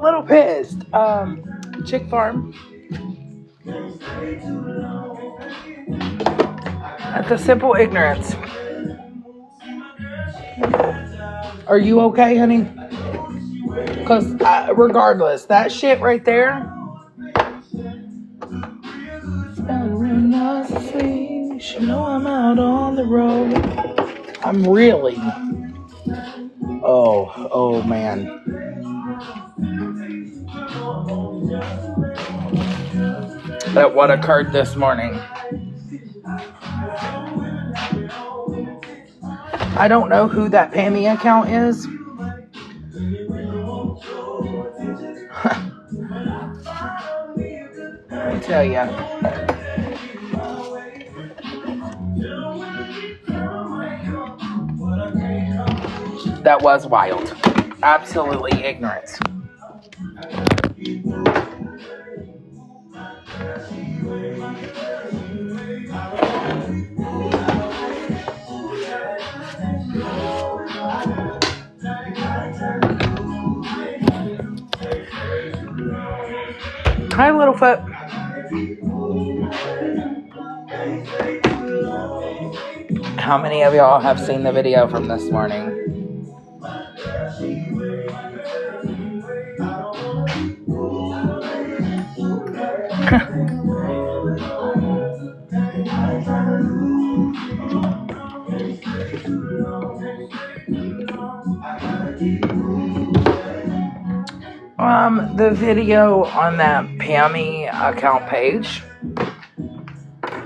little pissed. Chick Farm. At the simple ignorance. Are you okay, honey? Because regardless, that shit right there. You should know I'm out on the road. I'm really. Oh man. At what occurred this morning. I don't know who that Pammy account is. Let me tell you. That was wild. Absolutely ignorant. Hi, Littlefoot. How many of y'all have seen the video from this morning? The video on that Pammy account page,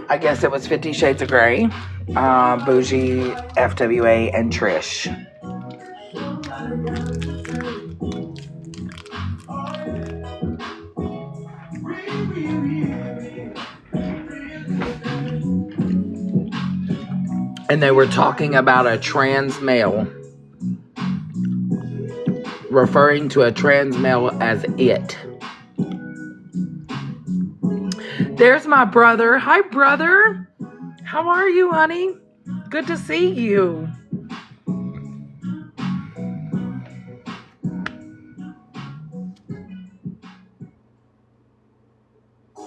I guess it was 50 Shades of Grey, Bougie, FWA, and Trish. And they were talking about a trans male, referring to a trans male as it. There's my brother. Hi, brother. How are you, honey? Good to see you.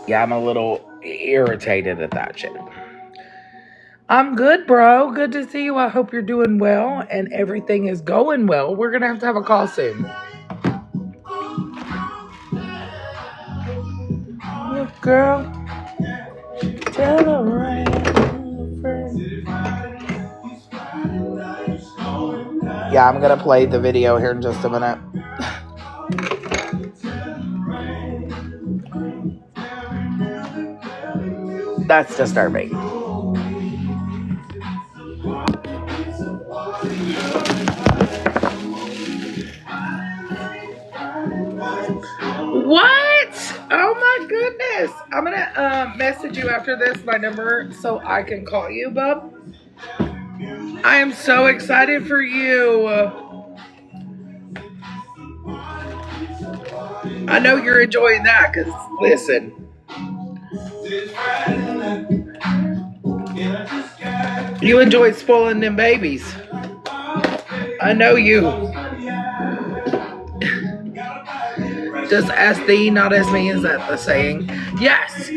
Yeah, I'm a little irritated at that shit. I'm good, bro. Good to see you. I hope you're doing well and everything is going well. We're going to have a call soon. Look, girl. Tell a random friend. Yeah, I'm going to play the video here in just a minute. That's disturbing. What? Oh my goodness. I'm going to message you after this, my number, so I can call you, bub. I am so excited for you. I know you're enjoying that because, listen. You enjoy spoiling them babies. I know you. Just ask thee, not as me, is that the saying? Yes,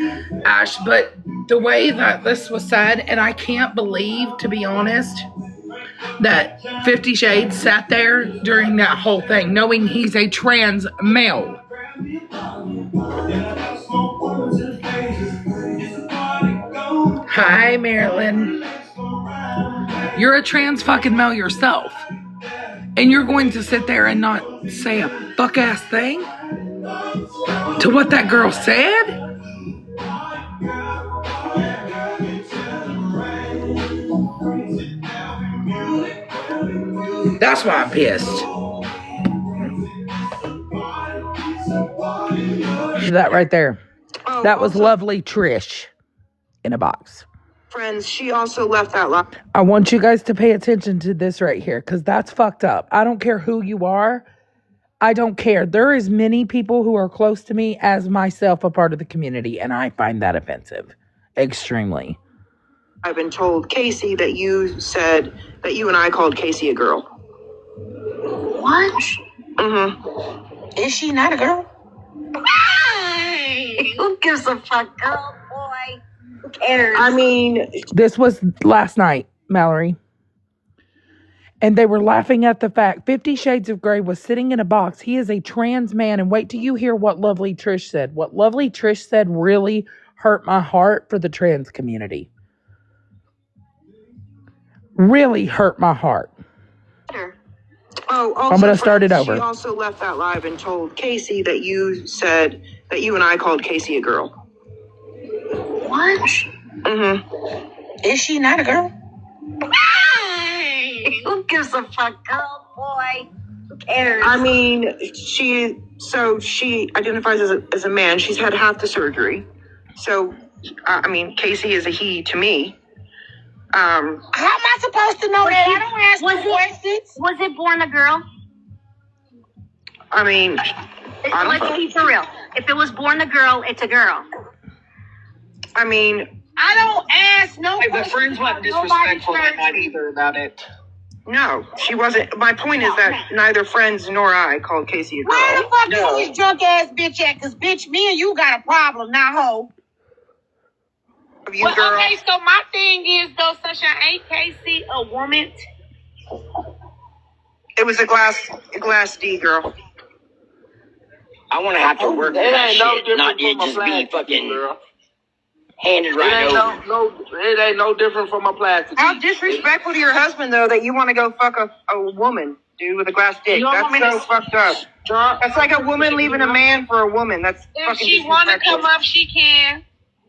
Ash, but the way that this was said, and I can't believe, to be honest, that 50 Shades sat there during that whole thing, knowing he's a trans male. Hi, Marilyn. You're a trans fucking male yourself. And you're going to sit there and not say a fuck-ass thing to what that girl said? That's why I'm pissed. That right there. That was lovely Trish in a box. Friends, she also left that line. I want you guys to pay attention to this right here, because that's fucked up. I don't care who you are. I don't care. There is many people who are close to me as myself, a part of the community, and I find that offensive. Extremely. I've been told, Casey, that you said that you and I called Casey a girl. What? Mm-hmm. Is she not a girl? Who gives a fuck, girl, boy? Who cares? I mean, This was last night, Mallory. And they were laughing at the fact 50 Shades of Grey was sitting in a box. He is a trans man. And wait till you hear what Lovely Trish said. What Lovely Trish said really hurt my heart for the trans community. Really hurt my heart. Oh, also, I'm going to start it over. She also left that live and told Casey that you said that you and I called Casey a girl. What? Mm-hmm. Is she not a girl? Who gives a fuck, girl, boy? Who cares? I mean, she identifies as a man. She's had half the surgery. So, I mean, Casey is a he to me. How am I supposed to know that? I don't ask questions. Was it born a girl? I mean, Let's be for real. If it was born a girl, it's a girl. I mean, I don't ask no questions. The friends weren't disrespectful that night either about it. No, she wasn't. My point is that neither friends nor I called Casey a girl. Where the fuck is this drunk ass bitch at? Because, bitch, me and you got a problem, not hoe. Well, okay, so my thing is, though, Sunshine, ain't Casey a woman? It was a glass D, girl. I want to have to work with that shit, not just be fucking handed right over. It ain't no different from a plastic. How disrespectful to your husband, though, that you want to go fuck a woman, dude, with a glass dick. That's so fucked up. That's like a woman leaving a man for a woman. That's if fucking she want to come up, she can.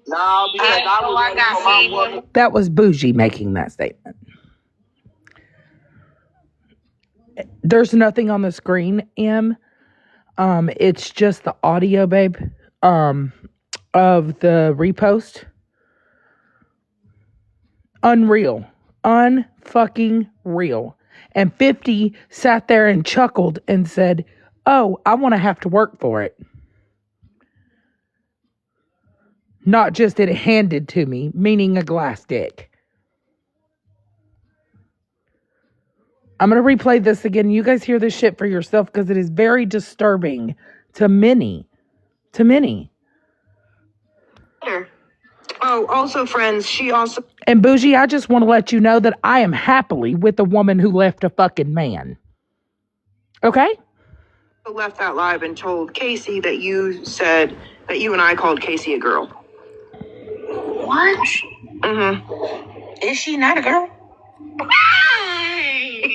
No, because I was ready for my woman. That was Bougie making that statement. There's nothing on the screen, Em. It's just the audio, babe, of the repost. Unreal. Unfucking real. And 50 sat there and chuckled and said, oh, I want to have to work for it. Not just it handed to me, meaning a glass dick. I'm going to replay this again. You guys hear this shit for yourself because it is very disturbing to many. To many. Oh, also, friends, she also... And Bougie, I just want to let you know that I am happily with the woman who left a fucking man. Okay? left that live and told Casey that you said that you and I called Casey a girl. What? Mm-hmm. Is she not a girl?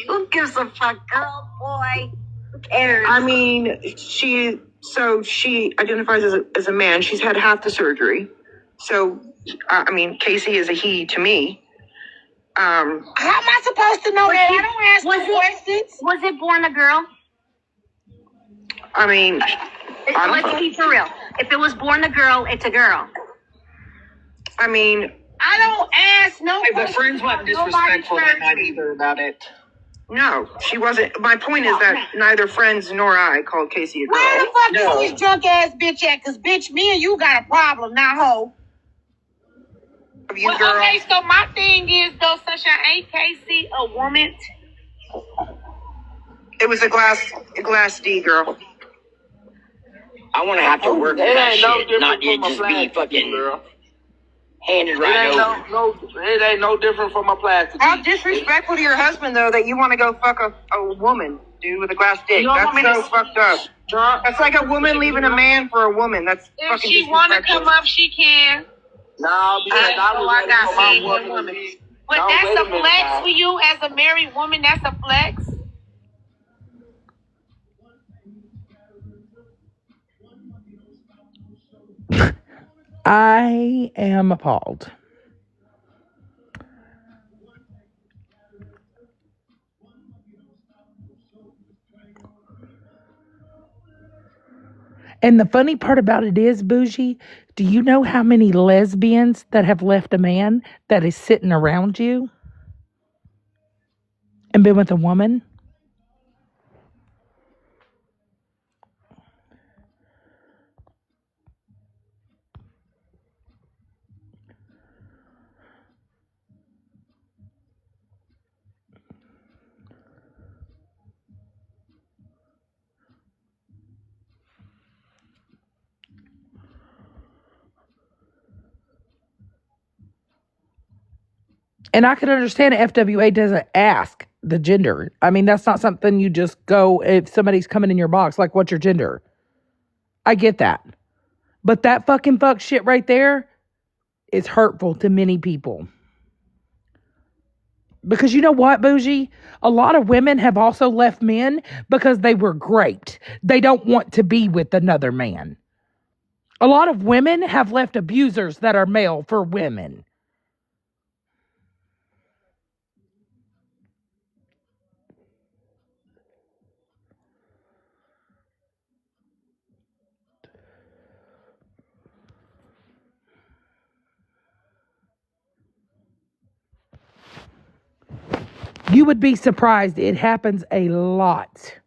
Who gives a fuck, girl, boy? Who cares? I mean, she identifies as a man. She's had half the surgery. So, I mean, Casey is a he to me. How am I supposed to know that? I don't ask questions. Was it born a girl? I mean, let's be for real. If it was born a girl, it's a girl. I mean, I don't ask no questions. The friends weren't disrespectful that night either about it. No, she wasn't. My point is that neither friends nor I called Casey a girl. Where the fuck is this drunk ass bitch at? Because, bitch, me and you got a problem, not hoe. Okay, so my thing is, though, Sunshine, ain't Casey a woman? It was a glass D, girl. I want to have to work with that shit, not just be fucking handed right over. It ain't no different from a plastic. How disrespectful to your husband, though, that you want to go fuck a woman, dude, with a glass dick. That's so fucked up. That's like a woman leaving a man for a woman. That's if fucking she want to come up, she can. No, because I got one woman. But no, that's a flex for you as a married woman. That's a flex. I am appalled. And the funny part about it is, Bougie, do you know how many lesbians that have left a man that is sitting around you and been with a woman? And I can understand FWA doesn't ask the gender. I mean, that's not something you just go, if somebody's coming in your box, like, what's your gender? I get that. But that fucking fuck shit right there is hurtful to many people. Because you know what, Bougie? A lot of women have also left men because they were great. They don't want to be with another man. A lot of women have left abusers that are male for women. You would be surprised. It happens a lot.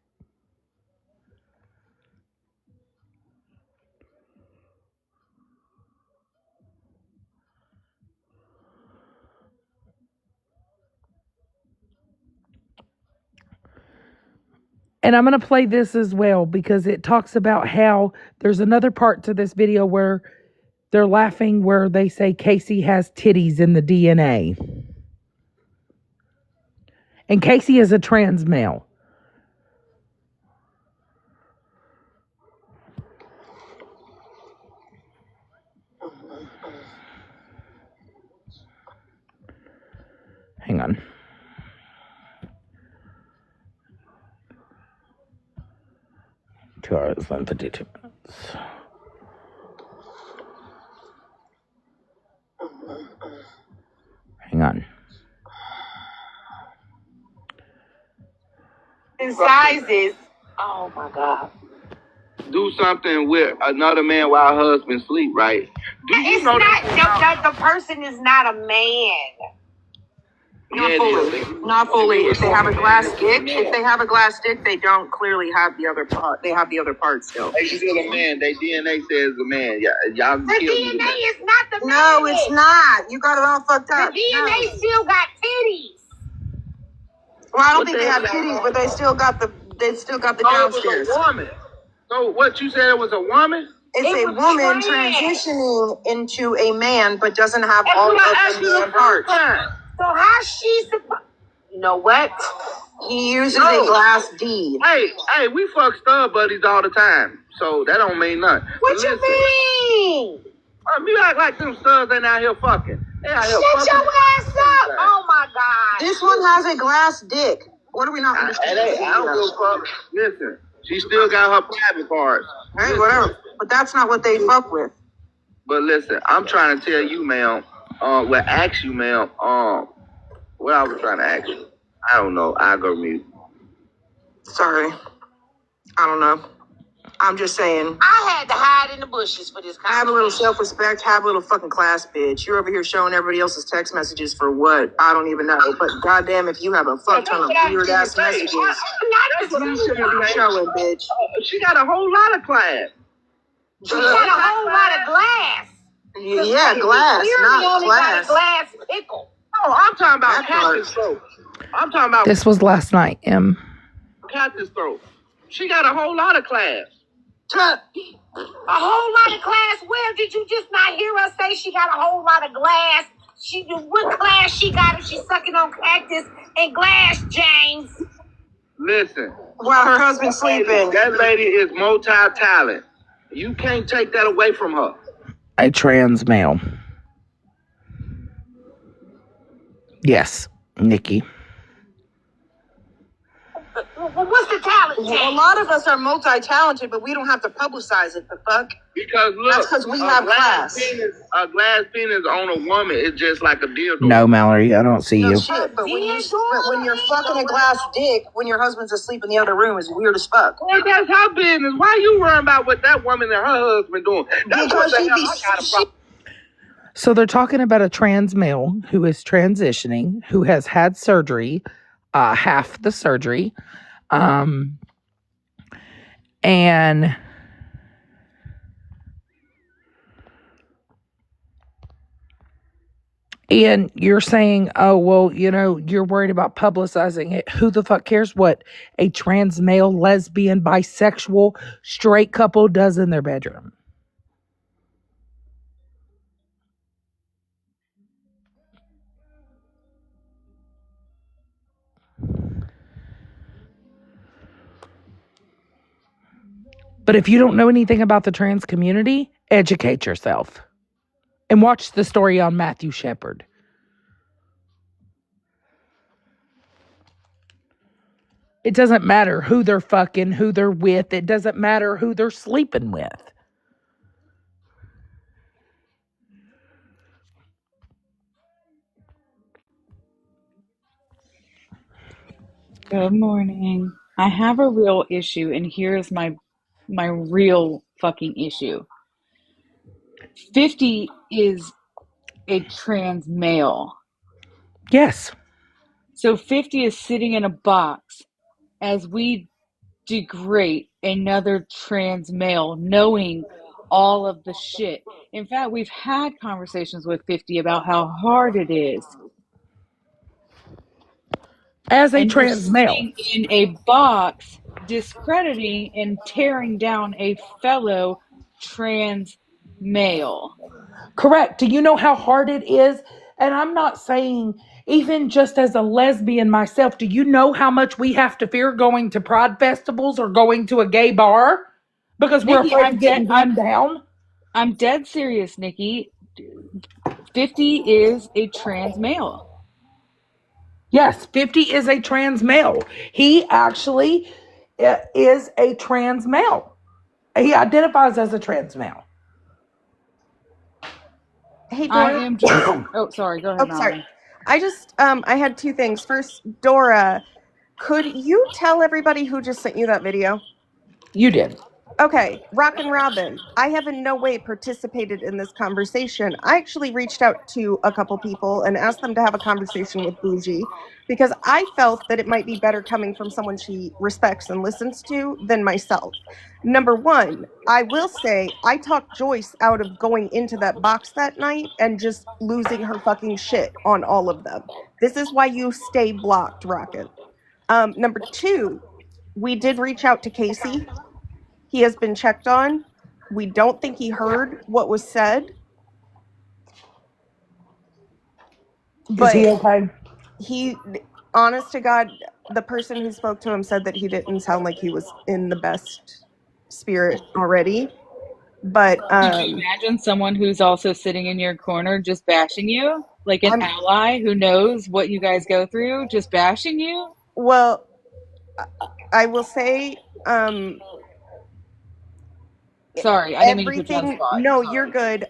And I'm going to play this as well because it talks about how there's another part to this video where they're laughing where they say Casey has titties in the DNA. And Casey is a trans male. Hang on. 2 hours and 52 minutes. Hang on. In sizes. Oh my God. Do something with another man while her husband sleep, right? Do you It's know not the person is not a man. Not fully. If they have a glass dick, they don't clearly have the other part. They have the other part still. They still a man. They DNA says a man. Yeah, y'all The kill me. DNA is not the man. No, it's not. You got it all fucked The up. DNA still got titties. Well, I don't What think the they hell have y'all titties, got? but they still got the downstairs. It was a woman. So what you said it was a woman? It's It a was woman trans. transitioning into a man, but doesn't have That's all what I of asked the you the man first parts. time. So how she supposed? You know what? He uses No. a glass D. Hey, we fuck stud buddies all the time. So that don't mean nothing. What But you listen, mean? you act like them studs ain't out here fucking. They out here Shut fucking. your ass up! Oh my God! This one has a glass dick. What are we not I understanding? don't give a fuck. Listen, she still got her private parts. Hey, whatever. But that's not what they fuck with. But listen, I'm trying to tell you, ma'am. Ask you, ma'am. What I was trying to ask you. I don't know. I go mute. Sorry. I don't know. I'm just saying. I had to hide in the bushes for this Have a little conversation. self-respect. Have a little fucking class, bitch. You're over here showing everybody else's text messages for what? I don't even know. But goddamn, if you have a fuck ton of weird-ass messages, That's what you should be showing, bitch. She got a whole lot of class. She got a whole lot of glass. Yeah, glass, Clearly not only got class. a glass pickle. No, I'm talking about That part. Captain's throat. I'm talking about This was last night, Captain's throat. She got a whole lot of class. A whole lot of glass. Where did you just not hear us say she got a whole lot of glass? What glass she got if she's sucking on cactus and glass, James? Listen. While her husband's sleeping. That lady is multi-talent. You can't take that away from her. a trans male. Yes, Nikki. What's the talent, James? A lot of us are multi-talented, but we don't have to publicize it. The fuck? Because look, That's 'cause we have class. A glass penis on a woman is just like a dildo. No, Mallory, I don't see No you. shit, but when you're fucking a glass dick when your husband's asleep in the other room is weird as fuck. Well, that's her business. Why you worrying about what that woman and her husband doing? That's Because what the she hell be- I got a problem. So they're talking about a trans male who is transitioning, who has had surgery, half the surgery, and you're saying, oh, well, you're worried about publicizing it. Who the fuck cares what a trans male, lesbian, bisexual, straight couple does in their bedroom? But if you don't know anything about the trans community, educate yourself. And watch the story on Matthew Shepard. It doesn't matter who they're fucking, who they're with. It doesn't matter who they're sleeping with. Good morning. I have a real issue, and here's my real fucking issue. 50 is a trans male. Yes. So 50 is sitting in a box as we degrade another trans male, knowing all of the shit. In fact, we've had conversations with 50 about how hard it is. As a And you're trans male. sitting in a box discrediting and tearing down a fellow trans male. Correct. Do you know how hard it is? And I'm not saying, even just as a lesbian myself, do you know how much we have to fear going to pride festivals or going to a gay bar? Because we're Nikki, afraid of getting gunned down? I'm dead serious, Nikki. 50 is a trans male. Yes, 50 is a trans male. He actually is a trans male. He identifies as a trans male. Hey, I Dora. am just. Oh, sorry. Go ahead, Oh, sorry. Melanie. I just, I had two things. First, Dora, could you tell everybody who just sent you that video? You did. Okay, Rockin' Robin, I have in no way participated in this conversation. I actually reached out to a couple people and asked them to have a conversation with Bougie because I felt that it might be better coming from someone she respects and listens to than myself. Number one, I will say I talked Joyce out of going into that box that night and just losing her fucking shit on all of them. This is why you stay blocked, Rockin'. Number two, we did reach out to Casey. He has been checked on. We don't think he heard what was said. Is he okay? He, honest to God, the person who spoke to him said that he didn't sound like he was in the best spirit already. But Could you imagine someone who's also sitting in your corner just bashing you? Like an ally who knows what you guys go through, just bashing you? Well, I will say, sorry, I didn't mean to put you on the everything. spot. No, you're good.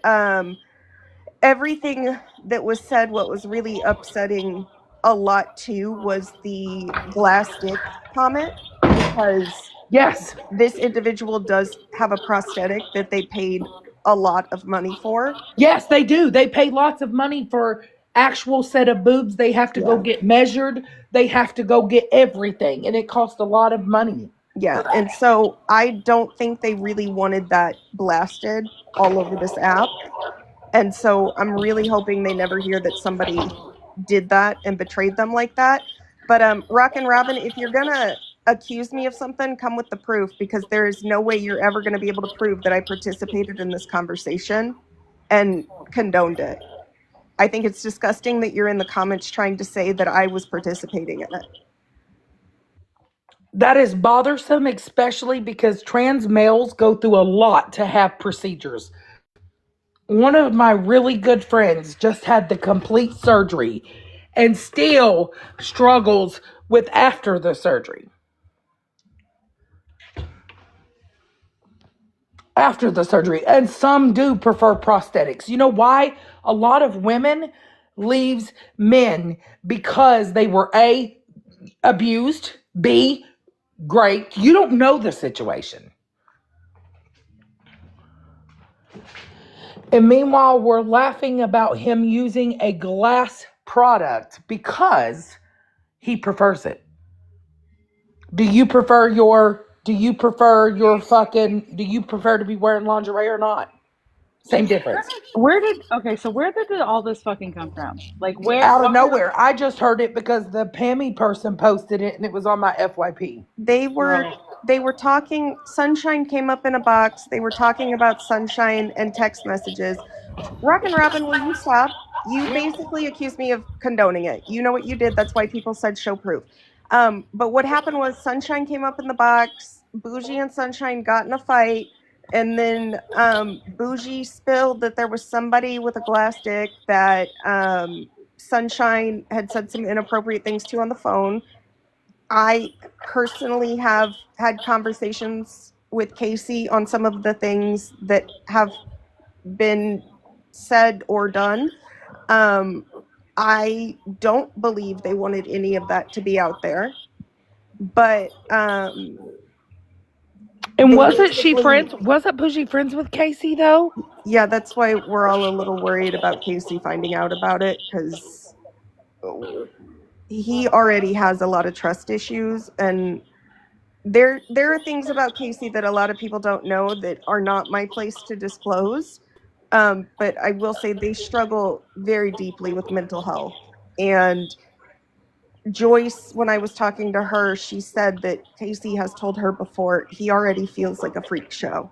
Everything that was said, what was really upsetting a lot too was the glass dick comment, because yes, this individual does have a prosthetic that they paid a lot of money for. Yes, they do. They pay lots of money for actual set of boobs. They have to go get measured. They have to go get everything, and it costs a lot of money. Yeah, and so I don't think they really wanted that blasted all over this app. And so I'm really hoping they never hear that somebody did that and betrayed them like that. But Rockin' Robin, if you're gonna accuse me of something, come with the proof, because there is no way you're ever gonna be able to prove that I participated in this conversation and condoned it. I think it's disgusting that you're in the comments trying to say that I was participating in it. That is bothersome, especially because trans males go through a lot to have procedures. One of my really good friends just had the complete surgery and still struggles with after the surgery. After the surgery. And some do prefer prosthetics. You know why? A lot of women leaves men because they were A, abused, B, great. You don't know the situation. And meanwhile, we're laughing about him using a glass product because he prefers it. Do you prefer to be wearing lingerie or not? Same difference. Where did all this fucking come from? Like, where? Out of nowhere. I just heard it because the Pammy person posted it and it was on my FYP. They were talking, Sunshine came up in a box. They were talking about Sunshine and text messages. Rockin' Robin, will you stop? You basically accused me of condoning it. You know what you did. That's why people said show proof. But what happened was Sunshine came up in the box. Bougie and Sunshine got in a fight, and then Bougie spilled that there was somebody with a glass dick that Sunshine had said some inappropriate things to on the phone. I personally have had conversations with Casey on some of the things that have been said or done. I don't believe they wanted any of that to be out there. But And they wasn't she basically, friends? Wasn't Bougie friends with Casey though? yeah, that's why we're all a little worried about Casey finding out about it, because he already has a lot of trust issues, and there are things about Casey that a lot of people don't know that are not my place to disclose. But I will say they struggle very deeply with mental health. And Joyce, when I was talking to her, she said that Casey has told her before he already feels like a freak show.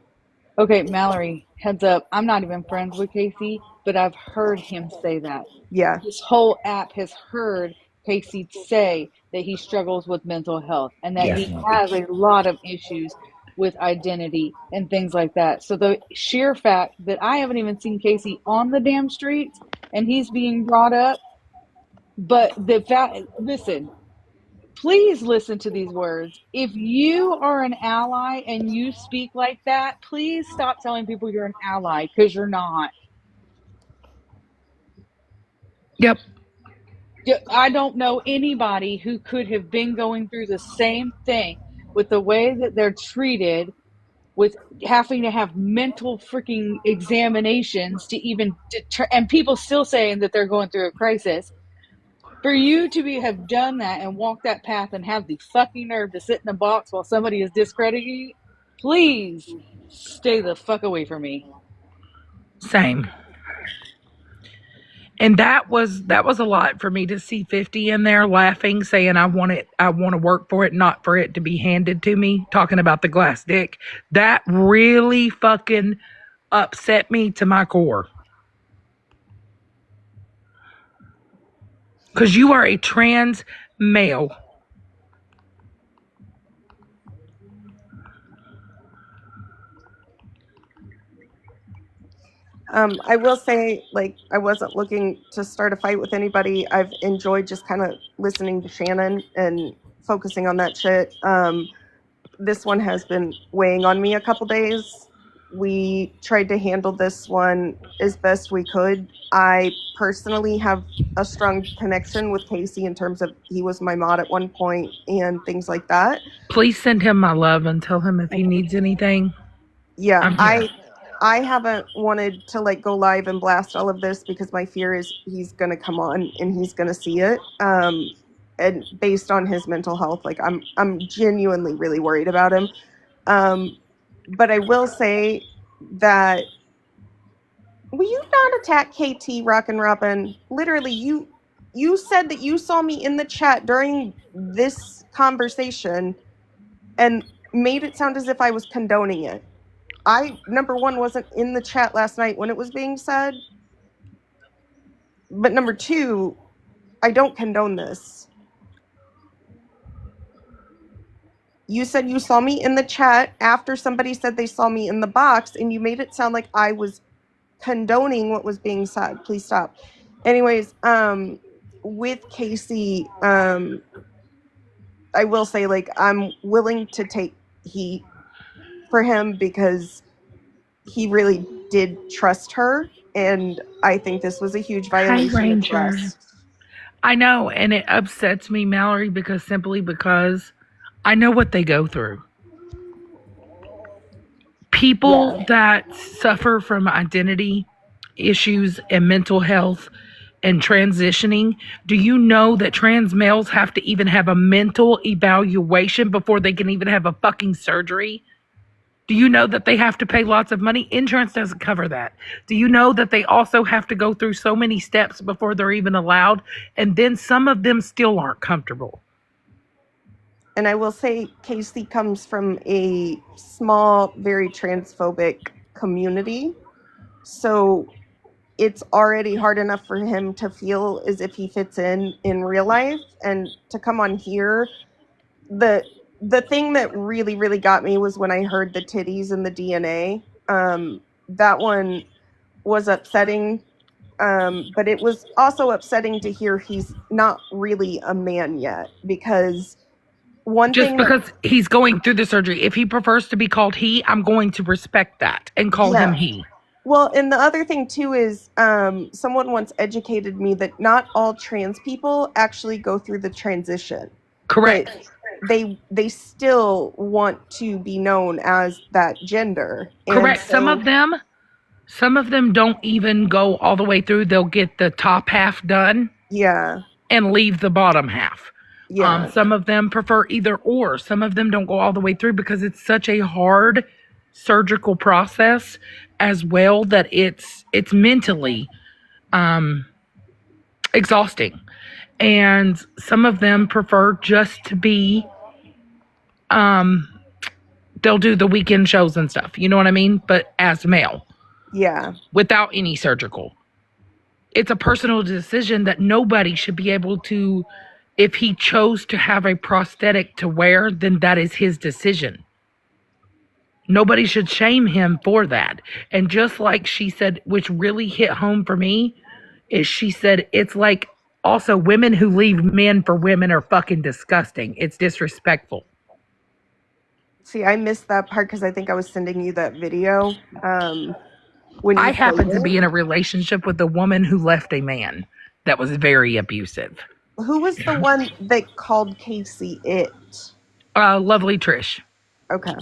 Okay, Mallory, heads up. I'm not even friends with Casey, but I've heard him say that. Yeah. This whole app has heard Casey say that he struggles with mental health and that he has a lot of issues with identity and things like that. So the sheer fact that I haven't even seen Casey on the damn streets and he's being brought up, but the fact, listen, please listen to these words. If you are an ally and you speak like that, please stop telling people you're an ally, because you're not. Yep. I don't know anybody who could have been going through the same thing with the way that they're treated, with having to have mental freaking examinations to even and people still saying that they're going through a crisis. For you to have done that and walked that path and have the fucking nerve to sit in a box while somebody is discrediting you, please stay the fuck away from me. Same. And that was a lot for me to see 50 in there laughing, saying I want to work for it, not for it to be handed to me, talking about the glass dick. That really fucking upset me to my core. Because you are a trans male. I will say, like, I wasn't looking to start a fight with anybody. I've enjoyed just kind of listening to Shannon and focusing on that shit. This one has been weighing on me a couple days. We tried to handle this one as best we could. I personally have a strong connection with Casey in terms of he was my mod at one point and things like that. Please send him my love and tell him if he needs anything. Yeah, I'm here. I haven't wanted to like go live and blast all of this because my fear is he's gonna come on and he's gonna see it. And based on his mental health, like I'm genuinely really worried about him. But I will say that, will you not attack KT Rockin' Robin? Literally, you said that you saw me in the chat during this conversation and made it sound as if I was condoning it. I, number one, wasn't in the chat last night when it was being said. But number two, I don't condone this. You said you saw me in the chat after somebody said they saw me in the box, and you made it sound like I was condoning what was being said. Please stop. Anyways, with Casey, I will say, like, I'm willing to take heat for him because he really did trust her, and I think this was a huge violation of trust. I know, and it upsets me, Mallory, because I know what they go through. People that suffer from identity issues and mental health and transitioning, do you know that trans males have to even have a mental evaluation before they can even have a fucking surgery? Do you know that they have to pay lots of money? Insurance doesn't cover that. Do you know that they also have to go through so many steps before they're even allowed? And then some of them still aren't comfortable. And I will say Casey comes from a small, very transphobic community. So it's already hard enough for him to feel as if he fits in real life. And to come on here, the thing that really, really got me was when I heard the titties and the DNA. That one was upsetting, but it was also upsetting to hear he's not really a man yet, because one Just thing that, because he's going through the surgery, if he prefers to be called he, I'm going to respect that and call him yeah. he. Well, and the other thing too is, someone once educated me that not all trans people actually go through the transition. Correct. That they still want to be known as that gender. And Correct. so Some of them don't even go all the way through. They'll get the top half done yeah. and leave the bottom half. Yeah. Some of them prefer either or. Some of them don't go all the way through because it's such a hard surgical process as well that it's mentally exhausting. And some of them prefer just to be they'll do the weekend shows and stuff. You know what I mean? But as male, Yeah. without any surgical. It's a personal decision that nobody should be able to, if he chose to have a prosthetic to wear, then that is his decision. Nobody should shame him for that. And just like she said, which really hit home for me, is she said it's like also women who leave men for women are fucking disgusting. It's disrespectful. See, I missed that part because I think I was sending you that video. When I you played happen to be it. in a relationship with a woman who left a man that was very abusive. Who was the one that called Casey it? Lovely Trish. Okay.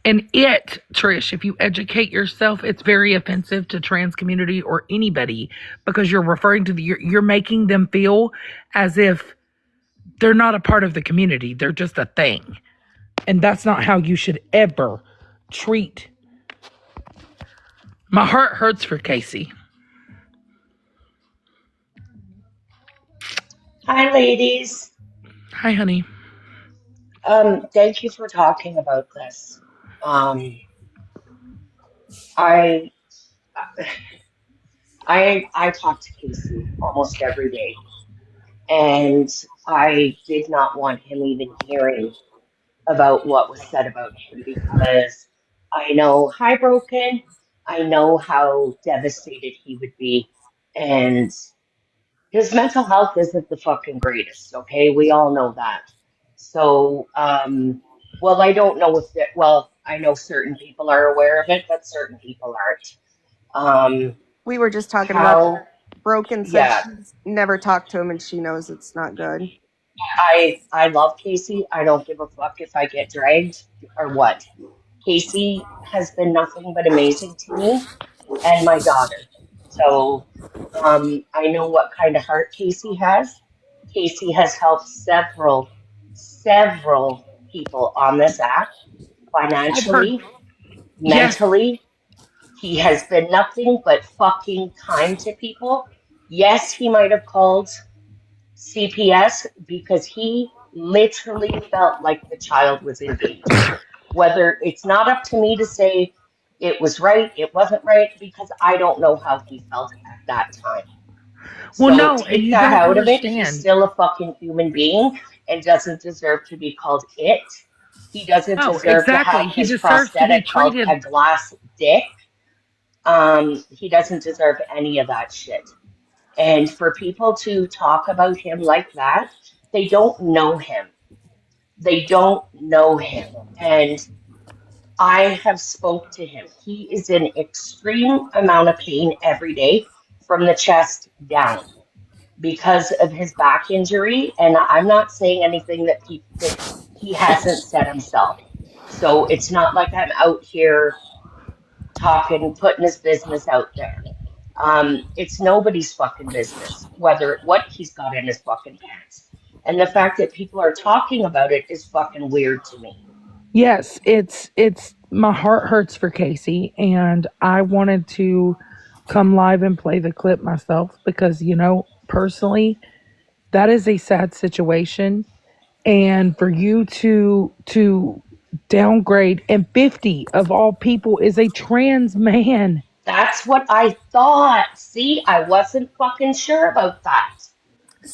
And it, Trish, if you educate yourself, it's very offensive to trans community or anybody because you're referring to you're making them feel as if they're not a part of the community. They're just a thing. And that's not how you should ever treat. My heart hurts for Casey. Hi, ladies. Hi, honey. Thank you for talking about this. I I talk to Casey almost every day, and I did not want him even hearing about what was said about him because I know hi broken. I know how devastated he would be, and his mental health isn't the fucking greatest, okay? We all know that. So, well, I don't know if that, well, I know certain people are aware of it, but certain people aren't. We were just talking about How, Broken said yeah, she's never talked to him and she knows it's not good. I love Casey. I don't give a fuck if I get dragged or what. Casey has been nothing but amazing to me and my daughter. So I know what kind of heart Casey has. Casey has helped several people on this app I've heard. financially, Yes. mentally. He has been nothing but fucking kind to people. Yes, he might have called CPS because he literally felt like the child was in danger. Whether it's not up to me to say it was right, it wasn't right, because I don't know how he felt at that time. Well, So no, and take you that don't out of it. He's understand. still a fucking human being and doesn't deserve to be called it. He doesn't No, deserve to have exactly. He his deserves to be prosthetic called treated. a glass dick. He doesn't deserve any of that shit. And for people to talk about him like that, they don't know him. They don't know him. And I have spoke to him. He is in extreme amount of pain every day from the chest down because of his back injury. And I'm not saying anything that he hasn't said himself. So it's not like I'm out here talking, putting his business out there. It's nobody's fucking business whether what he's got in his fucking pants. And the fact that people are talking about it is fucking weird to me. Yes, it's my heart hurts for Casey, and I wanted to come live and play the clip myself because personally, that is a sad situation, and for you to downgrade, and 50 of all people is a trans man. That's what I thought. See, I wasn't fucking sure about that.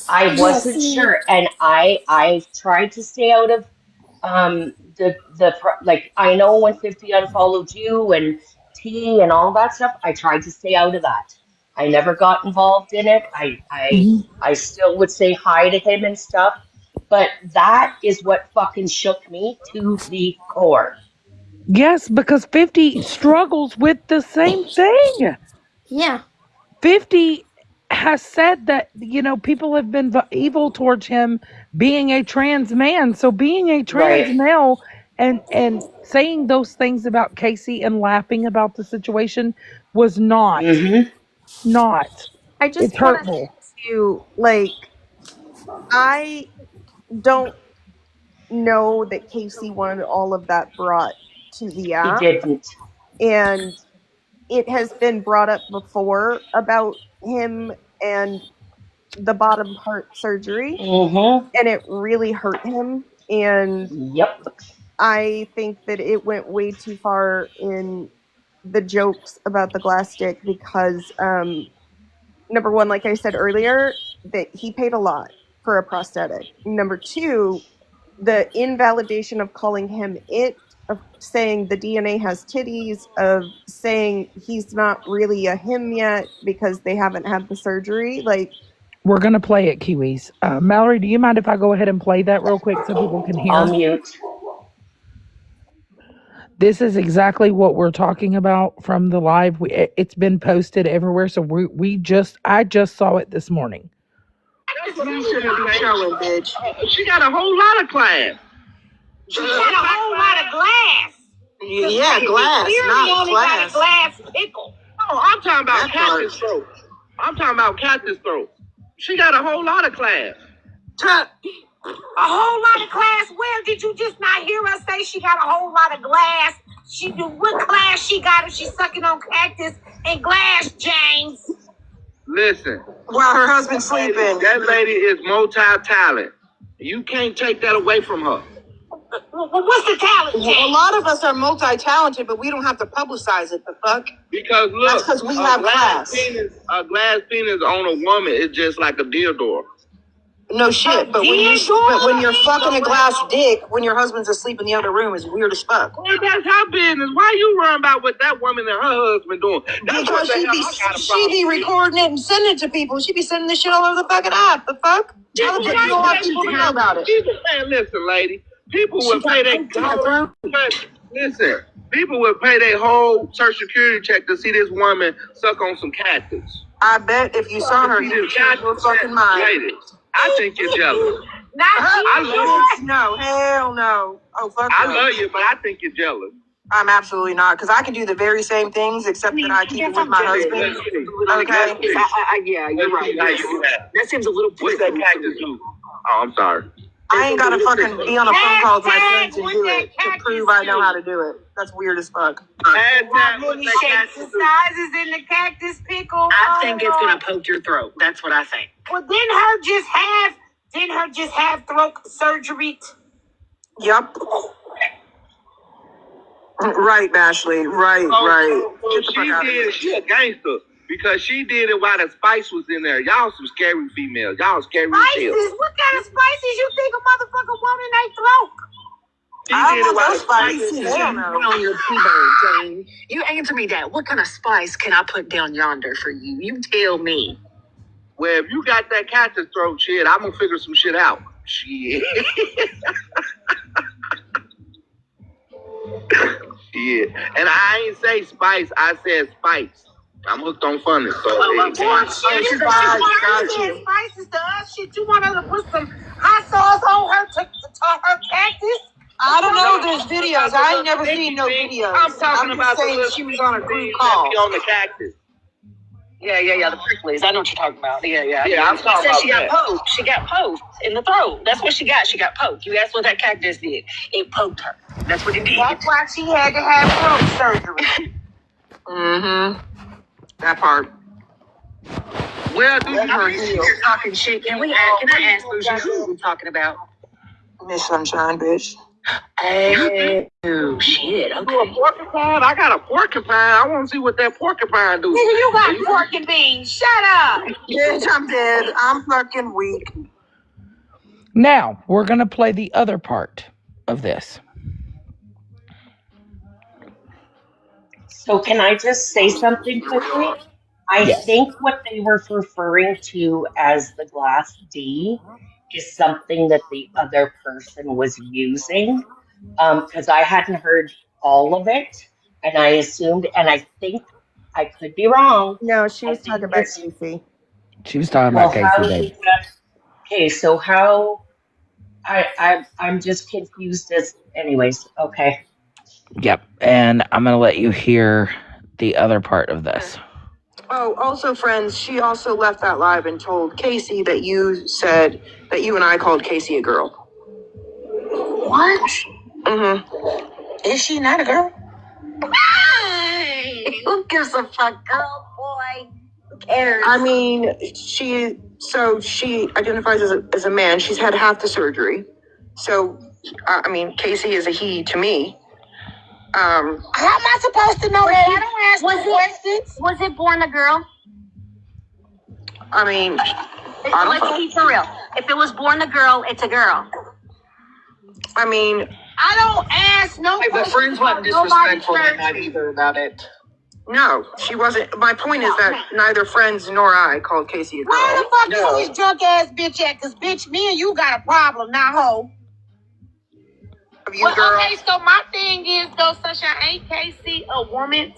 I Yeah, wasn't see, sure, and I tried to stay out of like I know when 50 unfollowed you and T and all that stuff. I tried to stay out of that. I never got involved in it. I still would say hi to him and stuff, but that is what fucking shook me to the core. Yes, because 50 struggles with the same thing. yeah, 50 has said that, people have been evil towards him being a trans man. So being a trans Right. male and saying those things about Casey and laughing about the situation was Mm-hmm. not. I It's just wanted hurtful. to like. I don't know that Casey wanted all of that brought to the He app, didn't. and it has been brought up before about him and the bottom part surgery, Mm-hmm. and it really hurt him. And Yep. I think that it went way too far in the jokes about the glass stick because, number one, like I said earlier, that he paid a lot for a prosthetic. Number two, the invalidation of calling him it, of saying the DNA has titties, of saying he's not really a him yet because they haven't had the surgery. Like, We're going to play it, Kiwis. Mallory, do you mind if I go ahead and play that real quick so people can I'll hear? mute. This is exactly what we're talking about from the live. It's been posted everywhere. So I just saw it this morning. That's what you shouldn't be showing, bitch. She got a whole lot of class. She got a whole lot of glass. Yeah, glass, Clearly not only got a glass. glass pickle. Oh, I'm talking about That part. cactus throat. I'm talking about cactus throat. She got a whole lot of class. A whole lot of glass. Where did you just not hear us say she got a whole lot of glass? What class she got if she's sucking on cactus and glass, James? Listen, While her husband's sleeping. that lady is multi-talent. You can't take that away from her. What's the talent, Well, a James? lot of us are multi-talented, but we don't have to publicize it. The fuck? Because look, That's 'cause we have class. A glass penis on a woman is just like a dildo. No shit. But when you're fucking a glass dick when your husband's asleep in the other room is weird as fuck. Well, that's her business. Why you worrying about what that woman and her husband doing? That's Because what she be recording it and sending it to people. She be sending this shit all over the fucking app. The fuck? How the fuck you don't want people to know about it? Man, listen, lady. People would pay listen. People would pay their whole Social Security check to see this woman suck on some cactus. I bet if you saw her, you'd change your fucking mind. Lady, I think you're jealous. I love you. No, hell no. Oh, fuck I no. love you, but I think you're jealous. I'm absolutely not, because I can do the very same things, except that I keep it with my husband. Okay? Yeah, you're right. That seems a little. What's that cactus do? Oh, I'm sorry. I ain't gotta fucking be on a phone call with my friends and do it to prove I know how to do it. That's weird as fuck. many shapes and sizes in the cactus pickle. I think it's gonna poke your throat. That's what I think. Well, didn't her just have throat surgery? Yup. Right, Bashley. Right. Get the fuck out of here. She a gangster because she did it while the spice was in there. Y'all some scary females. Y'all scary as hell. Spices? What kind of spices you think a motherfucker want in their throat? I don't want those spices. Hell no. On your T-bone, Jane. You answer me that. What kind of spice can I put down yonder for you? You tell me. Well, if you got that cactus throat shit, I'm gonna figure some shit out. Shit. Yeah. And I ain't say spice, I said spice. I'm hooked on funny. So Spices to us. Shit, you want her to put some hot sauce on her cactus? I don't know. There's videos. I ain't never seen no videos. I'm talking about saying the she was on a group call. on the cactus. Yeah, the pricklies. I know what you're talking about. Yeah. Yeah, I'm talking about she got poked. She got poked in the throat. That's what she got. She got poked. You asked what that cactus did. It poked her. That's what it did. That's why she had to have throat surgery. That part. Well, do You're talking shit. Can I ask Lucy who we're talking about? Miss Sunshine, bitch. Oh, shit. You do a porcupine? I got a porcupine. I want to see what that porcupine do. Nigga, you got pork and beans. Shut up. Bitch, I'm dead. I'm fucking weak. Now, we're going to play the other part of this. So can I just say something quickly? I Yes. think what they were referring to as the glass D is something that the other person was using, because I hadn't heard all of it, and I assumed, and I think I could be wrong. No, she I was think talking about it's Casey. She was talking well, about Casey, how babe. is that? Okay, so how? I'm just confused as. Anyways, okay. Yep. And I'm going to let you hear the other part of this. Oh, also, friends, she also left that live and told Casey that you said that you and I called Casey a girl. What? Mm-hmm. Is she not a girl? Who gives a fuck, girl, boy? Who cares? I mean, she identifies as a man. She's had half the surgery. So, I mean, Casey is a he to me. How am I supposed to know that? I don't ask no questions. Was it born a girl? I mean, Let's keep for real. If it was born a girl, it's a girl. I mean, I don't ask no questions. But friends weren't disrespectful that night either about it. no, she wasn't. My point is that neither friends nor I called Casey a girl. Where the fuck is this drunk ass bitch at? Cause bitch, me and you got a problem now, ho. You, girl. Okay, so my thing is though, Sunshine, ain't Casey a woman?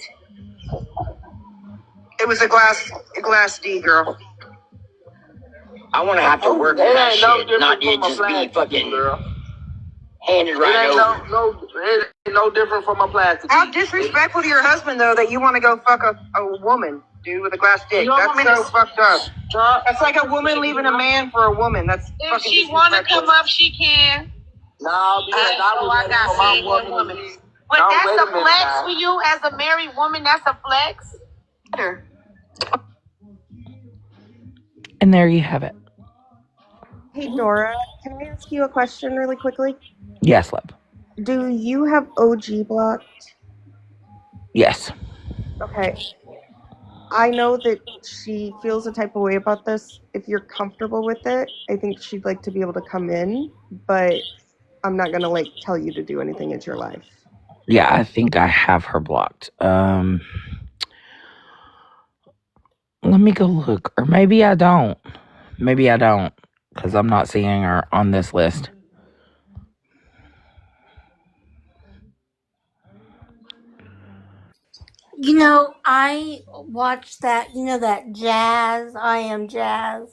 It was a glass D, girl. I want to have to work for that shit, not it just be fucking handed right over. It ain't no different from a plastic. How disrespectful to your husband, though, that you want to go fuck a woman, dude, with a glass dick. That's so fucked up. That's like a woman leaving a man for a woman. That's If fucking she want to disrespectful. come up, she can. No, because I got my said one woman. woman. But No, that's wait a a minute flex now. for you as a married woman. That's a flex. And there you have it. Hey, Dora, can I ask you a question really quickly? Yes, love. Do you have OG blocked? Yes. Okay. I know that she feels a type of way about this. If you're comfortable with it, I think she'd like to be able to come in, but I'm not gonna like tell you to do anything. It's your life. Yeah, I think I have her blocked. Let me go look. Or maybe I don't. Maybe I don't. Because I'm not seeing her on this list. You know, I watched that, that Jazz, I Am Jazz.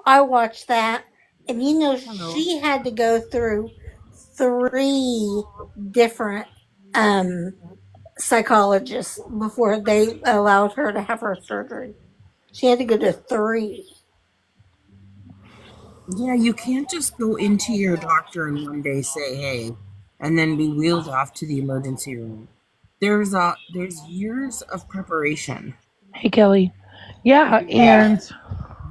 I watched that, and she had to go through 3 different psychologists before they allowed her to have her surgery. She had to go to 3. Yeah, you can't just go into your doctor and one day say, hey, and then be wheeled off to the emergency room. There's years of preparation. Hey, Kelly. Yeah, and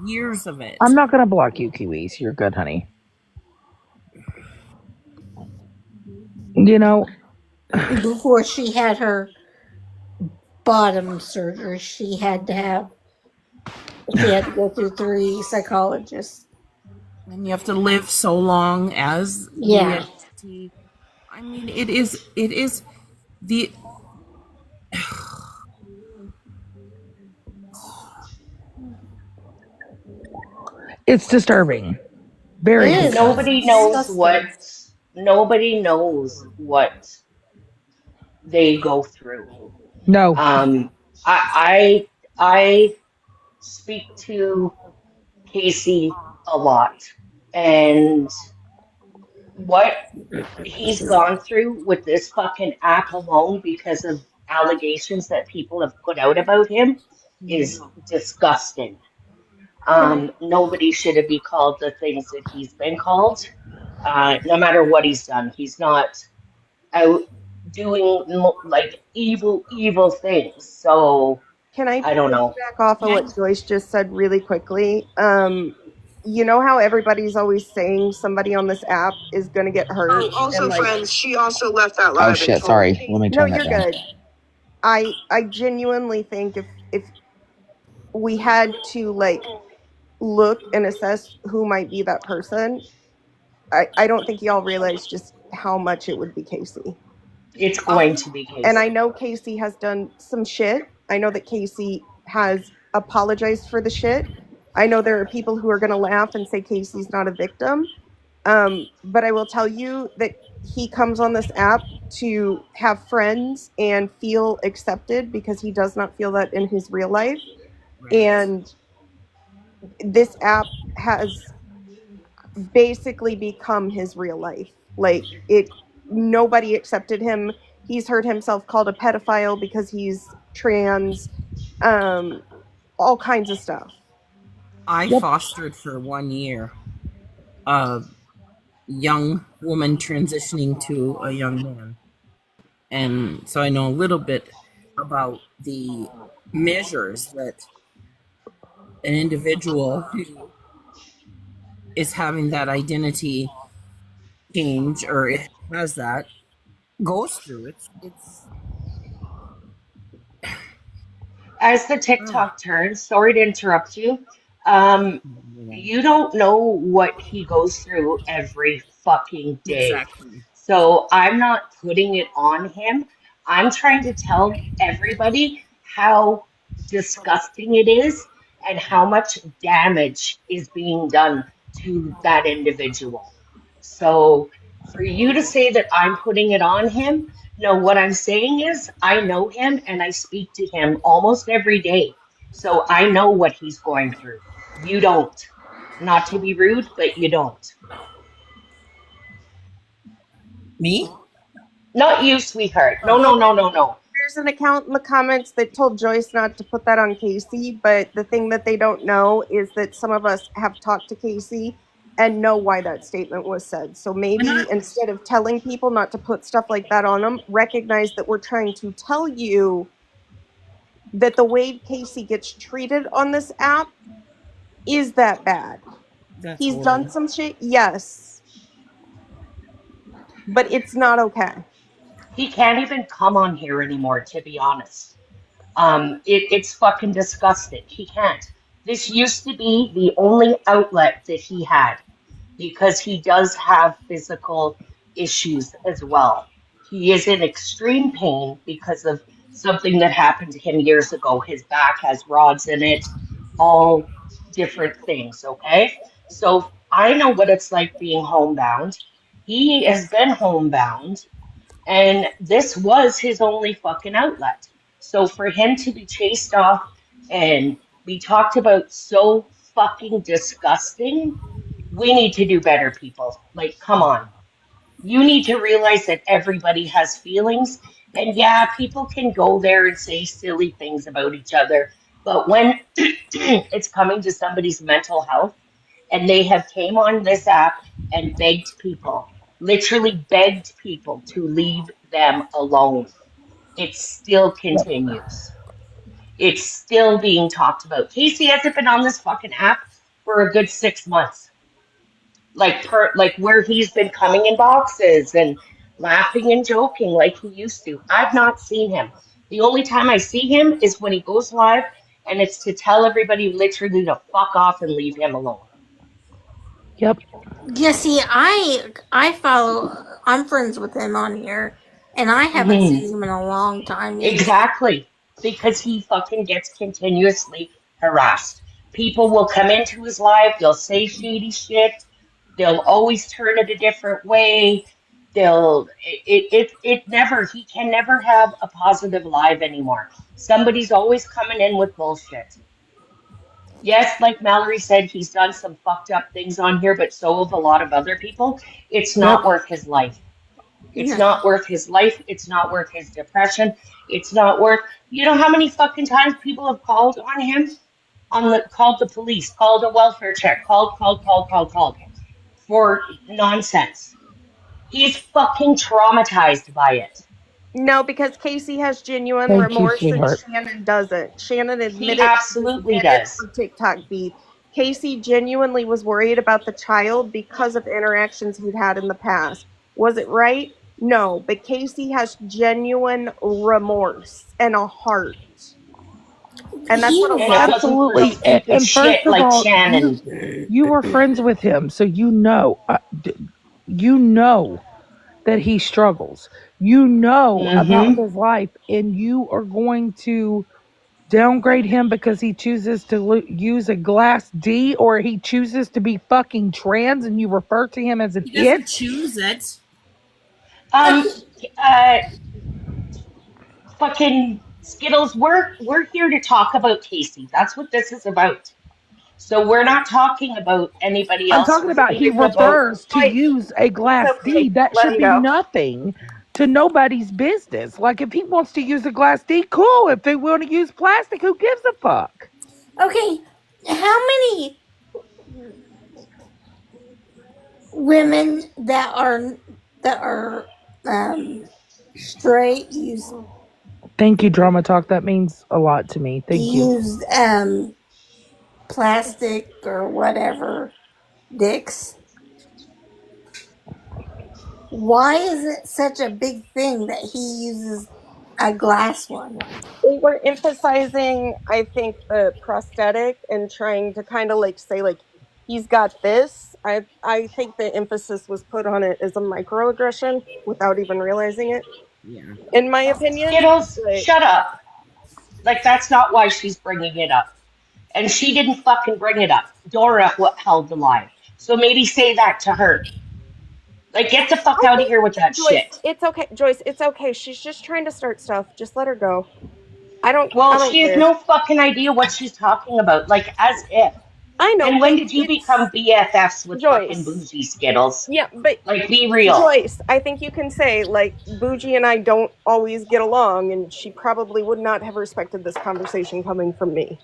Years of it. I'm not going to block you, Kiwis. You're good, honey. Before she had her bottom surgery, she had to go through 3 psychologists. And you have to live so long as the entity. I mean, it is the It's disturbing. Very It is. disturbing. Nobody knows what they go through. No. I speak to Casey a lot, and what he's gone through with this fucking app alone because of allegations that people have put out about him is disgusting. Nobody should have been called the things that he's been called. No matter what he's done, he's not out doing like evil things. So Can I I don't know. back off of what Joyce just said really quickly? you know how everybody's always saying somebody on this app is going to get hurt? Oh, also, and, like, friends, she also left that live. Oh shit! Sorry. Let me no, turn that you're down. good. I genuinely think if we had to like look and assess who might be that person, I don't think y'all realize just how much it would be Casey. It's going to be And I Casey. know Casey has done some shit. I know that Casey has apologized for the shit. I know there are people who are going to laugh and say Casey's not a victim. But I will tell you that he comes on this app to have friends and feel accepted because he does not feel that in his real life. Right. And this app has basically become his real life. Like, it, nobody accepted him. He's heard himself called a pedophile because he's trans, all kinds of stuff. I fostered for 1 year a young woman transitioning to a young man. And so I know a little bit about the measures that an individual who is having that identity change or it has that goes through. It's As the TikTok turns, sorry to interrupt you. Um, you don't know what he goes through every fucking day. exactly. So I'm not putting it on him. I'm trying to tell everybody how disgusting it is and how much damage is being done to that individual. So for you to say that I'm putting it on him, no, what I'm saying is I know him and I speak to him almost every day. So I know what he's going through. You don't. Not to be rude, but you don't. Me? Not you, sweetheart. No, no, no, no, no. There's an account in the comments that told Joyce not to put that on Casey, but the thing that they don't know is that some of us have talked to Casey and know why that statement was said. So maybe instead of telling people not to put stuff like that on them, recognize that we're trying to tell you that the way Casey gets treated on this app is that bad. That's He's done horrible. some shit, yes, but it's not okay. He can't even come on here anymore, to be honest. It's fucking disgusting. He can't. This used to be the only outlet that he had because he does have physical issues as well. He is in extreme pain because of something that happened to him years ago. His back has rods in it, all different things, okay? So I know what it's like being homebound. He has been homebound and this was his only fucking outlet. So for him to be chased off and be talked about so fucking disgusting, we need to do better, people. Like, come on. You need to realize that everybody has feelings. And yeah, people can go there and say silly things about each other. But when it's coming to somebody's mental health, and they have came on this app and begged people, literally begged people to leave them alone. It still continues. It's still being talked about. Casey hasn't been on this fucking app for a good 6 months. Like where he's been coming in boxes and laughing and joking like he used to. I've not seen him. The only time I see him is when he goes live and it's to tell everybody literally to fuck off and leave him alone. Yep. Yeah, see, I follow. I'm friends with him on here, and I haven't Mhm. seen him in a long time either. Exactly. Because he fucking gets continuously harassed. People will come into his life, they'll say shady shit, they'll always turn it a different way. It never, he can never have a positive life anymore. Somebody's always coming in with bullshit. Yes, like Mallory said, he's done some fucked up things on here, but so have a lot of other people. It's Yep. not worth his life. It's No. not worth his life. It's not worth his depression. It's not worth. You know how many fucking times people have called on him, called the police, called a welfare check, called for nonsense. He's fucking traumatized by it. No, because Casey has genuine Thank you, remorse and sweetheart. Shannon doesn't. Shannon He admitted he absolutely did it does. for TikTok beef. Casey genuinely was worried about the child because of interactions he'd had in the past. Was it right? No, but Casey has genuine remorse and a heart. And that's what a And it lot of wasn't for Absolutely. stupid And first shit of like all, Shannon. you were friends with him, so you know that he struggles. You know about Mm-hmm. his life, and you are going to downgrade him because he chooses to use a glass D, or he chooses to be fucking trans, and you refer to him as an He doesn't it. choose it. Um, uh, fucking Skittles, we're here to talk about Casey. That's what this is about. So we're not talking about anybody I'm else. talking We're about he speaking about. refers to Joyce, use a it's glass D. okay. That Let should him be go. nothing to nobody's business. Like if he wants to use a glass D, cool. If they want to use plastic, who gives a fuck? Okay, how many women that are straight Thank you, Drama Talk. That means a lot to me. Thank you. use plastic or whatever dicks? Why is it such a big thing that he uses a glass one? They were emphasizing, I think, the prosthetic and trying to kind of like say like he's got this. I think the emphasis was put on it as a microaggression without even realizing it, Yeah. in my opinion. Skittles, But shut up. Like that's not why she's bringing it up. And she didn't fucking bring it up. Dora held the line. So maybe say that to her. Like, get the fuck I out of think here with that Joyce, shit. it's okay. Joyce, it's okay. She's just trying to start stuff. Just let her go. I Well, don't she has care. no fucking idea what she's talking about. Like, as if. I know, And when but did you become it's BFFs with fucking Joyce. bougie Skittles? Yeah, but Like, be real. Joyce, I think you can say like Bougie and I don't always get along, and she probably would not have respected this conversation coming from me.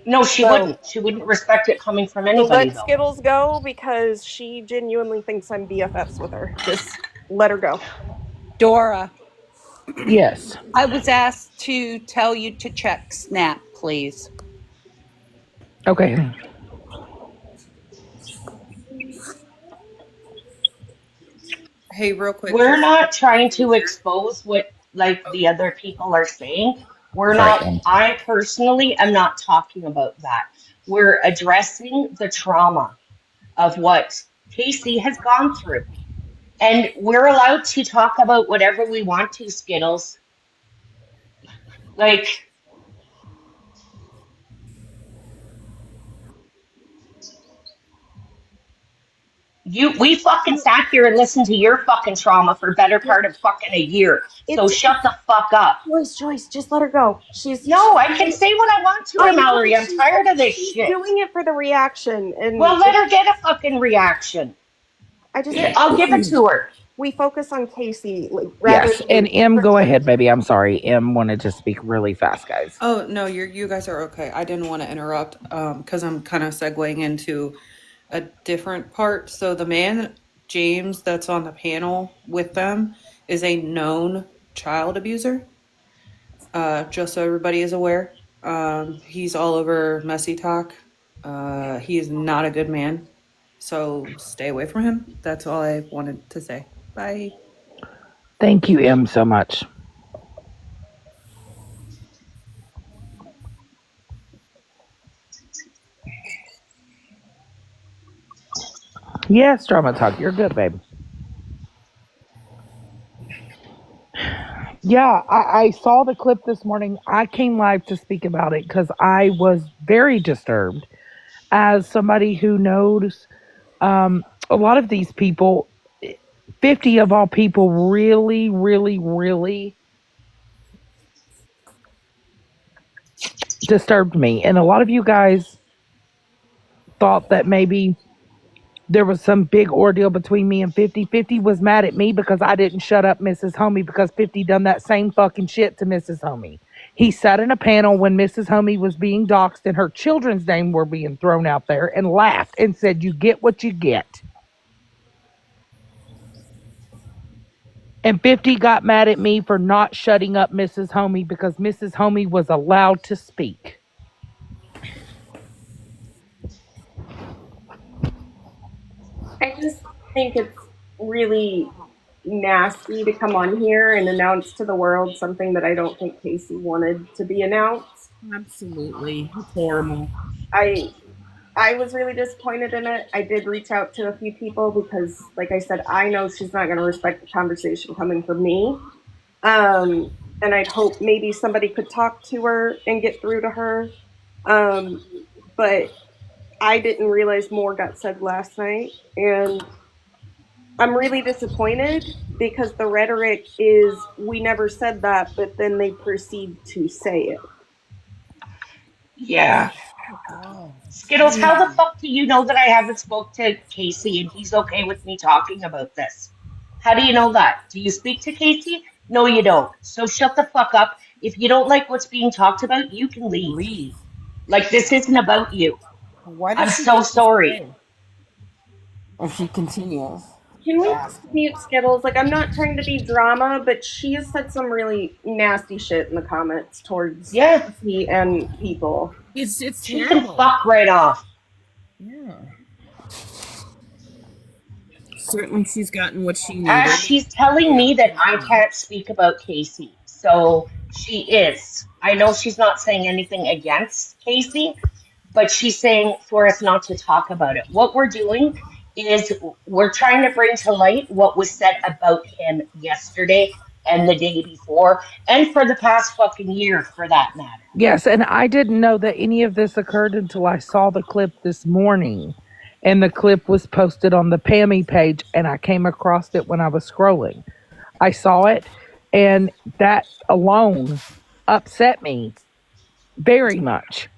No, she So, wouldn't. She wouldn't respect it coming from so anybody, let though. Skittles go because she genuinely thinks I'm BFFs with her. Just let her go. Dora, Yes. I was asked to tell you to check Snap, please. Okay. Hey, real quick, We're just not trying to expose what, like, the other people are saying. We're Sorry, not, Em. I personally am not talking about that. We're addressing the trauma of what Casey has gone through. And we're allowed to talk about whatever we want to, Skittles. Like, we fucking sat here and listened to your fucking trauma for better part of fucking a year. So It's shut the fuck up. Joyce, just let her go. No, I can say what I want to her, I know Mallory. I'm tired of this she's shit. doing it for the reaction, and Well, let her get a fucking reaction. I just I'll give it to her. we focus on Casey like rather Yes. And than M, go ahead, baby. I'm sorry. M wanted to speak really fast, guys. Oh no, you guys are okay. I didn't want to interrupt because I'm kind of segueing into a different part. So the man James that's on the panel with them is a known child abuser. Just so everybody is aware, he's all over messy talk. He is not a good man, so stay away from him. That's all I wanted to say. Bye. Thank you, M, so much. Yes, Drama Talk. You're good, babe. Yeah, I saw the clip this morning. I came live to speak about it because I was very disturbed as somebody who knows a lot of these people. 50 of all people really, really, really disturbed me. And a lot of you guys thought that maybe there was some big ordeal between me and 50. 50 was mad at me because I didn't shut up Mrs. Homie because 50 done that same fucking shit to Mrs. Homie. He sat in a panel when Mrs. Homie was being doxxed and her children's name were being thrown out there and laughed and said, "You get what you get." And 50 got mad at me for not shutting up Mrs. Homie because Mrs. Homie was allowed to speak. think it's really nasty to come on here and announce to the world something that I don't think Casey wanted to be announced. Absolutely. It's horrible. I was really disappointed in it. I did reach out to a few people because, like I said, I know she's not going to respect the conversation coming from me. And I'd hope maybe somebody could talk to her and get through to her. But I didn't realize more got said last night. And I'm really disappointed because the rhetoric is, we never said that, but then they proceed to say it. Yeah. Skittles, how the fuck do you know that I haven't spoke to Casey and he's okay with me talking about this? How do you know that? Do you speak to Casey? No, you don't. So shut the fuck up. If you don't like what's being talked about, you can leave. Leave. Like, this isn't about you. Why I'm does she so get to sorry. stay? If she continues. Can we Asking. mute Skittles? Like, I'm not trying to be drama, but she has said some really nasty shit in the comments towards Yeah. me and people. It's She can terrible. fuck right off. Yeah. Certainly she's gotten what she needed. She's telling me that I can't speak about Casey. So she is. I know she's not saying anything against Casey, but she's saying for us not to talk about it. What we're doing is we're trying to bring to light what was said about him yesterday and the day before, and for the past fucking year, for that matter. Yes, and I didn't know that any of this occurred until I saw the clip this morning. And the clip was posted on the Pammy page, and I came across it when I was scrolling. I saw it, and that alone upset me very much.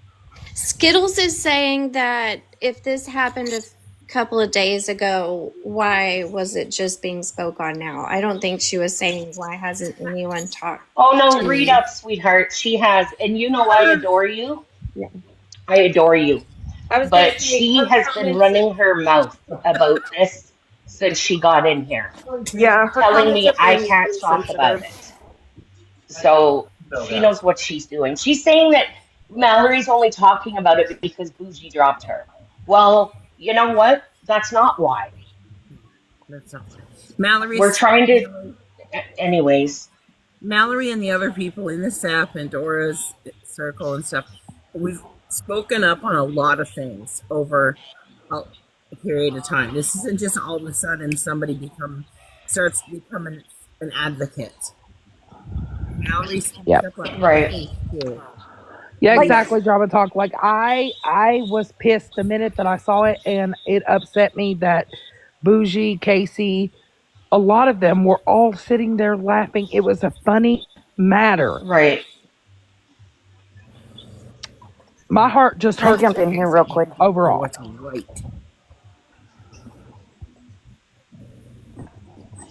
Skittles is saying that if this happened a couple of days ago, why was it just being spoke on now? I don't think she was saying why hasn't anyone talked. Oh no, to read me. up, sweetheart. She has, and you know I adore you. Yeah. I adore you. I was gonna But say, she her has been comments, running her mouth about this since she got in here, yeah, her telling comments me have I been can't talk about insensitive. it. So she knows what she's doing. She's saying that Mallory's only talking about it because Bougie dropped her. Well, you know what? That's not why. That's not. Mallory's We're trying to, anyways. Mallory and the other people in this app and Dora's circle and stuff, we've spoken up on a lot of things over a period of time. This isn't just all of a sudden somebody starts becoming an advocate. Mallory speaks up on other Right. things too. Yeah, Like, exactly, drama talk. Like I was pissed the minute that I saw it, and it upset me that Bougie, Casey, a lot of them were all sitting there laughing. It was a funny matter. right. My heart just Can I hurts jump for in here real Casey quick? For overall. what's right.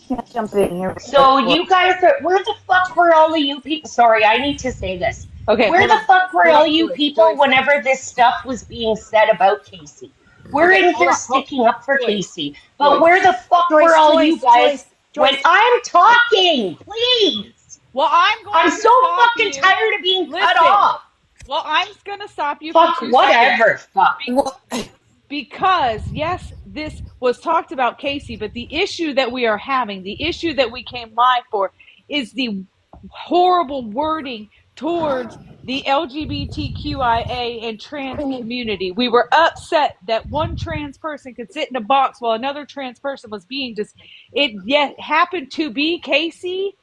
Can I jump in here real So quick? you guys are, where the fuck were all of you people? Sorry, I need to say this. Okay, Where hold the on. fuck were Hold all on, you people Joyce. whenever this stuff was being said about Casey? We're Okay, in hold here on. sticking up for Joyce. Casey. But where the fuck were all you guys when I'm talking? Please. Well, I'm going I'm to so stop fucking you. tired of being cut Listen. off. Well, I'm going to stop you Fuck for 2 whatever. seconds. Fuck. Because, yes, this was talked about Casey, but the issue that we are having, the issue that we came live for, is the horrible wording towards the LGBTQIA and trans community. We were upset that one trans person could sit in a box while another trans person was being just. It yet happened to be Casey,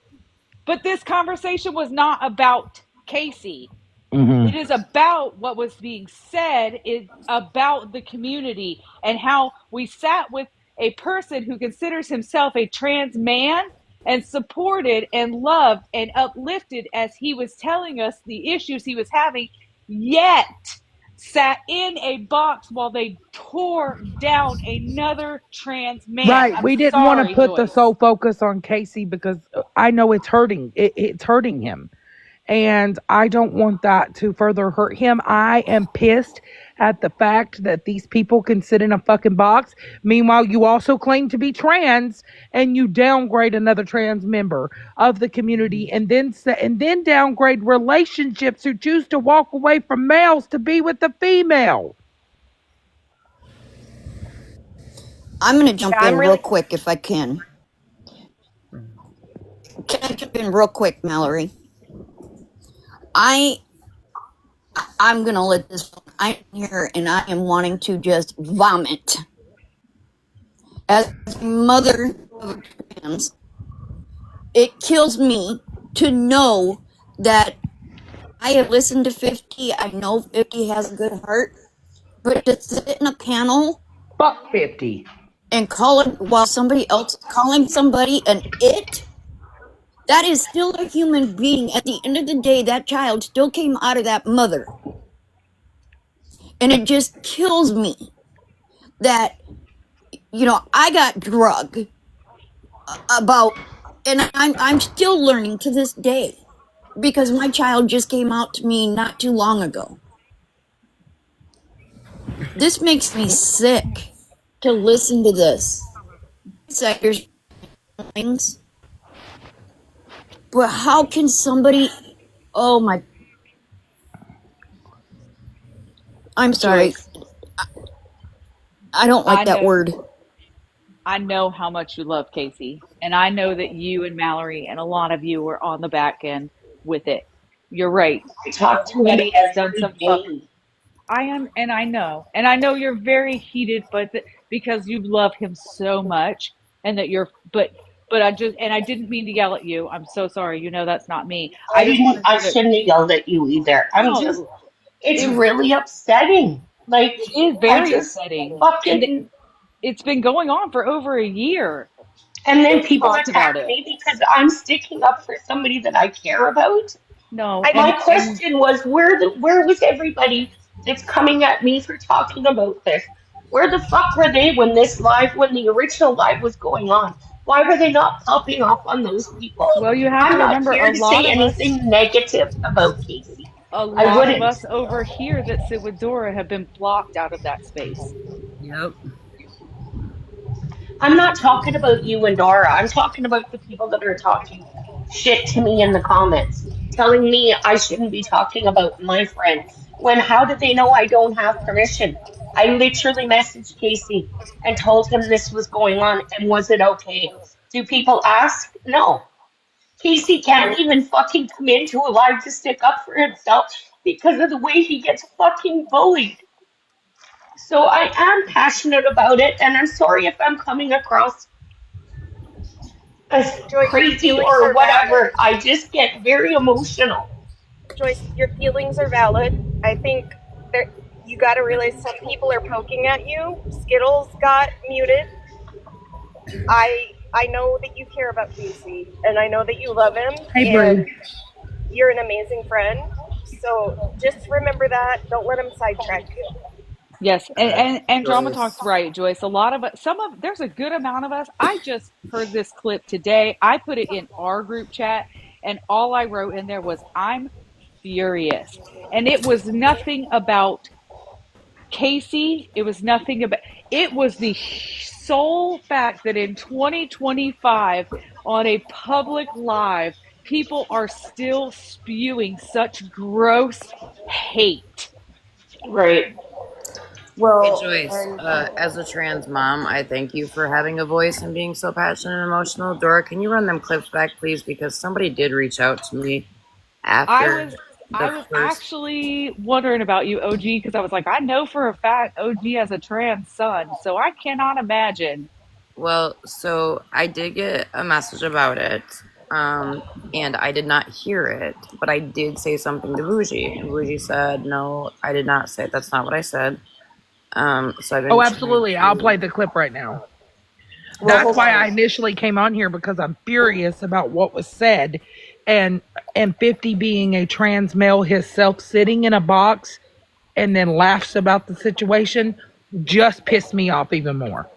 but this conversation was not about Casey. Mm-hmm. It is about what was being said, is about the community and how we sat with a person who considers himself a trans man and supported and loved and uplifted as he was telling us the issues he was having, yet sat in a box while they tore down another trans man. Right. I'm We didn't want to sorry, put the Joyce. sole focus on Casey because I know it's hurting. It's hurting him. And I don't want that to further hurt him. I am pissed at the fact that these people can sit in a fucking box. Meanwhile, you also claim to be trans and you downgrade another trans member of the community and then downgrade relationships who choose to walk away from males to be with the female. I'm going to jump I'm in real really quick if I can. Can I jump in real quick, Mallory? I'm going to let this. I'm here and I am wanting to just vomit. As a mother of trans, it kills me to know that I have listened to 50. I know 50 has a good heart, but to sit in a panel Fuck 50. and call it while somebody else is calling somebody an it, that is still a human being. At the end of the day, that child still came out of that mother. And it just kills me that, I got drugged about, and I'm still learning to this day because my child just came out to me not too long ago. This makes me sick to listen to this. Sectors things, but how can somebody? Oh my! I'm sorry. Joyce, I don't like I that know word. I know how much you love Casey, and I know that you and Mallory and a lot of you were on the back end with it. You're right. I talk to him Everybody has done every some fuck. day. And I know you're very heated, but because you love him so much, and that but I didn't mean to yell at you. I'm so sorry. You know that's not me. I just wanted I you to shouldn't have yelled at you either. no. It's It really upsetting. Like, it is I very just upsetting, and fucking, it's been going on for over a year. and then We've people talked about attack it. me because I'm sticking up for somebody that I care about. No, My and question was, where was everybody that's coming at me for talking about this? Where the fuck were they when the original live was going on? Why were they not popping off on those people? well, you have I'm to not remember here to say anything negative about Casey. a I lot of wouldn't. us over here that sit with Dora have been blocked out of that space. Yep. I'm not talking about you and Dora. I'm talking about the people that are talking shit to me in the comments, telling me I shouldn't be talking about my friend. When how did they know I don't have permission? I literally messaged Casey and told him this was going on and was it okay? Do people ask? No. Casey can't even fucking come into a live to stick up for himself because of the way he gets fucking bullied. So I am passionate about it, and I'm sorry if I'm coming across as Joyce, your crazy feelings or are valid. whatever. I just get very emotional. Joyce, your feelings are valid. I think that you got to realize some people are poking at you. Skittles got muted. I know that you care about Casey, and I know that you love him, Hey, and Boo. you're an amazing friend. So just remember that. Don't let him sidetrack you. Yes, and Drama Joyce. Talk's right, Joyce. A lot of us, there's a good amount of us. I just heard this clip today. I put it in our group chat, and all I wrote in there was, "I'm furious," and it was nothing about Casey. It was nothing about. It was the sole fact that in 2025, on a public live, people are still spewing such gross hate. Right. Hey Well, Joyce, and as a trans mom, I thank you for having a voice and being so passionate and emotional. Dora, can you run them clips back, please? Because somebody did reach out to me I after was I the was first. actually wondering about you, OG, because I was like, I know for a fact OG has a trans son, so I cannot imagine. Well, so I did get a message about it, and I did not hear it, but I did say something to Bougie, and Bougie said, "No, I did not say. That's not what I said." So I've Oh, been trying absolutely. I'll to. play the clip right now. well, That's hold why on. I initially came on here because I'm furious about what was said, and 50 being a trans male himself sitting in a box and then laughs about the situation just pissed me off even more.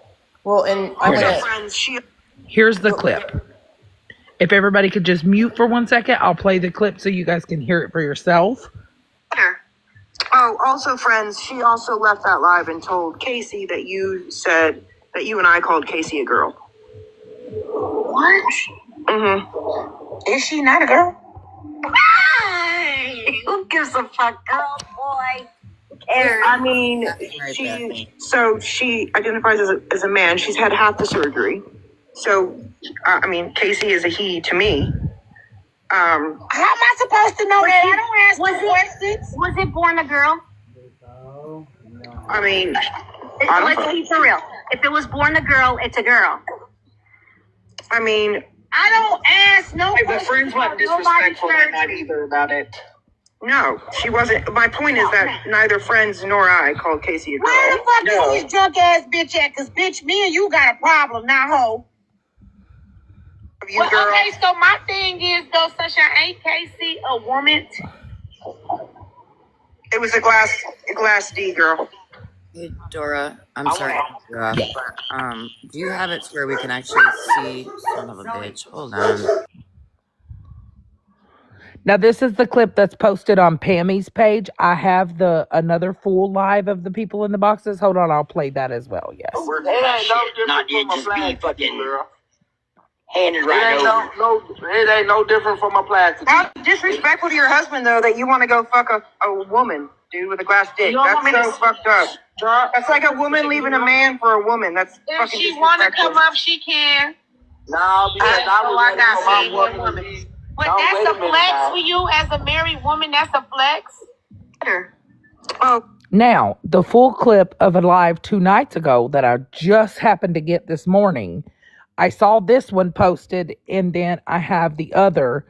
Well, and I Here it want is. to. Here's the clip. If everybody could just mute for 1 second, I'll play the clip so you guys can hear it for yourself. Oh, also, friends, she also left that live and told Casey that you said that you and I called Casey a girl. What? Mm-hmm. Is she not a girl? Who gives a fuck, girl, boy? Who I mean, Right there. she identifies as a man. She's had half the surgery. So, I mean, Casey is a he to me. How am I supposed to know that? I don't ask no questions. Was it born a girl? I mean, Let's be for real. If it was born a girl, it's a girl. I mean, I don't ask no questions. the friends weren't disrespectful that night either about it. No, she wasn't. My point is that neither friends nor I called Casey a girl. Where the fuck is this drunk ass bitch at? Cause bitch, me and you got a problem now, ho. You girl. Okay, so my thing is though, Sunshine, ain't Casey a woman? It was a glass D girl. Hey, Dora, I'm sorry to interrupt, but do you have it to where we can actually see? Son of a bitch, hold on. Now this is the clip that's posted on Pammy's page. I have another full live of the people in the boxes. Hold on, I'll play that as well. Yes. Not yet, just be fucking handed right over. It ain't no different from a plastic. How disrespectful to your husband though that you want to go fuck a woman, dude, with a glass dick. That's so fucked up. That's like a woman leaving a man for a woman. That's If fucking she want to disrespectful. come up, she can. No, because I got my one woman. woman. But that's a flex for you as a married woman. That's a flex. Oh, Now, the full clip of a live 2 nights ago that I just happened to get this morning, I saw this one posted, and then I have the other.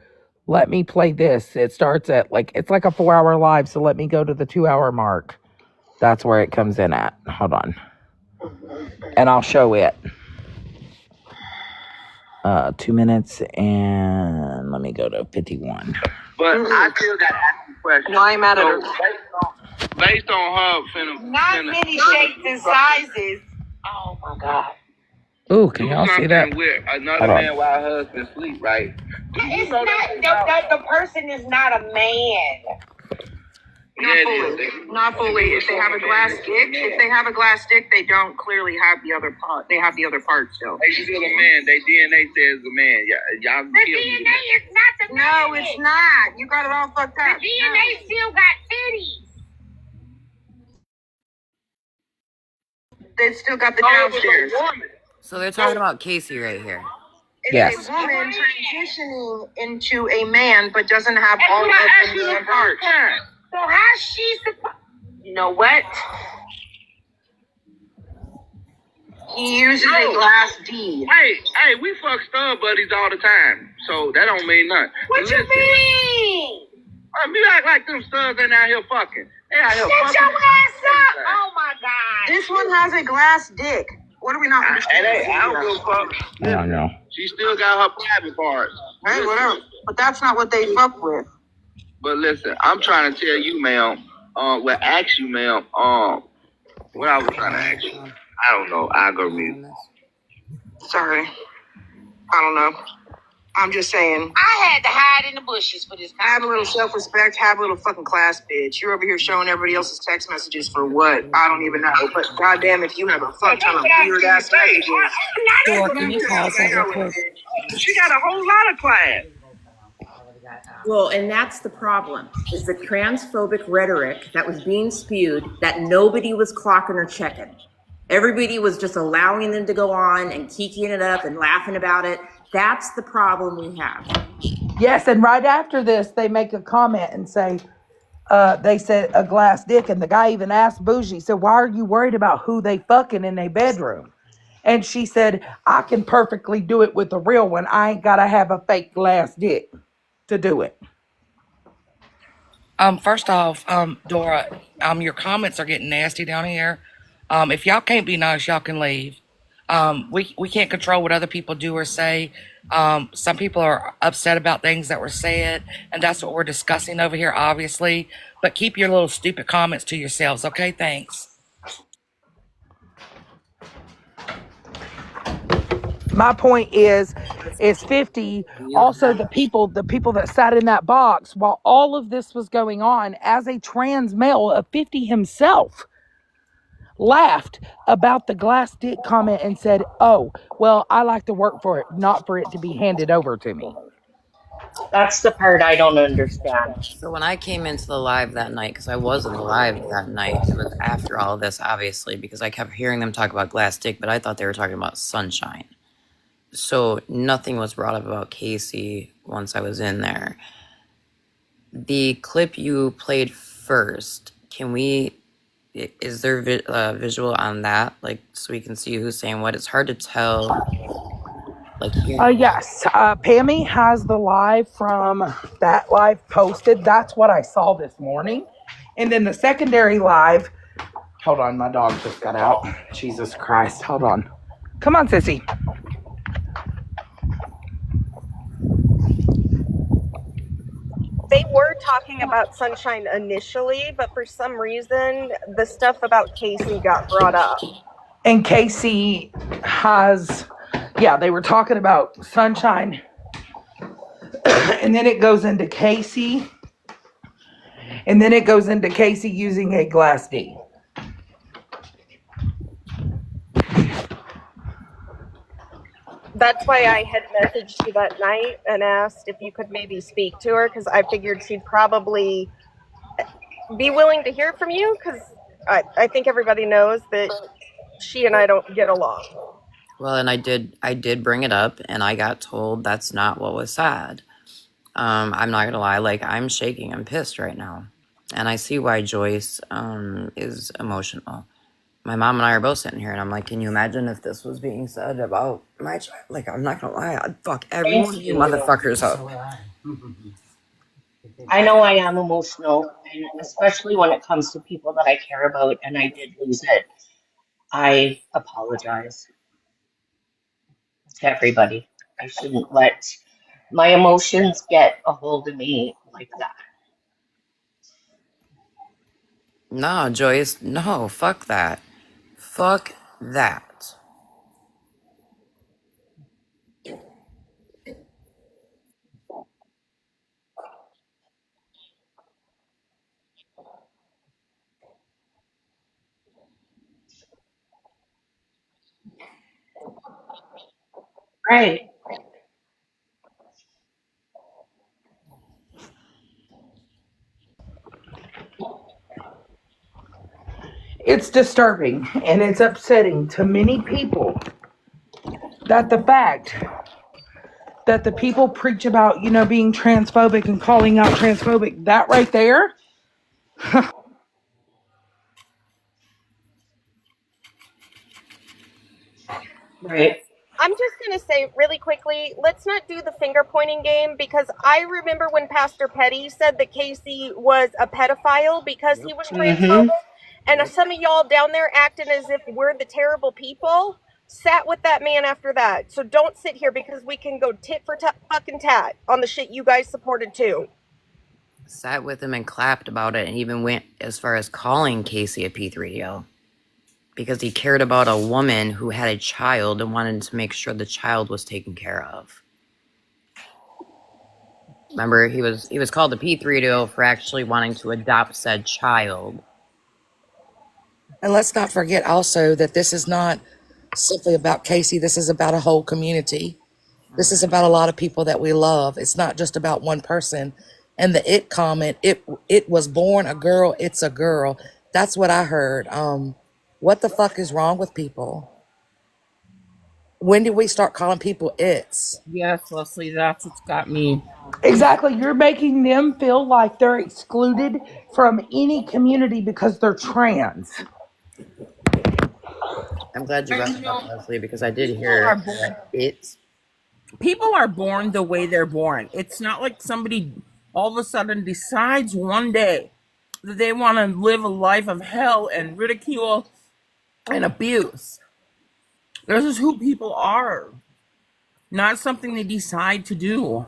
Let me play this. It starts at it's like a 4-hour live, so let me go to the 2-hour mark. That's where it comes in at. Hold on. And I'll show it. 2 minutes, and let me go to 51. But I still got to ask you a question. no, I'm mad at her. Based on her Not many shapes and sizes. Oh my God. Ooh, can y'all see that? With another man while her husband sleep, right? It's not the person is not a man. Not fully. If they have a glass dick, they don't clearly have the other part. They have the other part still. They still a man. They DNA says a man. Y'all The DNA is not the man. No, it's not. You got it all fucked The up. DNA still got titties. They still got the downstairs. So they're talking about Casey right here. It's a woman transitioning into a man, but doesn't have all of the man parts. So how's she supposed? You know what? He uses a glass D. Hey, we fuck stud buddies all the time, so that don't mean nothing. What you mean? You act like them studs ain't out here fucking. They out here Shut fucking. your ass up! Oh my God! This one has a glass dick. What are we not understanding? I don't give a fuck. I don't know. She still got her private parts. Hey, whatever. But that's not what they fuck with. But listen, I'm trying to tell you, ma'am. Ask you, ma'am. What I was trying to ask you. I don't know. I go mute. Sorry. I don't know. I'm just saying. I had to hide in the bushes for this. Have a little self-respect. Have a little fucking class, bitch. You're over here showing everybody else's text messages for what? I don't even know. But goddamn, if you have a fuck ton of weird ass messages. Dora, can you pause that real quick? She got a whole lot of class. Well, and that's the problem, is the transphobic rhetoric that was being spewed that nobody was clocking or checking. Everybody was just allowing them to go on and keeking it up and laughing about it. That's the problem we have. Yes, and right after this, they make a comment and say, they said a glass dick, and the guy even asked Bougie, so why are you worried about who they fucking in their bedroom? And she said, I can perfectly do it with a real one. I ain't got to have a fake glass dick to do it. First off, Dora, your comments are getting nasty down here. If y'all can't be nice, y'all can leave. We can't control what other people do or say. Some people are upset about things that were said, and that's what we're discussing over here, obviously. But keep your little stupid comments to yourselves, okay? Thanks. My point is 50. Also, the people that sat in that box while all of this was going on, as a trans male, 50 himself laughed about the glass dick comment and said, oh, well, I like to work for it, not for it to be handed over to me. That's the part I don't understand. So when I came into the live that night, because I was in the live that night, it was after all of this, obviously, because I kept hearing them talk about glass dick, but I thought they were talking about sunshine. So nothing was brought up about Casey once I was in there. The clip you played first, is there visual on that? Like, so we can see who's saying what? It's hard to tell. Like, Yes. Pammy has the live from that live posted. That's what I saw this morning. And then the secondary live. Hold on, my dog just got out. Jesus Christ. Hold on. Come on, sissy. They were talking about Sunshine initially, but for some reason, the stuff about Casey got brought up. And Casey has, they were talking about Sunshine. And then it goes into Casey. And then it goes into Casey using a glass D. That's why I had messaged you that night and asked if you could maybe speak to her, because I figured she'd probably be willing to hear from you, because I think everybody knows that she and I don't get along. Well, and I did bring it up, and I got told that's not what was said. I'm not gonna lie, like, I'm shaking. I'm pissed right now, and I see why Joyce is emotional. My mom and I are both sitting here, and I'm like, can you imagine if this was being said about my child? Like, I'm not gonna lie, I'd fuck every one of you motherfuckers up. I know I am emotional, and especially when it comes to people that I care about, and I did lose it. I apologize to everybody. I shouldn't let my emotions get a hold of me like that. No, Joyce, no, fuck that. Fuck that. Right. It's disturbing and it's upsetting to many people that the fact that the people preach about, being transphobic and calling out transphobic, that right there. Right. I'm just going to say really quickly, let's not do the finger pointing game, because I remember when Pastor Petty said that Casey was a pedophile because he was transphobic, and some of y'all down there acting as if we're the terrible people sat with that man after that. So don't sit here, because we can go tit for fucking tat on the shit you guys supported too. Sat with him and clapped about it, and even went as far as calling Casey a P3DL. Because he cared about a woman who had a child and wanted to make sure the child was taken care of. Remember, he was called a P3DO for actually wanting to adopt said child. And let's not forget also that this is not simply about Casey. This is about a whole community. This is about a lot of people that we love. It's not just about one person. And the it comment, it was born a girl, it's a girl. That's what I heard. What the fuck is wrong with people? When did we start calling people it's? Yes, Leslie, that's what's got me. Exactly. You're making them feel like they're excluded from any community because they're trans. I'm glad you brought that up, Leslie, because I did People hear are born. it. People are born the way they're born. It's not like somebody all of a sudden decides one day that they want to live a life of hell and ridicule and abuse. This is who people are, not something they decide to do.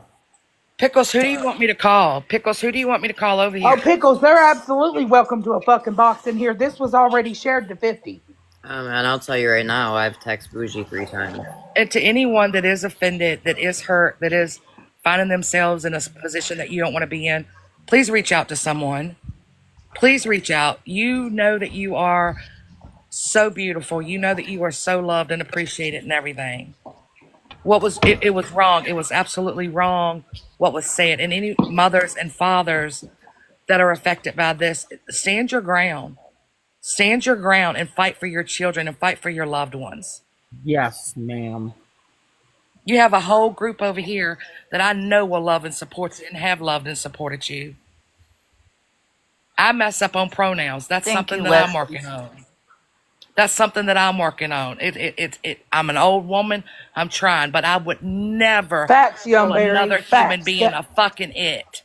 Pickles, who do you want me to call? Pickles, who do you want me to call over here? Oh, Pickles, they're absolutely welcome to a fucking box in here. This was already shared to 50. And I'll tell you right now, I've texted Bougie 3 times. And to anyone that is offended, that is hurt, that is finding themselves in a position that you don't want to be in, please reach out to someone. Please reach out. You know that you are so beautiful. You know that you are so loved and appreciated and everything. It was wrong. It was absolutely wrong what was said. And any mothers and fathers that are affected by this, stand your ground. Stand your ground and fight for your children and fight for your loved ones. Yes, ma'am. You have a whole group over here that I know will love and support you and have loved and supported you. I mess up on pronouns. That's Thank something you, that I'm Wes. working on. That's something that I'm working on. I'm an old woman. I'm trying, but I would never Facts, Young call Berry. another human Facts. being a fucking it.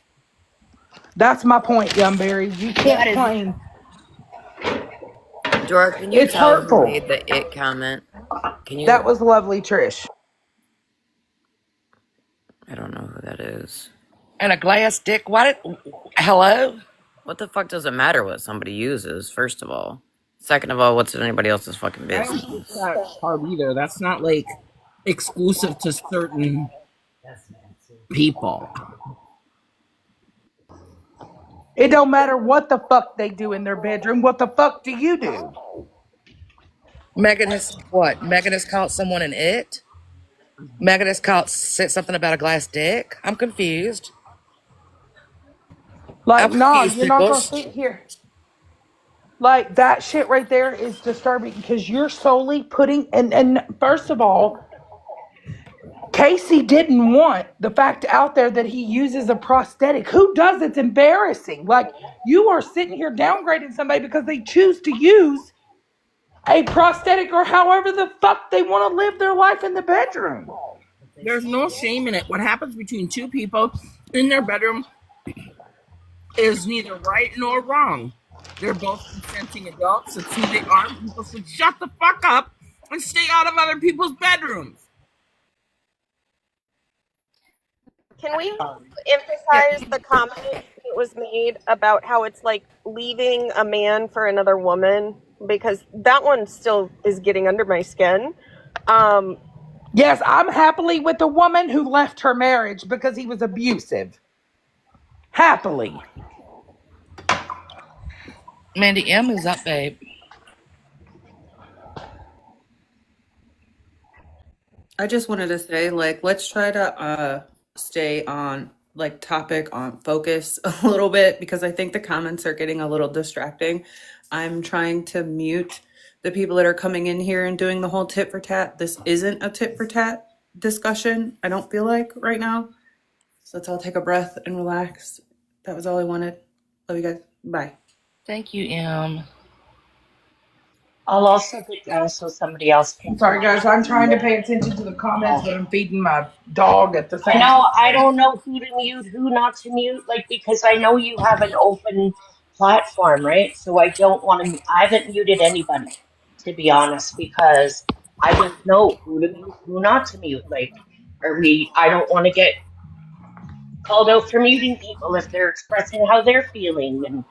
That's my point, Young Berry. You That can't is, claim Dora, can you it's tell who hurtful. made the it comment? Can That you? was lovely, Trish. I don't know who that is. And a glass dick. Hello? What the fuck does it matter what somebody uses, first of all? Second of all, what's anybody else's fucking I don't get business? that part either. That's not like exclusive to certain people. It don't matter what the fuck they do in their bedroom. What the fuck do you do? Megan has what? Megan has called someone an it? Megan has said something about a glass dick? I'm confused. I'm Like, nah, confused, you're not people. gonna sit here. Like that shit right there is disturbing because you're solely putting and first of all, Casey didn't want the fact out there that he uses a prosthetic. Who does? It's embarrassing. Like you are sitting here downgrading somebody because they choose to use a prosthetic or however the fuck they want to live their life in the bedroom. There's no shame in it. What happens between two people in their bedroom is neither right nor wrong. They're both consenting adults. It's who they are. People should shut the fuck up and stay out of other people's bedrooms. Can we Yeah, emphasize the comment that was made about how it's like leaving a man for another woman? Because that one still is getting under my skin. Yes, I'm happily with the woman who left her marriage because he was abusive. Happily. Mandy M is up, babe. I just wanted to say, like, let's try to stay on like topic on focus a little bit because I think the comments are getting a little distracting. I'm trying to mute the people that are coming in here and doing the whole tit for tat. This isn't a tit for tat discussion, I don't feel like right now. So let's all take a breath and relax. That was all I wanted. Love you guys. Bye. Thank you, M. I'll also put down so somebody else can Sorry, talk. guys. I'm trying to pay attention to the comments, Oh. but I'm feeding my dog at the I same know I time. don't know who to mute, who not to mute, like because I know you have an open platform, right? So I don't want to. I haven't muted anybody, to be honest, because I don't know who to mute, who not to mute. Like, are we? I don't want to get called out for muting people if they're expressing how they're feeling, and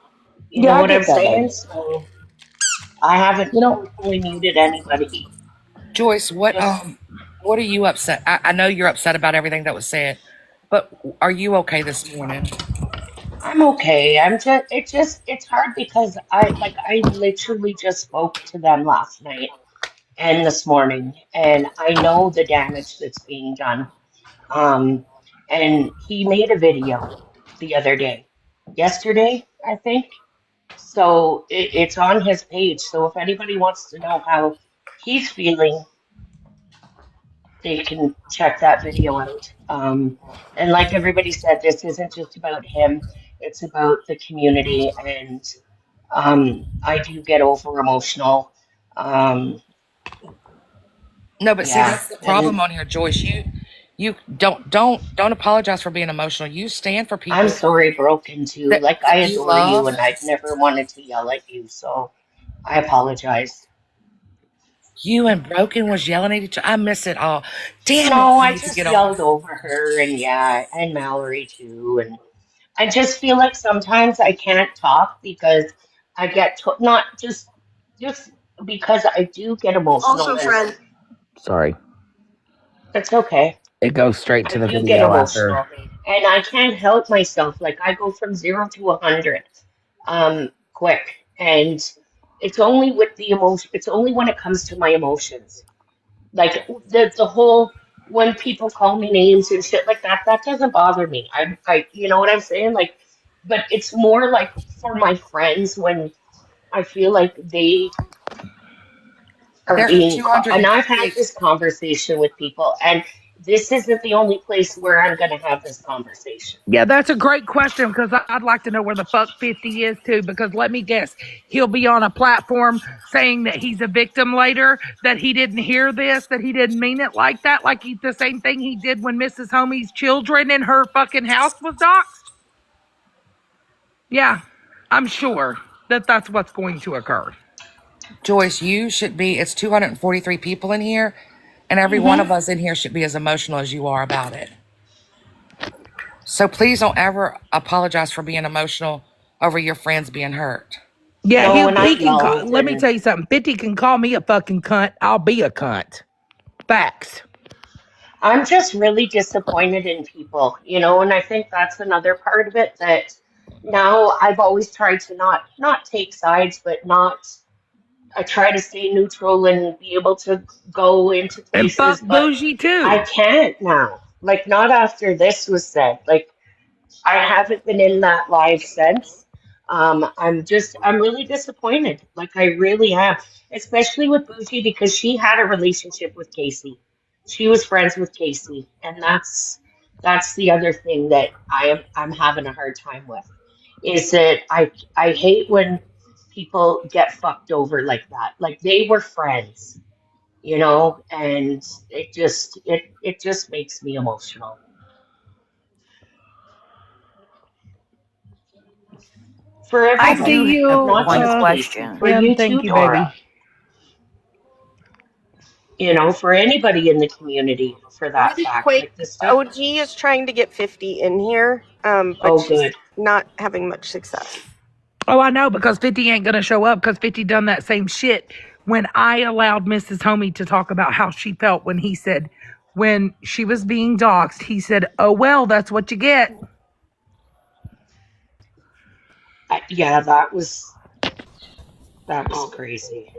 you Yeah, know I what I'm get that, saying. babe. So I haven't You know, personally muted anybody. Joyce, Just what are you upset? I know you're upset about everything that was said, but are you okay this morning? I'm okay. It's hard because I literally just spoke to them last night and this morning, and I know the damage that's being done. Um, and he made a video the other day, yesterday, I think. So it's on his page. So if anybody wants to know how he's feeling, they can check that video out. And like everybody said, this isn't just about him, it's about the community. And I do get over emotional. Um, No, but see, yeah. that's the And problem on here, Joyce. You don't apologize for being emotional. You stand for I'm people sorry, Broken, too. that Like, I that you adore you, love. and I've never wanted to yell at you. So I apologize. You and Broken was yelling at each other. I miss it all. Damn it! No, I I need to just get on. yelled over her, and yeah, and Mallory, too. And I just feel like sometimes I can't talk because I get not just because I do get emotional, Also, and friend. sorry. it's okay. It goes straight to I the do get video after. emotional, and I can't help myself. Like I go from 0 to 100, quick, and it's only with the emotion. It's only when it comes to my emotions. Like the whole when people call me names and shit like that, that doesn't bother me. You know what I'm saying? Like, but it's more like for my friends when I feel like they are There's being called. And I've had 258. this conversation with people, and this isn't the only place where I'm going to have this conversation. Yeah, that's a great question because I'd like to know where the fuck 50 is too. Because let me guess, he'll be on a platform saying that he's a victim later, that he didn't hear this, that he didn't mean it like that, like the same thing he did when Mrs. Homie's children in her fucking house was doxxed. Yeah, I'm sure that that's what's going to occur. Joyce, you should be, it's 243 people in here, and every one of us in here should be as emotional as you are about it. So please don't ever apologize for being emotional over your friends being hurt. Yeah, No, and I he can call. don't. Let me And tell you something. 50 can call me a fucking cunt. I'll be a cunt. Facts. I'm just really disappointed in people, you know, and I think that's another part of it that now I've always tried to not take sides, but not I try to stay neutral and be able to go into And fuck places, but bougie too. I can't now. Like not after this was said. Like I haven't been in that live since. I'm really disappointed. Like I really am, especially with Bougie because she had a relationship with Casey. She was friends with Casey, and that's the other thing that I'm having a hard time with. Is that I hate when people get fucked over like that. Like they were friends, you know, and it just makes me emotional. For I everybody, do have not one just Casey, question. for Kim, you too, thank you, baby. Dora. You know, for anybody in the community, for that Really fact, quick, like this stuff. OG is trying to get 50 in here, but Oh, she's good. not having much success. Oh, I know, because 50 ain't gonna show up because 50 done that same shit when I allowed Mrs. Homie to talk about how she felt when he said, when she was being doxxed, he said, oh, well, that's what you get. Yeah, that was crazy.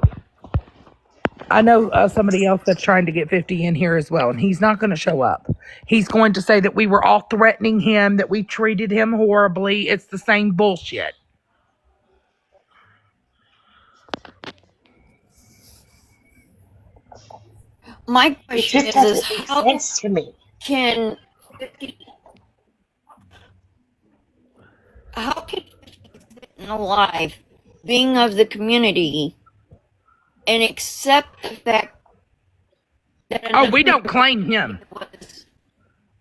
I know somebody else that's trying to get 50 in here as well, and he's not going to show up. He's going to say that we were all threatening him, that we treated him horribly. It's the same bullshit. My It question just is doesn't make how sense to me. can how can alive being of the community and accept the fact that Oh, we another don't claim him.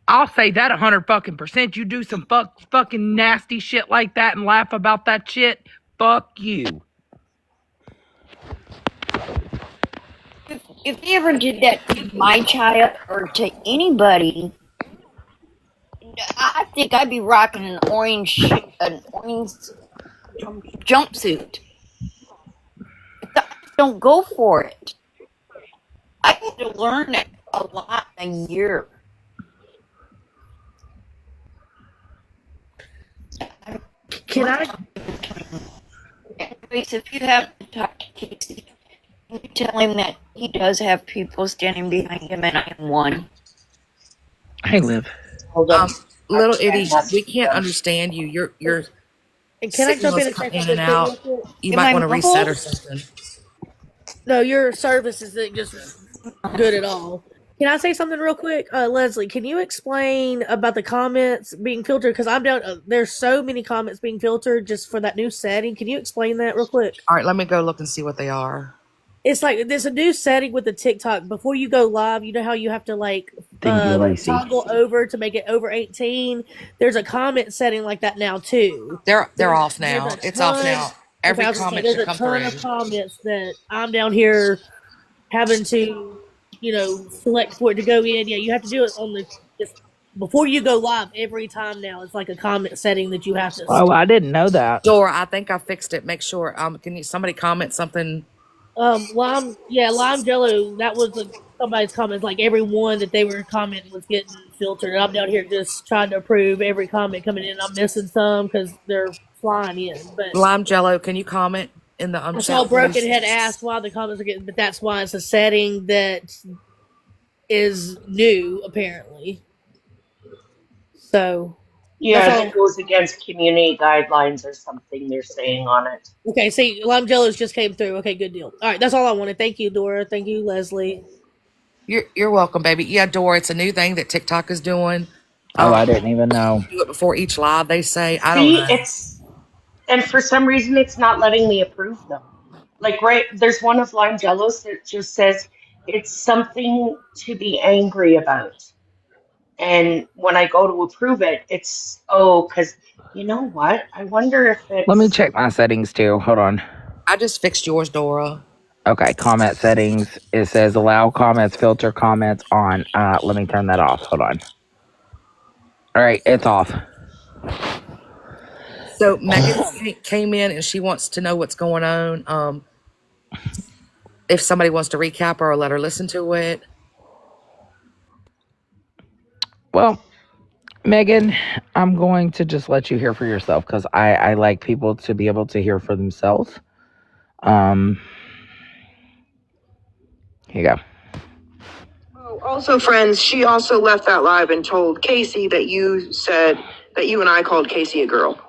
I'll say that 100 fucking percent. You do some fucking nasty shit like that and laugh about that shit, fuck you. if they ever did that to my child or to anybody, I think I'd be rocking an orange jumpsuit. I don't go for it. I had to learn it a lot in a year. Can I? Anyways, if you haven't talked to Casey, can you tell him that he does have people standing behind him and I am one? Hey, Liv. Hold on. Little I'm trying Itty, not we to can't yell. understand you. Your And can I jump in signals and say come in and something quick, out. real quick? You Am might I want to reset or muffled? something. No, your service isn't just good at all. Can I say something real quick, Leslie? Can you explain about the comments being filtered? Because I'm down. There's so many comments being filtered just for that new setting. Can you explain that real quick? All right, let me go look and see what they are. It's like there's a new setting with the TikTok. Before you go live, you know how you have to like Thank you, Lacey. toggle over to make it over 18. There's a comment setting like that now too. They're off There's now. a It's off ton. now. Okay, Every I was gonna say comment there's should a come ton through. of comments that I'm down here having to, select for it to go in. Yeah, you have to do it on the just before you go live every time now. It's like a comment setting that you have to. Oh, I didn't know that. Dora, I think I fixed it. Make sure. Can you somebody comment something? Lime Jello. That was somebody's comments. Like every one that they were commenting was getting filtered. And I'm down here just trying to approve every comment coming in. I'm missing some because they're flying in. But Lime Jello, can you comment in the I saw chat, Broken please? had asked why the comments are getting, but that's why it's a setting that is new, apparently. So that's Yeah, all. that goes against community guidelines or something they're saying on it. Okay, see, lime jellos just came through. Okay, good deal. All right, that's all I wanted. Thank you, Dora. Thank you, Leslie. You're welcome, baby. Yeah, Dora, it's a new thing that TikTok is doing. Oh, I didn't even know. Do it before each live, they say. I don't See, know. and for some reason it's not letting me approve them. Like, right, there's one of Lime Jellos that just says it's something to be angry about. And when I go to approve it, it's, oh, because you know what? I wonder if Let me it's, check my settings too. Hold on. I just fixed yours, Dora. Okay, comment settings. It says allow comments, filter comments on. Let me turn that off. Hold on. All right, it's off. So Megan came in and she wants to know what's going on. If somebody wants to recap or let her listen to it. Well, Megan, I'm going to just let you hear for yourself because I like people to be able to hear for themselves. Here you go. Oh, also, friends, she also left that live and told Casey that you said that you and I called Casey a girl.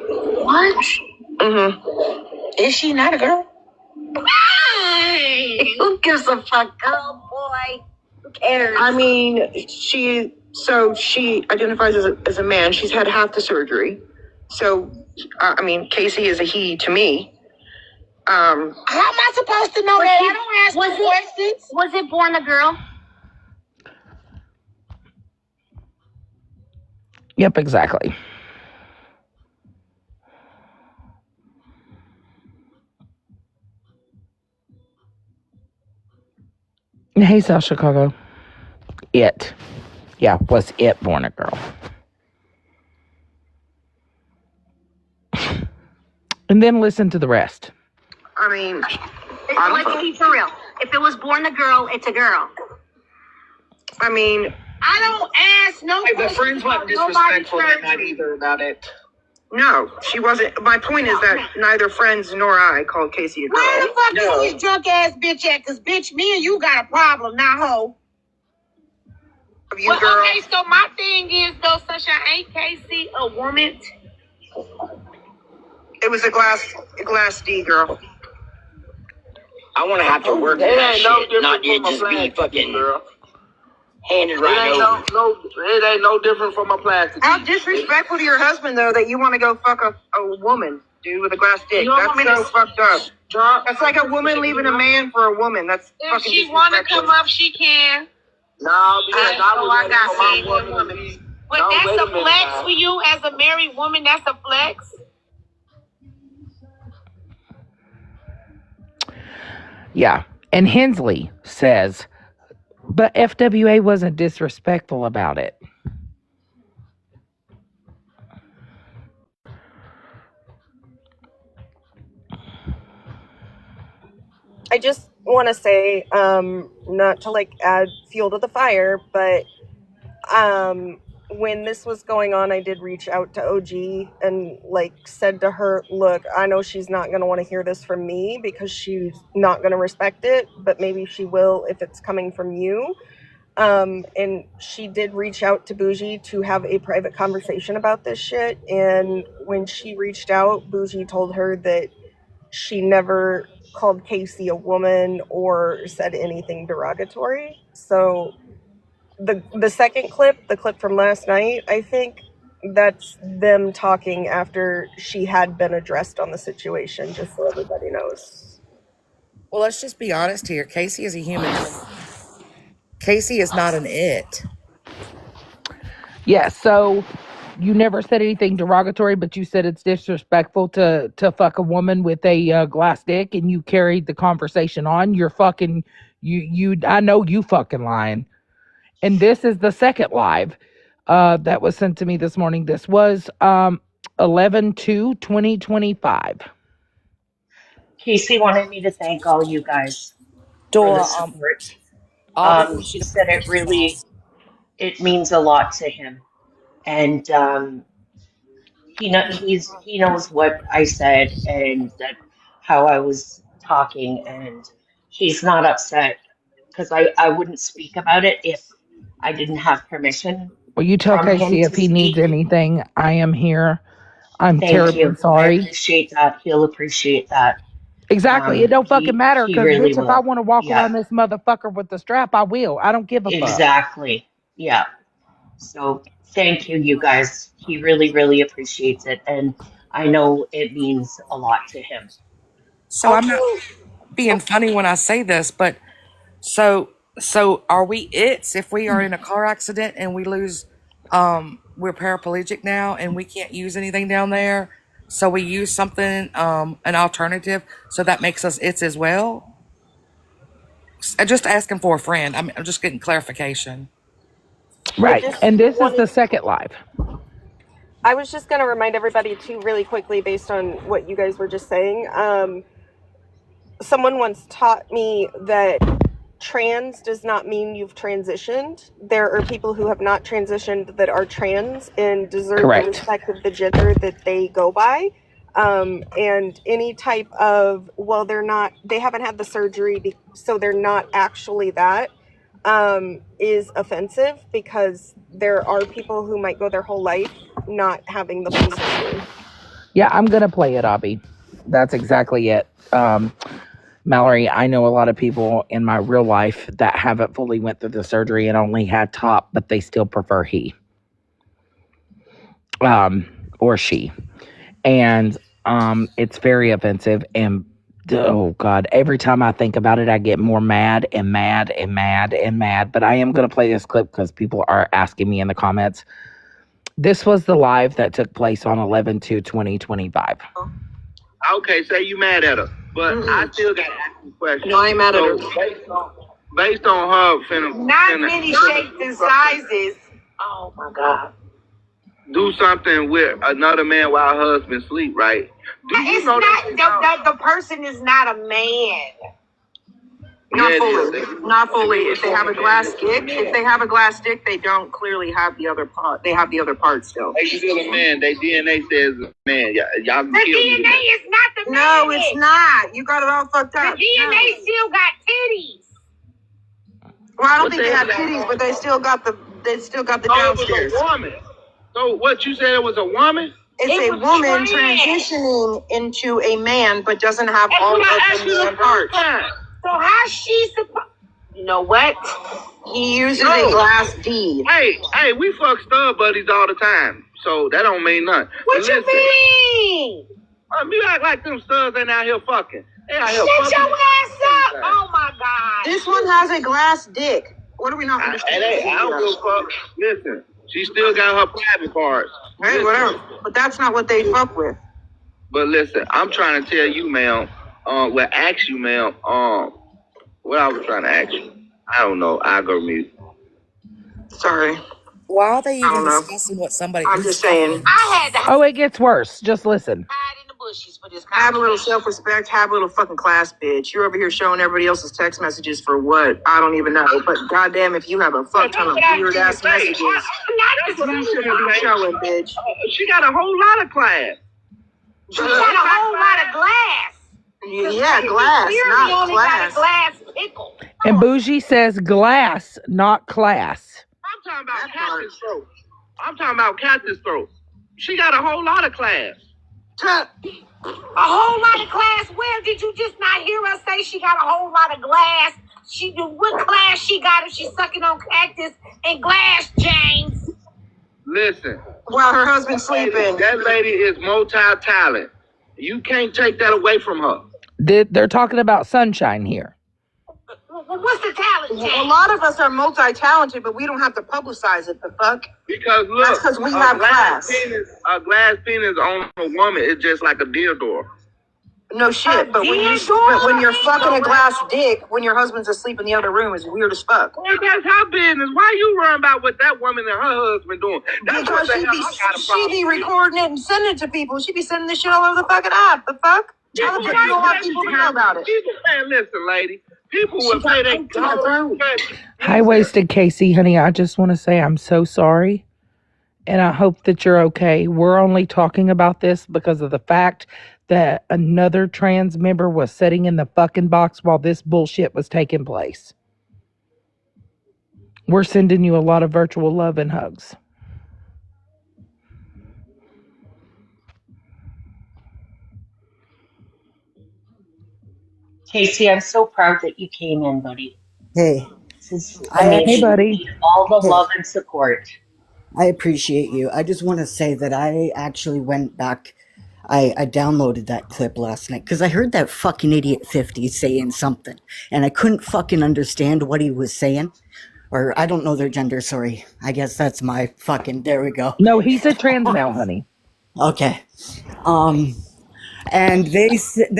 What? Mm-hmm. Is she not a girl? Who gives a fuck, girl, boy? Who cares? I mean, she identifies as a man. She's had half the surgery. So, I mean, Casey is a he to me. How am I supposed to know that? I don't ask no questions. Was it born a girl? Yep, exactly. Hey, South Chicago. It. Yeah, was it born a girl? And then listen to the rest. I mean, Let's be for real. If it was born a girl, it's a girl. I mean, I don't ask no questions. The friends weren't disrespectful that night either about it. no, she wasn't. My point is that neither friends nor I called Casey a girl. Where the fuck is this drunk ass bitch at? Cause bitch, me and you got a problem, not hoe. You girl. Okay, so my thing is though, Sunshine, ain't Casey a woman? It was a glass D girl. I want to have to work for that shit, not just be fucking handed right over. It ain't no different from a plastic. How disrespectful to your husband though that you want to go fuck a woman, dude, with a glass dick. That's so fucked up. That's like a woman leaving a man for a woman. That's If fucking she want to come up, she can. No, because I got my saying woman. But that's a flex for you as a married woman. That's a flex. Yeah. And Hensley says, but FWA wasn't disrespectful about it. I just want to say, not to like add fuel to the fire, but when this was going on, I did reach out to OG and like said to her, look, I know she's not going to want to hear this from me because she's not going to respect it, but maybe she will if it's coming from you. And she did reach out to Bougie to have a private conversation about this shit. And when she reached out, Bougie told her that she never called Casey a woman or said anything derogatory. So the second clip, the clip from last night, I think that's them talking after she had been addressed on the situation, just so everybody knows. Well, let's just be honest here. Casey is a human. Casey is not an it. Yeah, so you never said anything derogatory, but you said it's disrespectful to fuck a woman with a glass dick, and you carried the conversation on. You're fucking you. I know you fucking lying. And this is the second live that was sent to me this morning. This was 11/2/2025. Casey wanted me to thank all you guys for the Dora, support. Aubrey wants He you to said put it this song. really, it means a lot to him. And he knows what I said and that how I was talking, and he's not upset because I wouldn't speak about it if I didn't have permission Well, you tell from him Casey if to he needs speak. anything, I am here. I'm Thank terribly you. I sorry. appreciate that. He'll appreciate that. Exactly. It don't fucking matter He because, really bitch, if I will. want to walk Yeah, around this motherfucker with the strap, I will. I don't give a fuck. exactly. Yeah. So thank you, you guys. He really, really appreciates it. And I know it means a lot to him. So I'm not being funny when I say this, but so are we its if we are in a car accident and we lose we're paraplegic now and we can't use anything down there. So we use something an alternative so that makes us its as well. Just asking for a friend. I'm just getting clarification. I Right. just And this is wanted the second live. I was just going to remind everybody too, really quickly, based on what you guys were just saying. Someone once taught me that trans does not mean you've transitioned. There are people who have not transitioned that are trans and deserve the Correct. respect of the gender that they go by. And any type of, well, they haven't had the surgery, so they're not actually that, is offensive, because there are people who might go their whole life not having the full surgery. Yeah, I'm going to play it, Abby. That's exactly it. Mallory, I know a lot of people in my real life that haven't fully went through the surgery and only had top, but they still prefer he or she. And it's very offensive. And oh God, every time I think about it, I get more mad and mad and mad and mad. But I am going to play this clip because people are asking me in the comments. This was the live that took place on 11/2/2025. Okay, say you mad at her, but I still got to ask you a question. No, I ain't mad at her. Based on her Not many shapes and sizes. Oh my God. do something with another man while her husband sleep, right? Do you It's know not the person is not a man. Not fully. If they have a glass stick, they don't clearly have the other part. They have the other part still. They still a man. They DNA says man. Y'all can The kill me. DNA is not the man. No, it's not. You got it all fucked The up. DNA still got titties. Well, I don't think they have titties, but they still got the downstairs. It was a woman. So what you said, it was a woman? It's a woman transitioning into a man, but doesn't have all of the man parts. So how's she supposed? You know what? He uses a glass D. Hey, we fuck stud buddies all the time, so that don't mean nothing. What you mean? You act like them studs ain't out here fucking. They out here Shut fucking. your ass up! Oh my God! This one has a glass dick. What are we not understanding? I don't give a fuck. Listen, she still got her private parts. Hey, whatever. But that's not what they fuck with. But listen, I'm trying to tell you, ma'am. Ask you, ma'am. What I was trying to ask you. I don't know. I'll go mute. Sorry. Why are they even discussing what somebody? I'm just saying. I had to Oh, it gets worse. Just listen. hide in the bushes for this. Have a little self-respect. Have a little fucking class, bitch. You're over here showing everybody else's text messages for what? I don't even know. But goddamn, if you have a fuck ton of weird-ass messages, that's what you shouldn't be showing, bitch. She got a whole lot of class. She got a whole lot of glass. Yeah, glass, not class. Glass pickle. And Bougie says glass, not class. I'm talking about Captain's throat. I'm talking about Captain's throat. She got a whole lot of class. A whole lot of glass. Where did you just not hear us say she got a whole lot of glass? What class she got if she's sucking on cactus and glass, James? Listen. While her husband's sleeping. That lady is multi-talent. You can't take that away from her. They're talking about sunshine here. What's the talent, James? A lot of us are multi-talented, but we don't have to publicize it. The fuck? Because look, that's because we have class. A glass penis on a woman is just like a dildo. No shit, but when you're fucking a glass dick when your husband's asleep in the other room is weird as fuck. Well, that's her business. Why you worrying about what that woman and her husband doing? That's because she be recording it and sending it to people. She be sending this shit all over the fucking app. The fuck? How the fuck you don't want people to know about it? People saying, listen, lady. People will pay their High-waisted Casey, honey, I just want to say I'm so sorry. And I hope that you're okay. We're only talking about this because of the fact that another trans member was sitting in the fucking box while this bullshit was taking place. We're sending you a lot of virtual love and hugs. Casey, I'm so proud that you came in, buddy. Hey, This is I Hey, amazing. actually, You buddy. need all the hey, love and support. I appreciate you. I just want to say that I actually went back. I downloaded that clip last night because I heard that fucking idiot 50 saying something, and I couldn't fucking understand what he was saying. Or I don't know their gender, sorry. I guess that's my fucking, there we go. No, he's a trans male, honey. Okay. Um, and they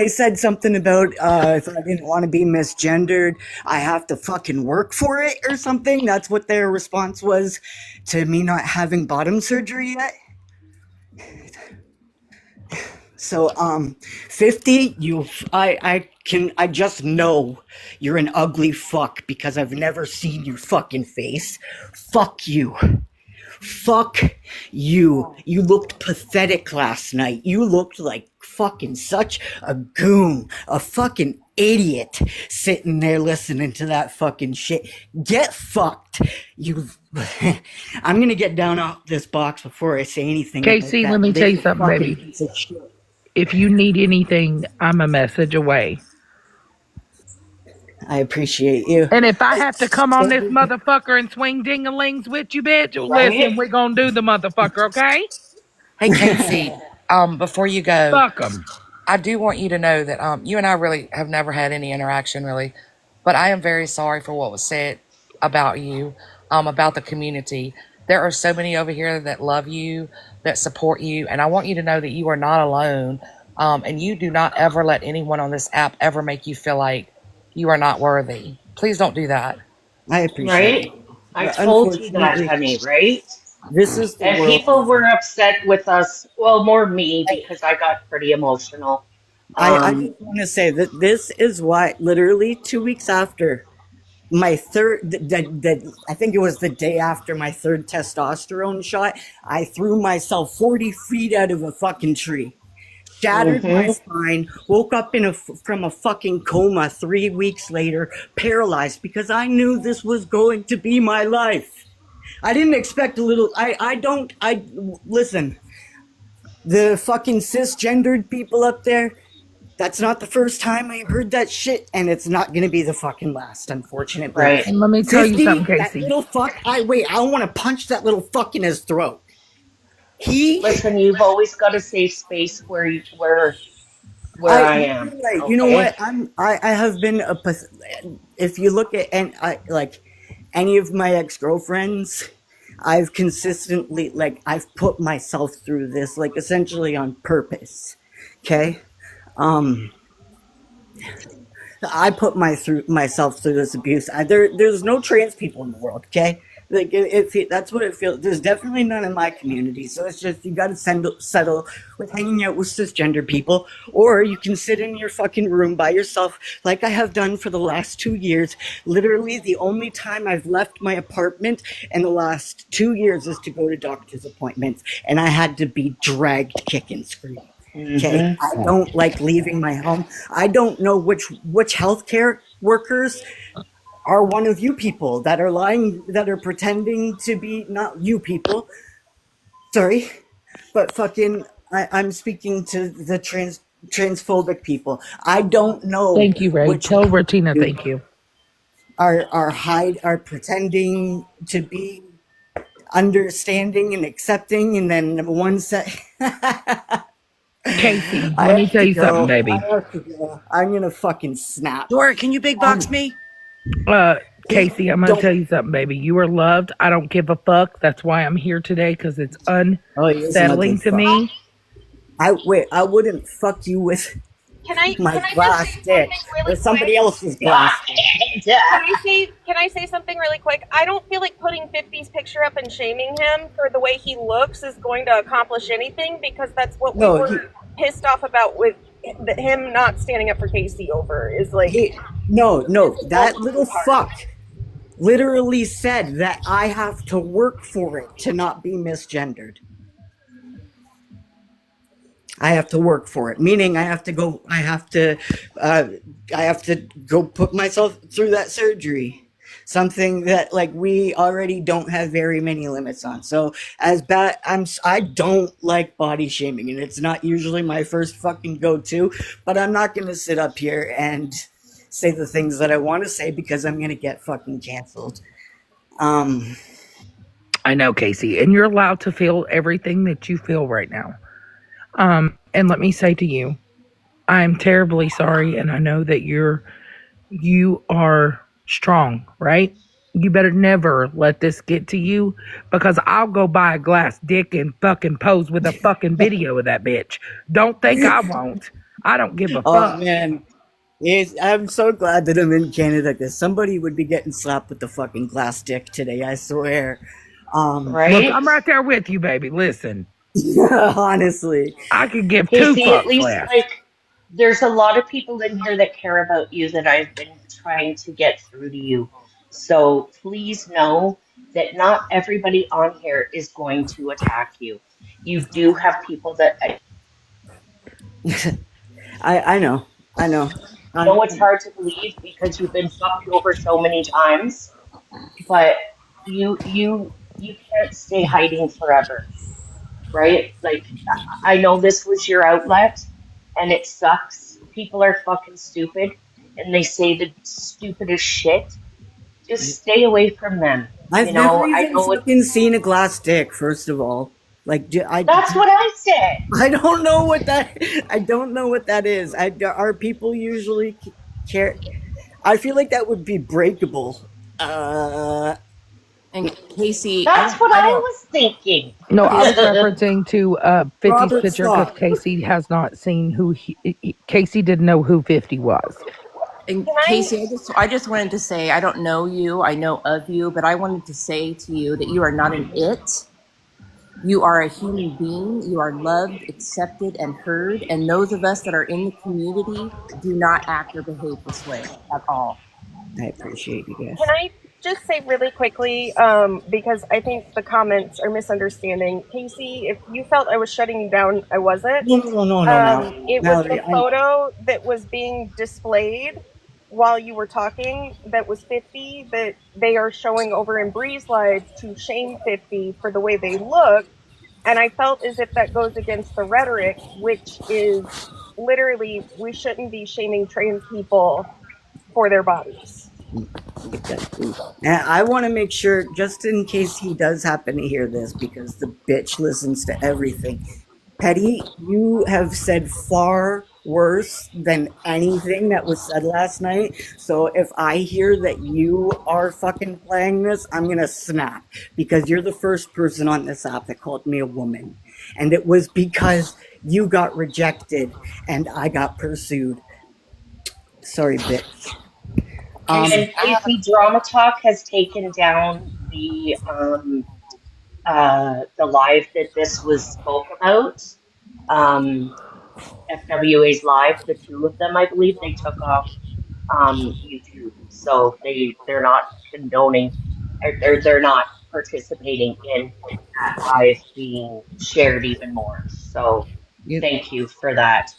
said something about if I didn't want to be misgendered, I have to fucking work for it or something. That's what their response was to me not having bottom surgery yet. So 50, I just know you're an ugly fuck because I've never seen your fucking face. Fuck you. Fuck you. You looked pathetic last night. You looked like fucking such a goon, a fucking idiot sitting there listening to that fucking shit. Get fucked. You. I'm gonna get down off this box before I say anything about Casey, let that me tell you little something, fucking baby. piece of shit. If you need anything, I'm a message away. I appreciate you. And if I have to come on this motherfucker and swing dingalings with you, bitch, listen, Right? we're gonna do the motherfucker, okay? Hey, Casey, before you go, Fuck them. I do want you to know that you and I really have never had any interaction, really. But I am very sorry for what was said about you, about the community. There are so many over here that love you, that support you. And I want you to know that you are not alone. And you do not ever let anyone on this app ever make you feel like you are not worthy. Please don't do that. I appreciate Right? that. I But told you that, unfortunately, honey, right? this is the And world. people were upset with us. Well, more me because I got pretty emotional. I just want to say that this is why, literally 2 weeks after my I think it was the day after my third testosterone shot, I threw myself 40 feet out of a fucking tree, shattered my Mm-hmm. spine, woke up from a fucking coma 3 weeks later, paralyzed because I knew this was going to be my life. I didn't expect a little. Listen, the fucking cisgendered people up there. That's not the first time I heard that shit, and it's not gonna be the fucking last, unfortunately. Right. And let me tell you something, 50, that Casey. little fuck. I want to punch that little fuck in his throat. He, Listen, you've always got a safe space where I am. you're right. You know what? Okay. I have been if you look at, and I like any of my ex-girlfriends, I've consistently, like, I've put myself through this, like, essentially on purpose. Okay? Um, I put myself through this abuse. There's no trans people in the world, okay? Like, that's what it feels. There's definitely none in my community. So it's just, you got to settle with hanging out with cisgender people, or you can sit in your fucking room by yourself, like I have done for the last 2 years. Literally, the only time I've left my apartment in the last 2 years is to go to doctor's appointments, and I had to be dragged, kicking, screaming. Okay, Mm-hmm. I don't like leaving my home. I don't know which healthcare workers are one of you people that are lying, that are pretending to be not you people. Sorry, but fucking, I'm speaking to the transphobic people. I don't know Thank you, Ray. which Tell one Ratina of you thank you. are pretending to be understanding and accepting, and then one set. Casey, I let me have tell to you something, go. baby. I'm gonna fucking snap. Dora, can you big box Um, me? Uh, please Casey, I'm gonna don't. tell you something, baby. You are loved. I don't give a fuck. That's why I'm here today, because it's Oh, he is an ugly unsettling to fuck. me. I wouldn't fuck you with Can I my just say glass dick something really or somebody quick? else's Yeah. glass dick. Can I say something really quick? I don't feel like putting 50's picture up and shaming him for the way he looks is going to accomplish anything, because that's what we No, were pissed off about with him not standing up for Casey over, is like no, that little fuck literally said that I have to work for it to not be misgendered. I have to work for it, meaning I have to go. I have to go put myself through that surgery. something that like we already don't have very many limits on. So as bad, I don't like body shaming, and it's not usually my first fucking go-to, but I'm not going to sit up here and say the things that I want to say because I'm going to get fucking canceled. I know, Casey, and you're allowed to feel everything that you feel right now. And let me say to you, I'm terribly sorry, and I know that you are strong, right? You better never let this get to you, because I'll go buy a glass dick and fucking pose with a fucking video of that bitch. Don't think I won't. I don't give a Oh fuck. man, yes, I'm so glad that I'm in Canada because somebody would be getting slapped with the fucking glass stick today. I swear. Look, Right? I'm right there with you, baby. Listen, honestly, I could give two Casey, at fucks least less. like there's a lot of people in here that care about you that I've been trying to get through to you. So please know that not everybody on here is going to attack you. You do have people that I I know, I know. know it's hard to believe because you've been fucked over so many times, but you can't stay hiding forever, right? Like I know this was your outlet and it sucks. People are fucking stupid and they say the stupidest shit. Just stay away from them. I've You never know, I even know it. fucking seen a glass dick. First of all, like That's what I said. I don't know what that. I don't know what that is. Are people usually care? I feel like that would be breakable. And Casey, That's what I I don't, was thinking. No, I was Casey, referencing to 50's Robert, picture because stop. Casey has not seen who Casey didn't know who 50 was. and Can I? Casey, I just wanted to say, I don't know you, I know of you, but I wanted to say to you that you are not an it. You are a human being. You are loved, accepted, and heard. And those of us that are in the community do not act or behave this way at all. I appreciate you Can guys. I just say really quickly, because I think the comments are misunderstanding. Casey, if you felt I was shutting you down, I wasn't. No, It was Mallory. the photo that was being displayed while you were talking that was 50 that they are showing over in Bree's live to shame 50 for the way they look. And I felt as if that goes against the rhetoric, which is literally we shouldn't be shaming trans people for their bodies. And I want to make sure, just in case he does happen to hear this, because the bitch listens to everything. Petty, you have said far worse than anything that was said last night. So if I hear that you are fucking playing this, I'm gonna snap because you're the first person on this app that called me a woman. And it was because you got rejected and I got pursued. Sorry, bitch. Casey, And Casey, Drama Talk has taken down the live that this was spoke about. Um, FWA's live, the two of them, I believe, they took off YouTube, so they're not condoning or they're not participating in that live being shared even more. So Yep, thank you for that.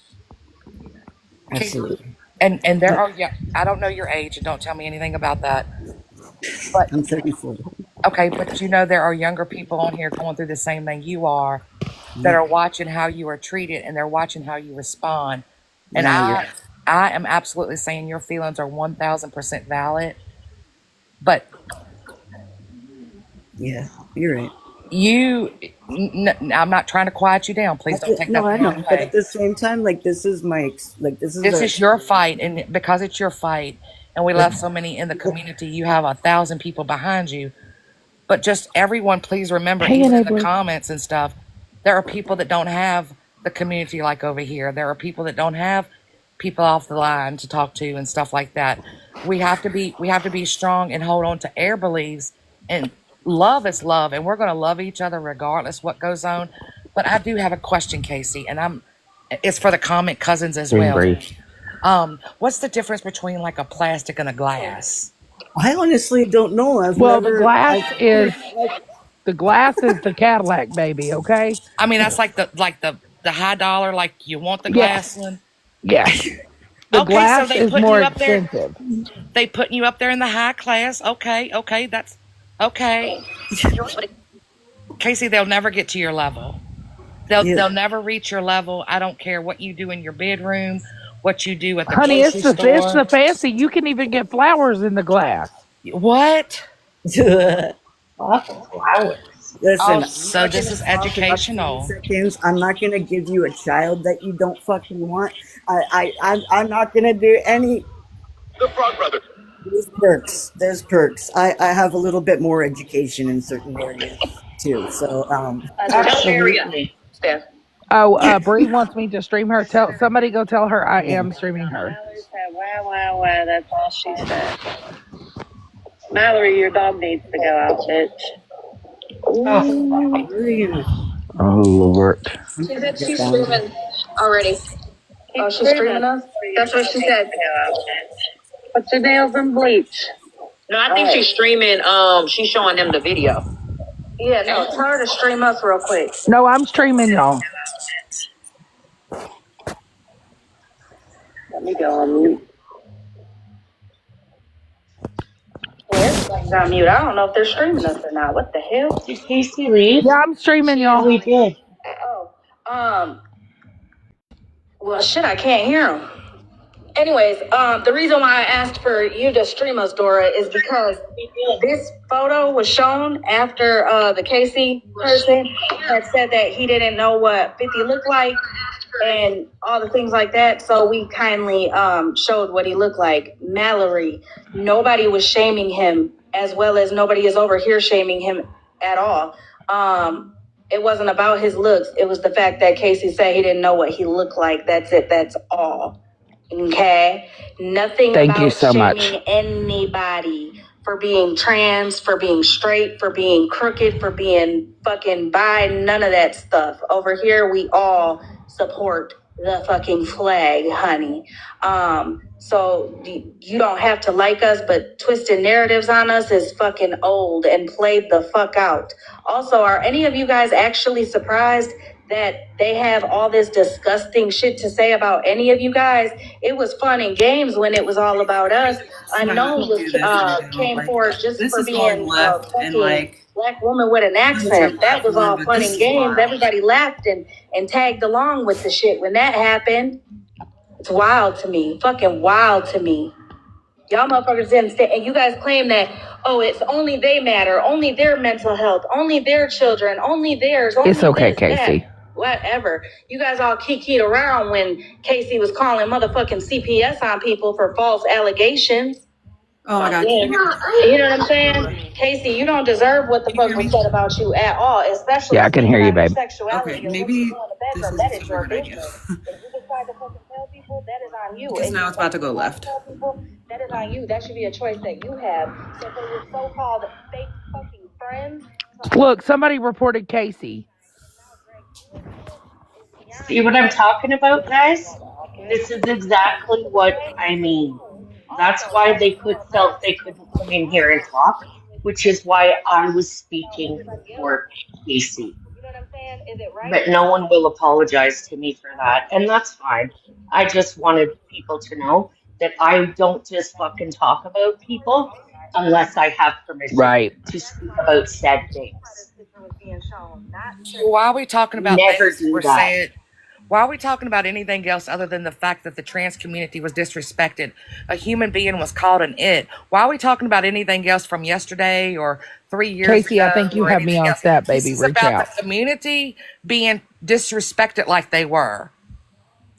Casey, absolutely. and there are, yeah, I don't know your age, and don't tell me anything about that. But I'm 34. okay, but you know there are younger people on here going through the same thing you are, that Yep. are watching how you are treated and they're watching how you respond. And Yeah, you're. I am absolutely saying your feelings are 1000% valid, but Yeah, you're right. I'm not trying to quiet you down. Please don't take No, that I the wrong know, but at way. the same time, like this is my like this is This a is your fight, and because it's your fight, and we love so many in the community, you have 1,000 people behind you. But just everyone, please remember, Hey, even in the enabler. comments and stuff, there are people that don't have the community like over here. There are people that don't have people off the line to talk to and stuff like that. We have to be strong and hold on to our beliefs, and love is love, and we're going to love each other regardless what goes on. But I do have a question, Casey, and it's for the comment cousins as Green well. Bree. What's the difference between like a plastic and a glass? I honestly don't know. Well, the glass is the Cadillac, baby. Okay. I mean, that's like the high dollar, like you want the glass Yes. one. Yes. The Okay, so glass they is putting more you up there. expensive. They putting you up there in the high class. Okay, that's okay. Casey, they'll never get to your level. They'll never reach your level. I don't care what you do in your bedroom, what you do at the Honey, grocery it's store. the fancy. You can even get flowers in the glass. What? Fuck flowers. Oh, Listen, I'm so not this gonna is talk about 20 educational. seconds. I'm not gonna give you a child that you don't fucking want. I'm not gonna do any. The Frog Brother. There's perks. There's perks. I have a little bit more education in certain areas too. So Absolutely. Oh, Bree wants me to stream her. Tell somebody go tell her I am streaming her. Mallory said, wow, that's all she said. Mallory, your dog needs to go out, bitch. Oh, fuck. Oh Lord. She said she's streaming already. Oh, she's streaming us? That's what she said. Put your nails in bleach. No, I think she's streaming. She's showing them the video. Yeah, no, tell her to stream us real quick. No, I'm streaming y'all. Let me go on mute. Well, everything's on mute. I don't know if they're streaming us or not. What the hell? Did Casey leave? Yeah, I'm streaming Oh, y'all. he did. Oh, well, shit, I can't hear him. Anyways, the reason why I asked for you to stream us, Dora, is because this photo was shown after the Casey person had said that he didn't know what 50 looked like and all the things like that. So we kindly showed what he looked like. Mallory, nobody was shaming him, as well as nobody is over here shaming him at all. It wasn't about his looks. It was the fact that Casey said he didn't know what he looked like. That's it. That's all. Okay, nothing Thank about you so much. shaming anybody for being trans, for being straight, for being crooked, for being fucking bi, none of that stuff. Over here, we all support the fucking flag, honey. So you don't have to like us, but twisting narratives on us is fucking old and played the fuck out. Also, are any of you guys actually surprised that they have all this disgusting shit to say about any of you guys? It was fun and games when it was all about us. Unknown came forward just This for is going being a left and fucking like black woman with an accent. That was all but fun this and is games. wild. Everybody laughed and tagged along with the shit when that happened. It's wild to me. Fucking wild to me. Y'all motherfuckers didn't stay, and you guys claim that, oh, it's only they matter, only their mental health, only their children, only theirs, only It's okay, this, Casey. that, whatever. You guys all kikied around when Casey was calling motherfucking CPS on people for false allegations. Oh my god. You know what I'm saying? Casey, you don't deserve what the fuck was said about you at all, especially Yeah, I can hear you, speaking on your babe. sexuality. Okay, or what maybe you do in the this bedroom. isn't That is such a your good idea. business. If you decide to fucking tell people, that is on you. Because If now you it's about to go don't left. tell people, that is on you. That should be a choice that you have. So for your so-called fake fucking friends, Look, somebody reported Casey. See what I'm talking about, guys? This is exactly what I mean. That's why they felt they couldn't come in here and talk, which is why I was speaking for Casey. you know what I'm saying? Is it right? But no one will apologize to me for that, and that's fine. I just wanted people to know that I don't just fucking talk about people unless I have permission Right. to speak about said things. So why are we talking about Never things that do were that. said? Why are we talking about anything else other than the fact that the trans community was disrespected? A human being was called an it. Why are we talking about anything else from yesterday or 3 years Casey, I ago think you or have me anything on else? stat, This baby. is Reach about the out. community being disrespected like they were.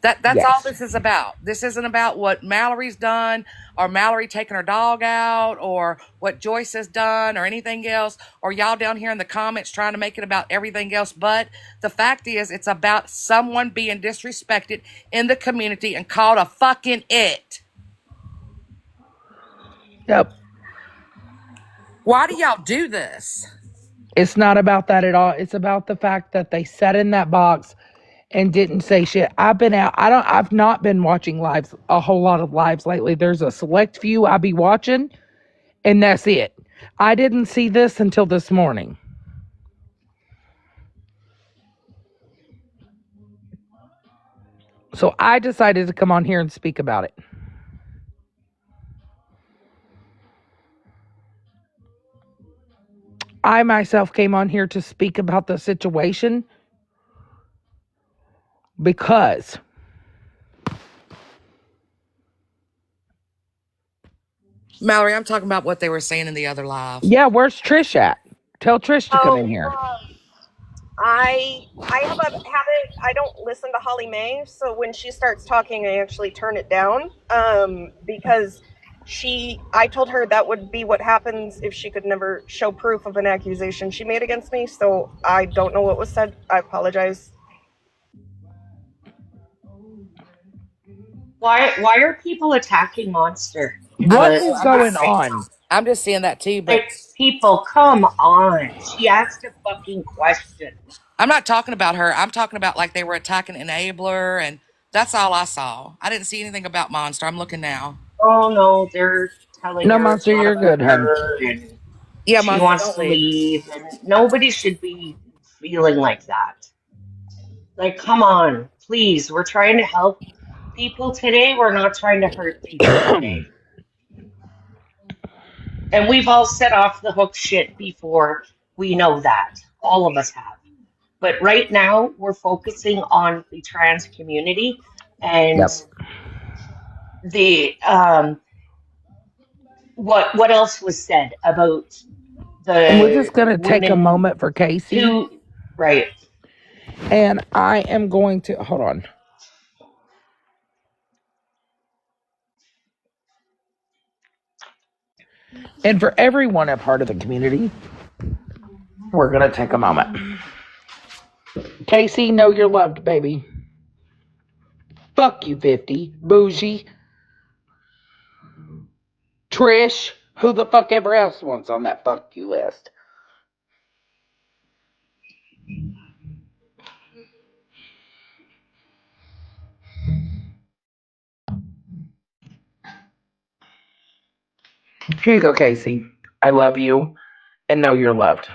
That's all Yes. this is about. This isn't about what Mallory's done or Mallory taking her dog out or what Joyce has done or anything else, or y'all down here in the comments trying to make it about everything else. But the fact is, it's about someone being disrespected in the community and called a fucking it. Yep. Why do y'all do this? It's not about that at all. It's about the fact that they sat in that box and didn't say shit. I've not been watching lives, a whole lot of lives lately. There's a select few I be watching, and that's it. I didn't see this until this morning. So I decided to come on here and speak about it. I myself came on here to speak about the situation because Mallory, I'm talking about what they were saying in the other live. yeah, where's Trish at? Tell Trish to come in Oh, here. I have a habit. I don't listen to Holly Mae, so when she starts talking, I actually turn it down. Because I told her that would be what happens if she could never show proof of an accusation she made against me. So I don't know what was said. I apologize. Why are people attacking Monster? I What don't The know. is going on? I'm just seeing that too, but like people, come on. She asked a fucking question. I'm not talking about her. I'm talking about like they were attacking Enabler, and that's all I saw. I didn't see anything about Monster. I'm looking now. Oh no, they're telling No, her it's Monster, not you're about good, hun. her and Yeah, she Monster, wants don't to leave. leave and nobody should be feeling like that. Like, come on, please. We're trying to help people today. We're not trying to hurt people today. And we've all set off the hook shit before. We know that. All of us have. But right now, we're focusing on the trans community and Yep. the what else was said about And we're just the going to take a women moment for Casey. who, right? And I am going to, hold on. And for everyone a part of the community, we're going to take a moment. Casey, know you're loved, baby. Fuck you, 50. Bougie. Trish. Who the fuck ever else wants on that fuck you list? Here you go, Casey. I love you and know you're loved.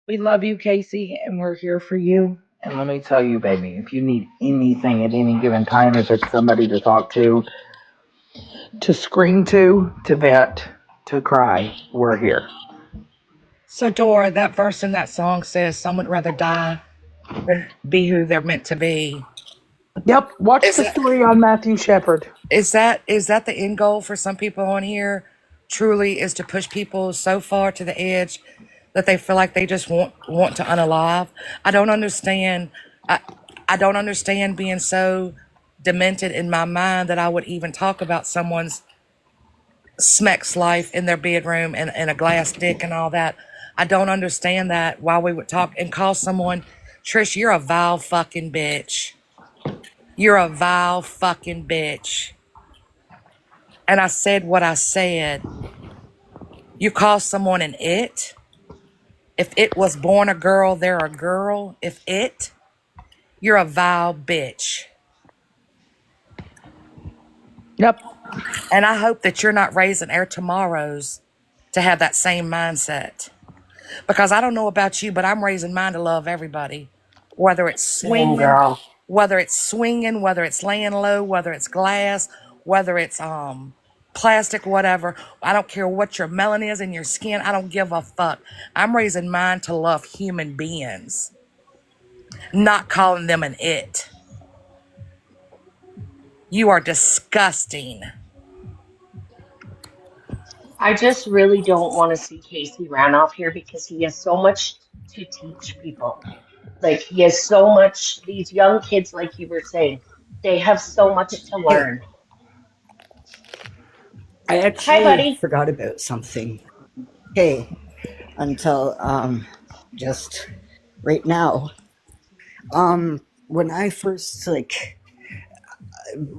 We love you, Casey, and we're here for you. And let me tell you, baby, if you need anything at any given time, if it's somebody to talk to scream to vent, to cry, we're here. So, Dora, that verse in that song says, "Some would rather die than be who they're meant to be." Yep. Watch Is the that story on Matthew Shepard. is that the end goal for some people on here? Truly, is to push people so far to the edge that they feel like they just want to unalive. I don't understand. I I don't understand being so demented in my mind that I would even talk about someone's Smeck's life in their bedroom and a glass dick and all that. I don't understand that while we would talk and call someone, Trish, you're a vile fucking bitch. You're a vile fucking bitch. And I said what I said. You call someone an it. If it was born a girl, they're a girl. If it, you're a vile bitch. Yep. And I hope that you're not raising heir tomorrows to have that same mindset. Because I don't know about you, but I'm raising mine to love everybody. Whether it's Same swinging, girl. whether it's laying low, whether it's glass, whether it's plastic, whatever. I don't care what your melanin is in your skin. I don't give a fuck. I'm raising mine to love human beings, not calling them an it. You are disgusting. I just really don't want to see Casey Ranoff here because he has so much to teach people. Like, he has so much, these young kids, like you were saying, they have so much to Hey, learn. I Hi, actually buddy. forgot about something. Hey, until just right now. When I first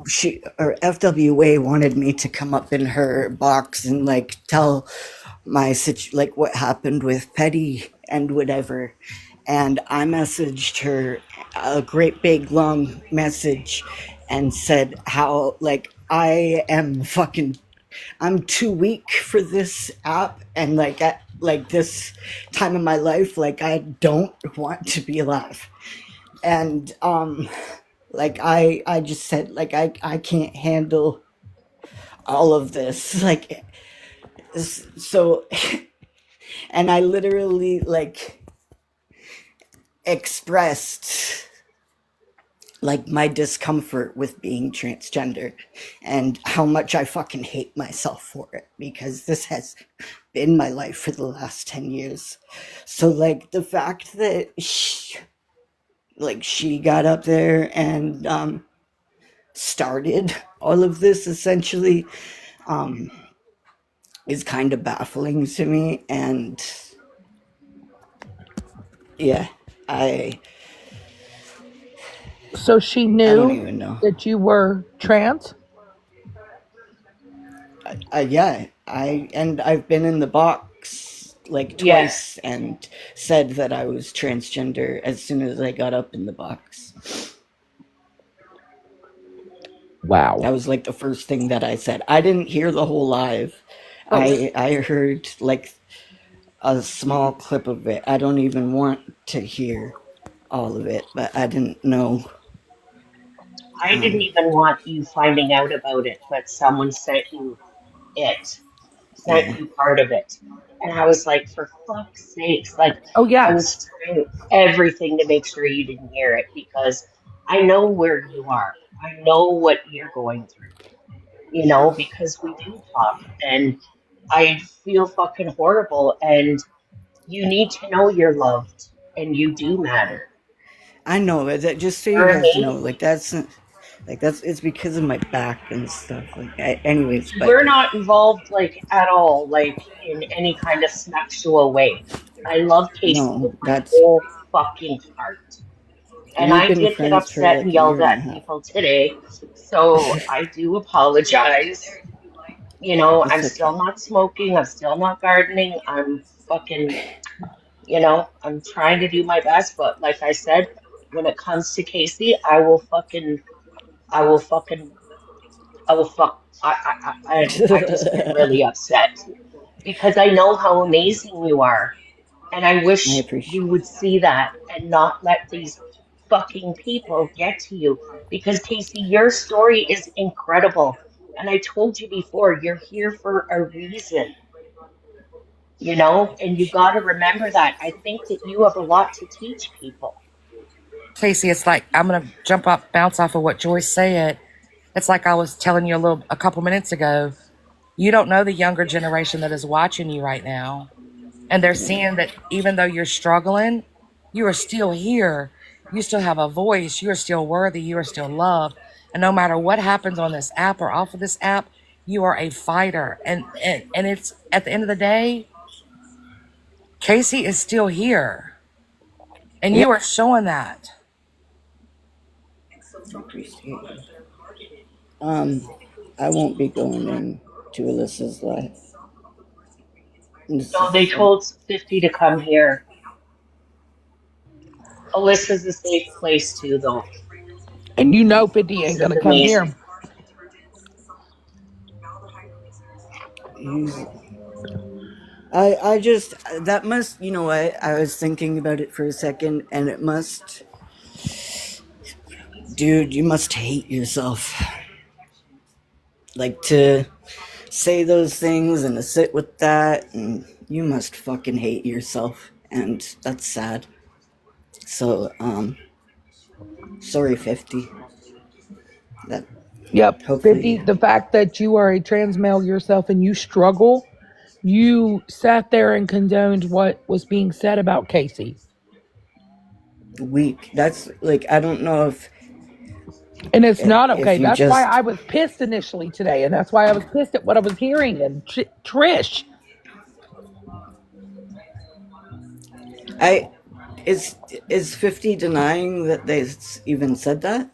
she or FWA wanted me to come up in her box and tell like what happened with Petty and whatever, and I messaged her a great big long message and said how I'm too weak for this app, and at this time in my life, I don't want to be alive. And I just said I can't handle all of this, so and I literally expressed my discomfort with being transgender and how much I fucking hate myself for it, because this has been my life for the last 10 years. So the fact that she got up there and started all of this essentially um is kind of baffling to me. And yeah, I So she I don't knew even know. that you were trans? Yeah, I've been in the box Yes. twice and said that I was transgender as soon as I got up in the box. That Wow. was the first thing that I said. I didn't hear the whole live. Oh. I heard a small clip of it. I don't even want to hear all of it, but I didn't know. I didn't even want you finding out about it, but someone sent you it. can't be part of it. And I was like, for fuck's sakes, like Oh I yeah. was trying everything to make sure you didn't hear it because I know where you are. I know what you're going through, because we do talk and I feel fucking horrible and you need to know you're loved and you do matter. I know that. Just so you You're guys know, amazing. that's it's because of my back and stuff. Anyways, but We're not involved like at all, like in any kind of sexual way. I love Casey no, with my that's whole fucking heart. And we've I been did get friends for upset and like a yelled year and a at half. people today. So I do apologize. I'm It's okay. still not smoking. I'm still not gardening. I'm fucking, I'm trying to do my best. But like I said, when it comes to Casey, I will fucking, I will fuck. I just get really upset because I know how amazing you are. And I I wish appreciate. you would see that and not let these fucking people get to you. Because, Casey, your story is incredible. And I told you before, you're here for a reason, and you got to remember that. I think that you have a lot to teach people. Casey, it's like I'm gonna bounce off of what Joyce said. It's like I was telling you a couple minutes ago. You don't know the younger generation that is watching you right now. And they're seeing that even though you're struggling, you are still here. You still have a voice. You are still worthy. You are still loved. And no matter what happens on this app or off of this app, you are a fighter. And it's at the end of the day, Casey is still here. And Yeah, you are showing that. I appreciate you. I won't be going in to Alyssa's life. This No, they is told 50 to come here. Alyssa's a safe place, too, though. And 50 ain't Alyssa's gonna come amazing. here. he's. I just that must I was thinking about it for a second and it must, dude, you must hate yourself, like, to say those things and to sit with that, and you must fucking hate yourself, and that's sad. So sorry, 50. That Yep. 50, hopefully the fact that you are a trans male yourself and you struggle, you sat there and condoned what was being said about Casey. weak. That's like, I don't know And it's not okay. if you That's why just I was pissed initially today. And that's why I was pissed at what I was hearing. And Trish. I is 50 denying that they even said that?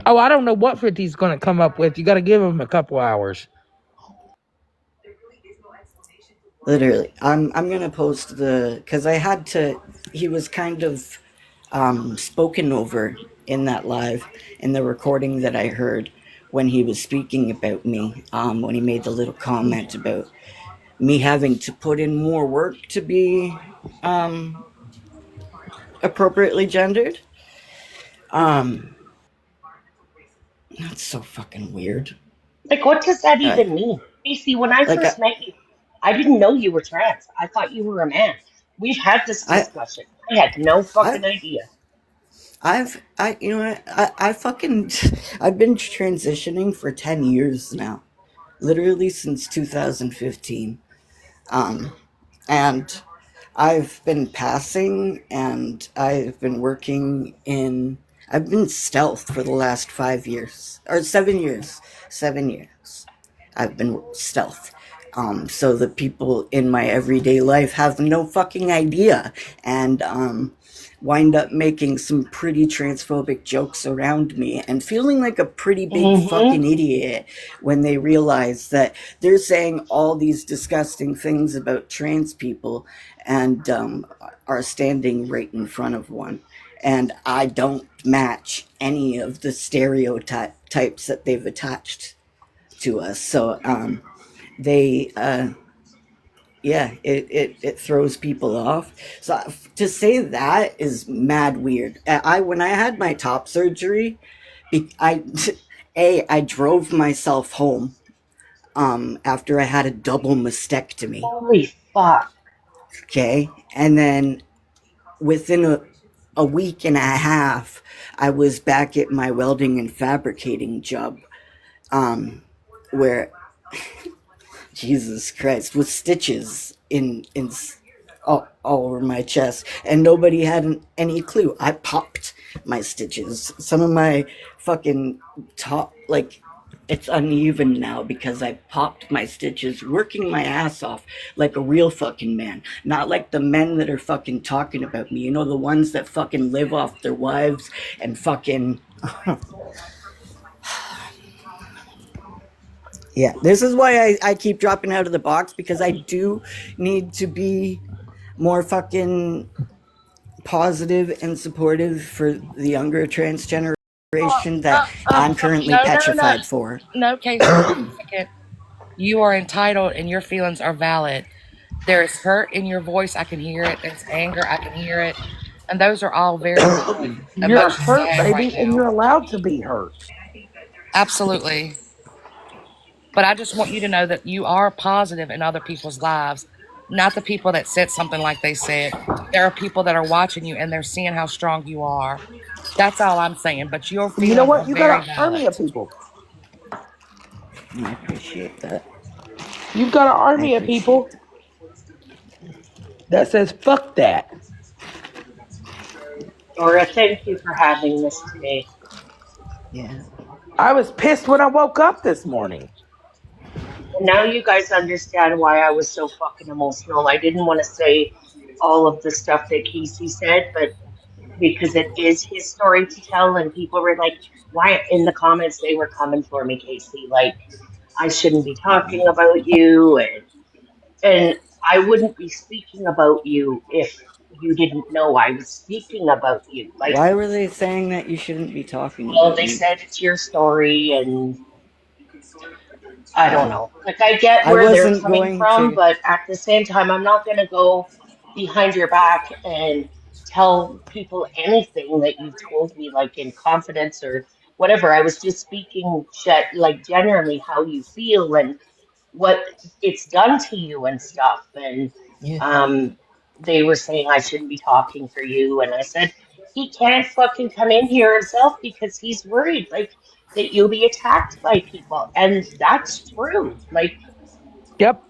Oh, I don't know what 50's going to come up with. You got to give him a couple hours. Literally, I'm gonna post because I had to. He was kind of spoken over in that live, in the recording that I heard when he was speaking about me. When he made the little comment about me having to put in more work to be appropriately gendered. Um, that's so fucking weird. Like, what does that Uh, even mean? Casey, when I like first met you, I didn't know you were trans. I thought you were a man. We've had this I discussion. I had no I fucking idea. you know what, I fucking I've been transitioning for 10 years now, literally since 2015. And I've been passing, and I've been stealth for the last 5 years, or 7 years. 7 years. I've been stealth. So the people in my everyday life have no fucking idea, and wind up making some pretty transphobic jokes around me and feeling like a pretty big Mm-hmm. fucking idiot when they realize that they're saying all these disgusting things about trans people and are standing right in front of one. And I don't match any of the stereotypes that they've attached to us. So they yeah, it throws people off. So to say that is mad weird. When I had my top surgery, I I drove myself home after I had a double mastectomy. Holy fuck. Okay. And then within a week and a half, I was back at my welding and fabricating job, where Jesus Christ, with stitches in all over my chest, and nobody had any clue. I popped my stitches. Some of my fucking top, like, it's uneven now because I popped my stitches, working my ass off like a real fucking man. Not like the men that are fucking talking about me. You know, the ones that fucking live off their wives and fucking. Yeah, this is why I keep dropping out of the box, because I do need to be more fucking positive and supportive for the younger trans generation that I'm currently No. petrified for. No, Casey, wait a second. You are entitled and your feelings are valid. There is hurt in your voice. I can hear it. There's anger. I can hear it. And those are all very valid You're emotions to hurt, have right baby, and now. you're allowed to be hurt. Absolutely. But I just want you to know that you are positive in other people's lives, not the people that said something like they said. There are people that are watching you and they're seeing how strong you are. That's all I'm saying. But your And you know feelings are what? You got very an army valid. of people. I appreciate that. You've got an I army of appreciate people that. that says fuck that. Dora, thank you for having this today. Yeah. I was pissed when I woke up this morning. And now you guys understand why I was so fucking emotional. I didn't want to say all of the stuff that Casey said, but because it is his story to tell, and people were like, why in the comments they were coming for me, Casey, like I shouldn't be talking about you, and I wouldn't be speaking about you if you didn't know I was speaking about you. Like, Why were they saying that you shouldn't be talking well, about they me? said it's your story, and I don't Oh, know. Like, I get I where they're wasn't coming going from, to. but at the same time, I'm not going to go behind your back and tell people anything that you've told me, like in confidence or whatever. I was just speaking, like, generally how you feel and what it's done to you and stuff. And Yeah. they were saying I shouldn't be talking for you. And I said, he can't fucking come in here himself because he's worried. Like, that you'll be attacked by people. And that's true. Like, Yep.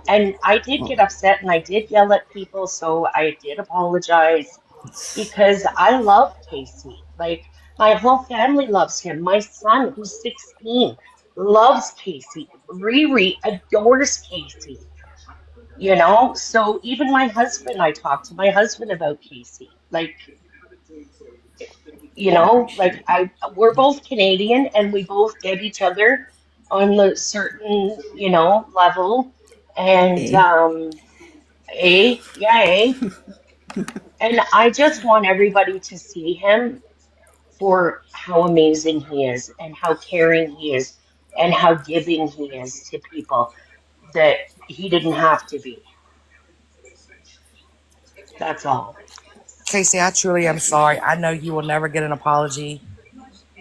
and I did Well, get upset and I did yell at people. So I did apologize because I love Casey. Like, my whole family loves him. My son, who's 16, loves Casey. Riri adores Casey. So even my husband, I talked to my husband about Casey. Like, I appreciate it. we're both Canadian and we both get each other on the certain, level. And Eh? yeah. And I just want everybody to see him for how amazing he is and how caring he is and how giving he is to people that he didn't have to be. That's all. Casey, I truly I am sorry. appreciate I it. know you will never get an apology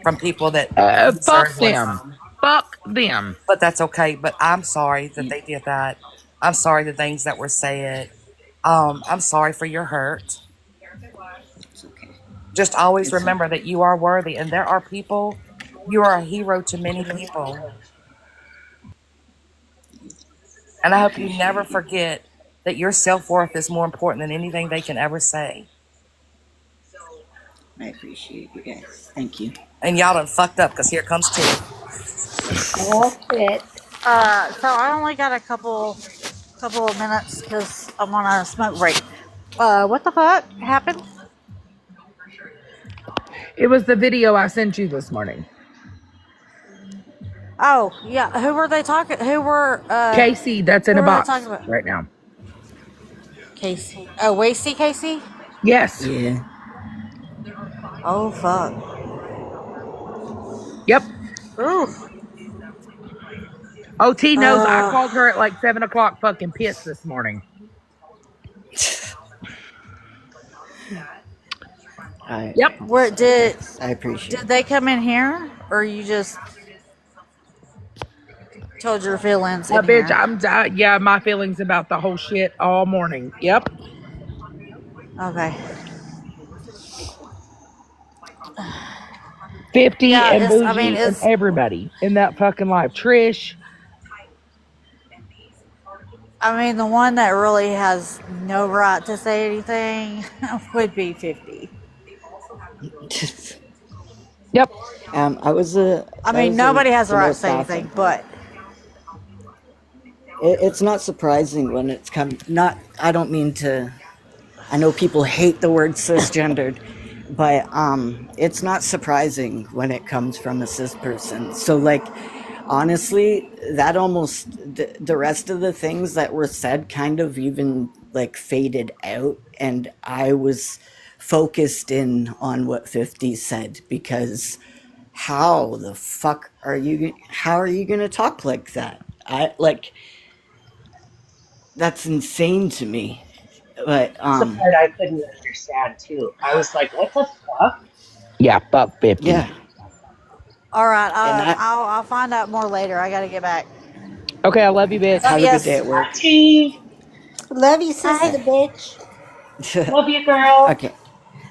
from people that you Fuck deserve one them. from, Fuck them. but that's okay. But I'm sorry that Yeah. they did that. I'm sorry the things that were said. I'm sorry for your hurt. It's okay. Just always It's remember okay. that you are worthy, and there are people. You are a hero to many people, and I I hope you never appreciate you. forget that your self worth is more important than anything they can ever say. I appreciate you guys. Thank you. And y'all done fucked up because here comes Tig. Oh shit. So I only got a couple of minutes because I'm on a smoke break. What the fuck happened? It was the video I sent you this morning. Oh yeah, who were they talking? Casey, that's Who in a were they talking box about? right now. Casey. Oh, Wasty Casey. Yes. Yeah. Oh fuck. Yep. Oof. OT knows I Uh, called her at like 7 o'clock fucking pissed this morning. Yep. where did I appreciate did it. they come in here or you just? told your feelings in Bitch, here. yeah, my feelings about the whole shit all morning. Yep. Okay. 50 Yeah, and I mean, Bougie and it's. everybody in that fucking life. Trish. I mean, the one that really has no right to say anything would be 50. Yep. I was a I I mean, was a nobody has the the right to most say docile. anything, but It's not surprising when it's come. Not. I don't mean to. I know people hate the word cisgendered, but it's not surprising when it comes from a cis person. So like, honestly, that almost the rest of the things that were said kind of even like faded out, and I was focused in on what 50 said because how the fuck are you? How are you gonna talk like that? I like that's insane to me. But That's the part I couldn't understand too. I was like, what the fuck? Yeah, fuck 50. yeah, all right. and I'll find out more later. I gotta get back. Okay, I love you, bitch. Love have a good day yes. at work. Archie, Love you, sister Hi. bitch. love you, girl. Okay,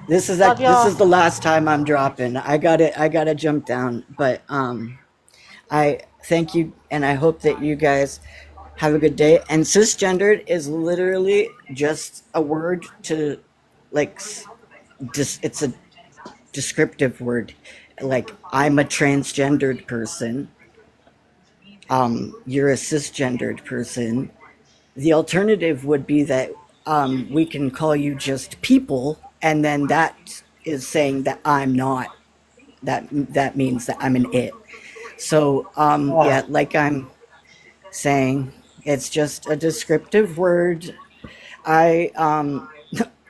this is Love this y'all. is the last time I'm dropping. I gotta jump down, but I thank you, and I hope that you guys have a good day. And cisgendered is literally just a word to like it's a descriptive word. Like I'm a transgendered person. You're a cisgendered person. The alternative would be that we can call you just people, and then that is saying that I'm not. That means that I'm an it. So Oh, yeah, like I'm saying, it's just a descriptive word. I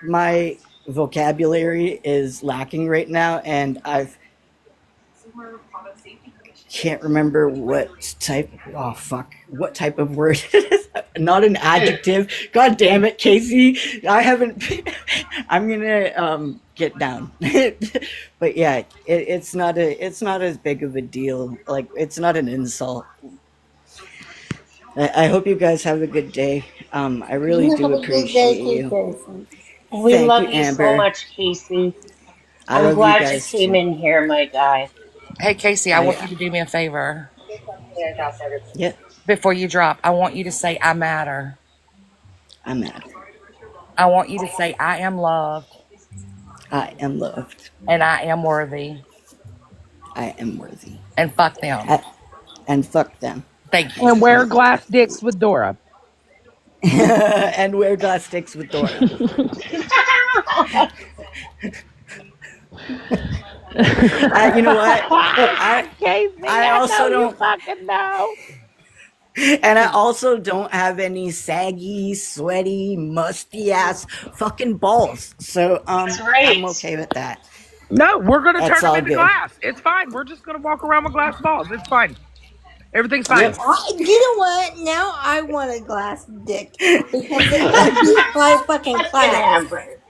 my vocabulary is lacking right now, and I can't remember what type. Oh fuck! What type of word? Not an adjective. God damn it, Casey! I haven't. I'm gonna get down. But yeah, it's not as big of a deal. Like it's not an insult. I hope you guys have a good day. I really You have do a good day appreciate too, you. Jason. we Thank you, love you so Amber. much, Casey. I I'm love you glad you guys came too. in here, my guy. Hey, Casey, I want you I to do me a favor. Yeah, Before you drop, I want you to say, I matter. I'm mad. I want you to say, I am loved I am loved. and I am worthy. I am worthy. And fuck them. And fuck them. Thank you. And wear glass dicks with Dora. And wear glass sticks with Dora. You know what? I Casey, I I know also you don't, fucking know. and I also don't have any saggy, sweaty, musty ass fucking balls. So That's I'm right. okay with that. No, we're gonna turn That's them all into good. glass. It's fine. We're just gonna walk around with glass balls. It's fine. Everything's fine. Yep. You know what? Now I want a glass dick because it beats my fucking Fucking class. Amber.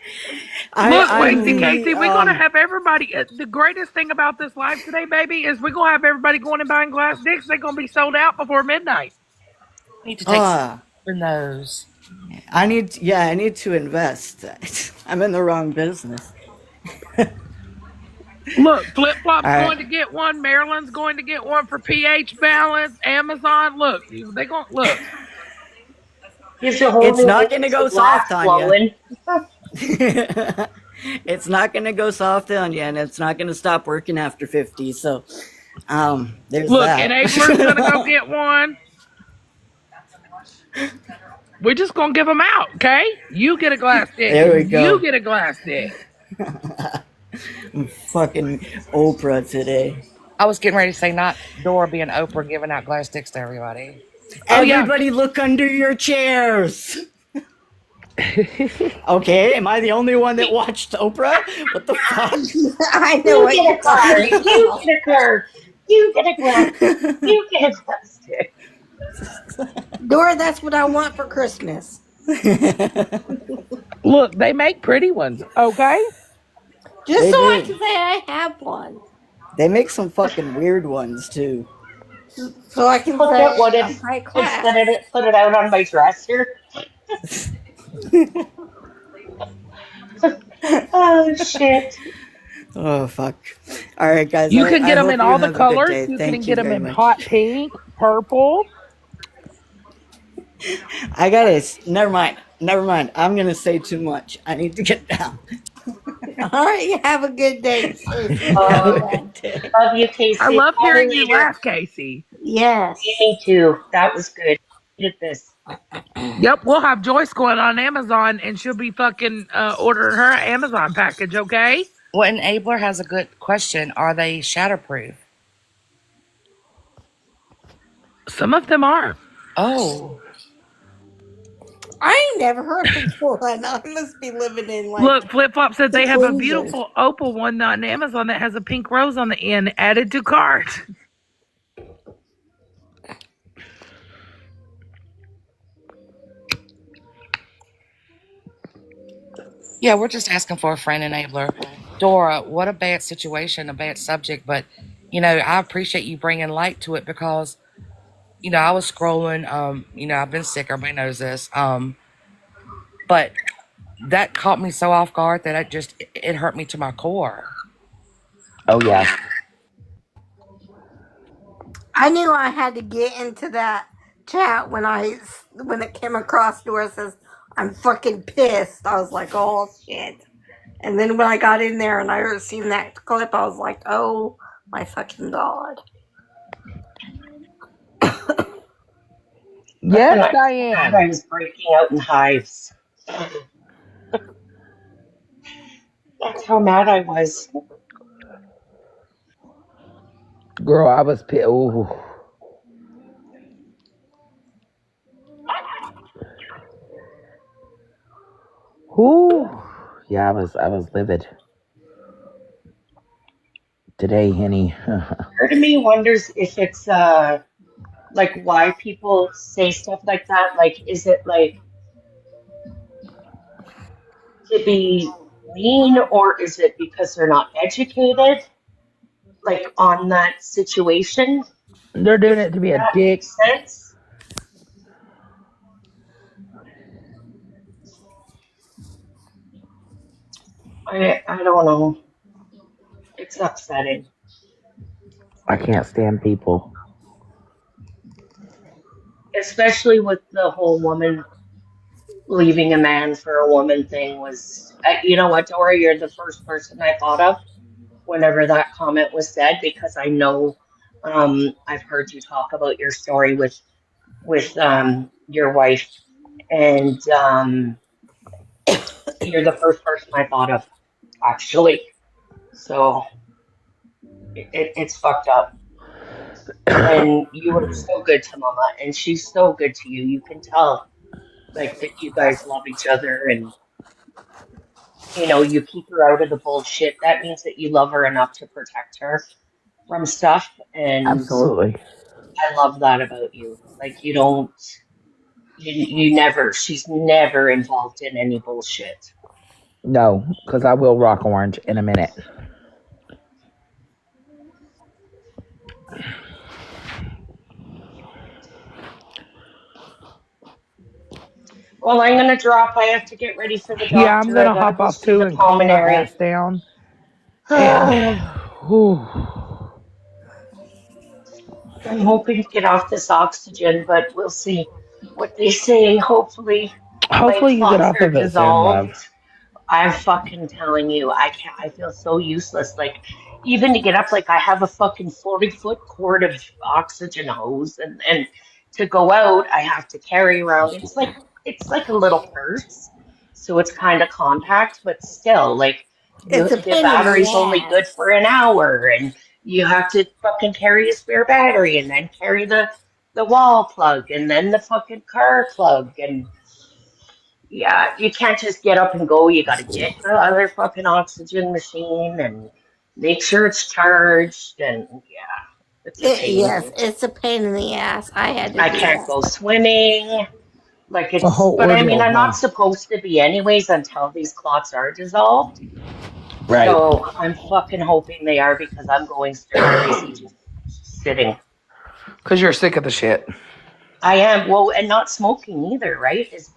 Look, I Quincy really Casey, we're gonna have everybody. The greatest thing about this live today, baby, is we're gonna have everybody going and buying glass dicks. They're gonna be sold out before midnight. I need to take uh for those. I need to invest. I'm in the wrong business. Look, Flip All Flop's right. going to get one. Maryland's going to get one for pH balance. Amazon, look, they going look. Gives a whole It's new not look going to to go glass soft on you. blowing. It's not going to go soft on you, and it's not going to stop working after 50. So, there's Look, that. Enabler's gonna go get one. We're just gonna give them out, okay? You get a glass dick, There we and you go. get a glass dick. I'm fucking Oprah today. I was getting ready to say, not Dora being Oprah giving out glass sticks to everybody. Oh yeah. Everybody look under your chairs. Okay, am I the only one that watched Oprah? What the fuck? I know You what get you're a car. talking You about. get a car. You get a glass. You get a glass stick. Dora, that's what I want for Christmas. Look, they make pretty ones, okay? Just They so I do. can say I have one. They make some fucking weird ones too. So I can I'll get say one a high and class. put it out on my dresser. Oh shit. Oh fuck. All right, guys. You can I get them in hope you all the have a good colors. day. You can Thank you get them very in much. hot pink, purple. I gotta. Never mind. Never mind. I'm gonna say too much. I need to get down. All right, you have a good day, Casey. Have a Oh, good day. love you, I Casey. love Call me hearing you later. laugh, Casey. Yes. Me too. That was good. Did this. Yep, we'll have Joyce going on Amazon, and she'll be fucking ordering her Amazon package. Okay. Well, Enabler has a good question. Are they shatterproof? Some of them are. Oh. I ain't never heard of one. I must be living in like Look, Flip Flop said the they have a cruiser. beautiful opal one on Amazon that has a pink rose on the end added to cart. Yeah, we're just asking for a friend enabler. Dora, what a bad situation, a bad subject. But, I appreciate you bringing light to it because, I was scrolling. I've been sick. Everybody knows this. But that caught me so off guard that it hurt me to my core. Oh yeah. I knew I had to get into that chat when it came across to where it says I'm fucking pissed. I was like, oh shit. And then when I got in there and I seen that clip, I was like, oh my fucking god. Yes, That's how mad Diane. I was breaking out in hives. That's how mad I was. Girl, I was pissed. Ooh. Ooh. Yeah, I was livid today, Henny. Part of me wonders if it's like why people say stuff like that. Like, is it like to be mean, or is it because they're not educated, like on that situation? They're doing If it to be a that dick. makes sense. I don't know. It's upsetting, I can't stand people. especially with the whole woman leaving a man for a woman thing. Was you know what, Dora? You're the first person I thought of whenever that comment was said because I know I've heard you talk about your story with your wife, and you're the first person I thought of actually. So it's fucked up. And you were so good to Mama, and she's so good to you. You can tell like that you guys love each other, and you keep her out of the bullshit. That means that you love her enough to protect her from stuff, and Absolutely. I love that about you. Like you don't, you never. She's never involved in any bullshit. No, because I will rock orange in a minute. Well, I'm gonna drop. I have to get ready for the Yeah, I'm doctor. I gonna gotta hop go off see too the and calm my ass pulmonary. down. And whew, I'm hoping to get off this oxygen, but we'll see what they say. Hopefully, my hopefully you get clots off are of it soon, love. dissolved. I'm fucking telling you, I can't. I feel so useless. Like even to get up, like I have a fucking 40-foot cord of oxygen hose, and to go out, I have to carry around. It's like a little purse, so it's kind of compact, but still, like It's a the pain in the battery's only good ass. for an hour, and you have to fucking carry a spare battery, and then carry the wall plug, and then the fucking car plug, and yeah, you can't just get up and go. You got to get the other fucking oxygen machine and make sure it's charged. And yeah, it's a pain. Yes, it's a pain in the ass. I had to I do can't that. go swimming. Like A it's, whole but I mean, ordeal, I'm huh? not supposed to be anyways until these clots are dissolved. Right. So I'm fucking hoping they are because I'm going stir crazy just sitting. Because you're sick of the shit. I am. Well, and not smoking either, right? Has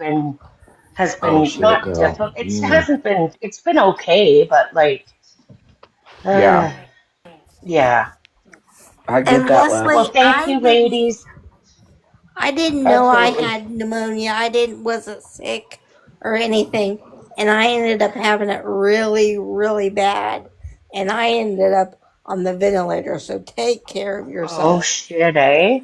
Oh been shit, not girl. difficult. It hasn't been. It's been okay, but like, Yeah, yeah. I get And that, love. Well, Leslie, thank you, ladies. I didn't know I Absolutely. had pneumonia. I wasn't sick or anything, and I ended up having it really, really bad, and I ended up on the ventilator. So take care of Oh yourself. shit, eh?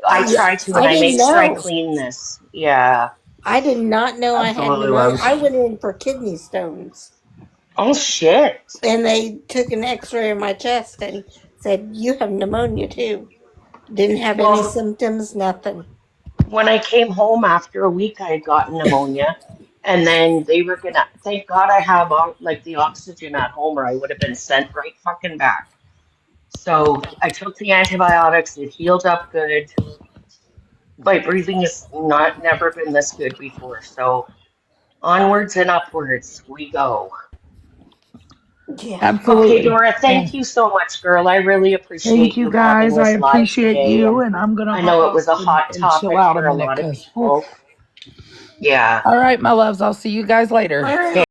I Yeah, try to, and I I didn't make sure I know. clean this. Yeah, I did not know I had absolutely, pneumonia. loves. I went in for kidney stones, Oh shit. and they took an X-ray of my chest and said you have pneumonia too. Didn't have any Well, symptoms, nothing. when I came home after a week, I had gotten pneumonia, and then they were gonna. Thank God I have like the oxygen at home, or I would have been sent right fucking back. So I took the antibiotics. It healed up good. My breathing has not never been this good before. So onwards and upwards we go. Yeah. Okay, Absolutely. Dora, Well, thank you so much, girl. I really thank appreciate you you having guys. I this live appreciate today. you, And and I'm gonna I hop know it off was a hot and chill topic out a for a minute lot of because. people. Yeah. All right, my loves. I'll see you guys later. All right. Okay.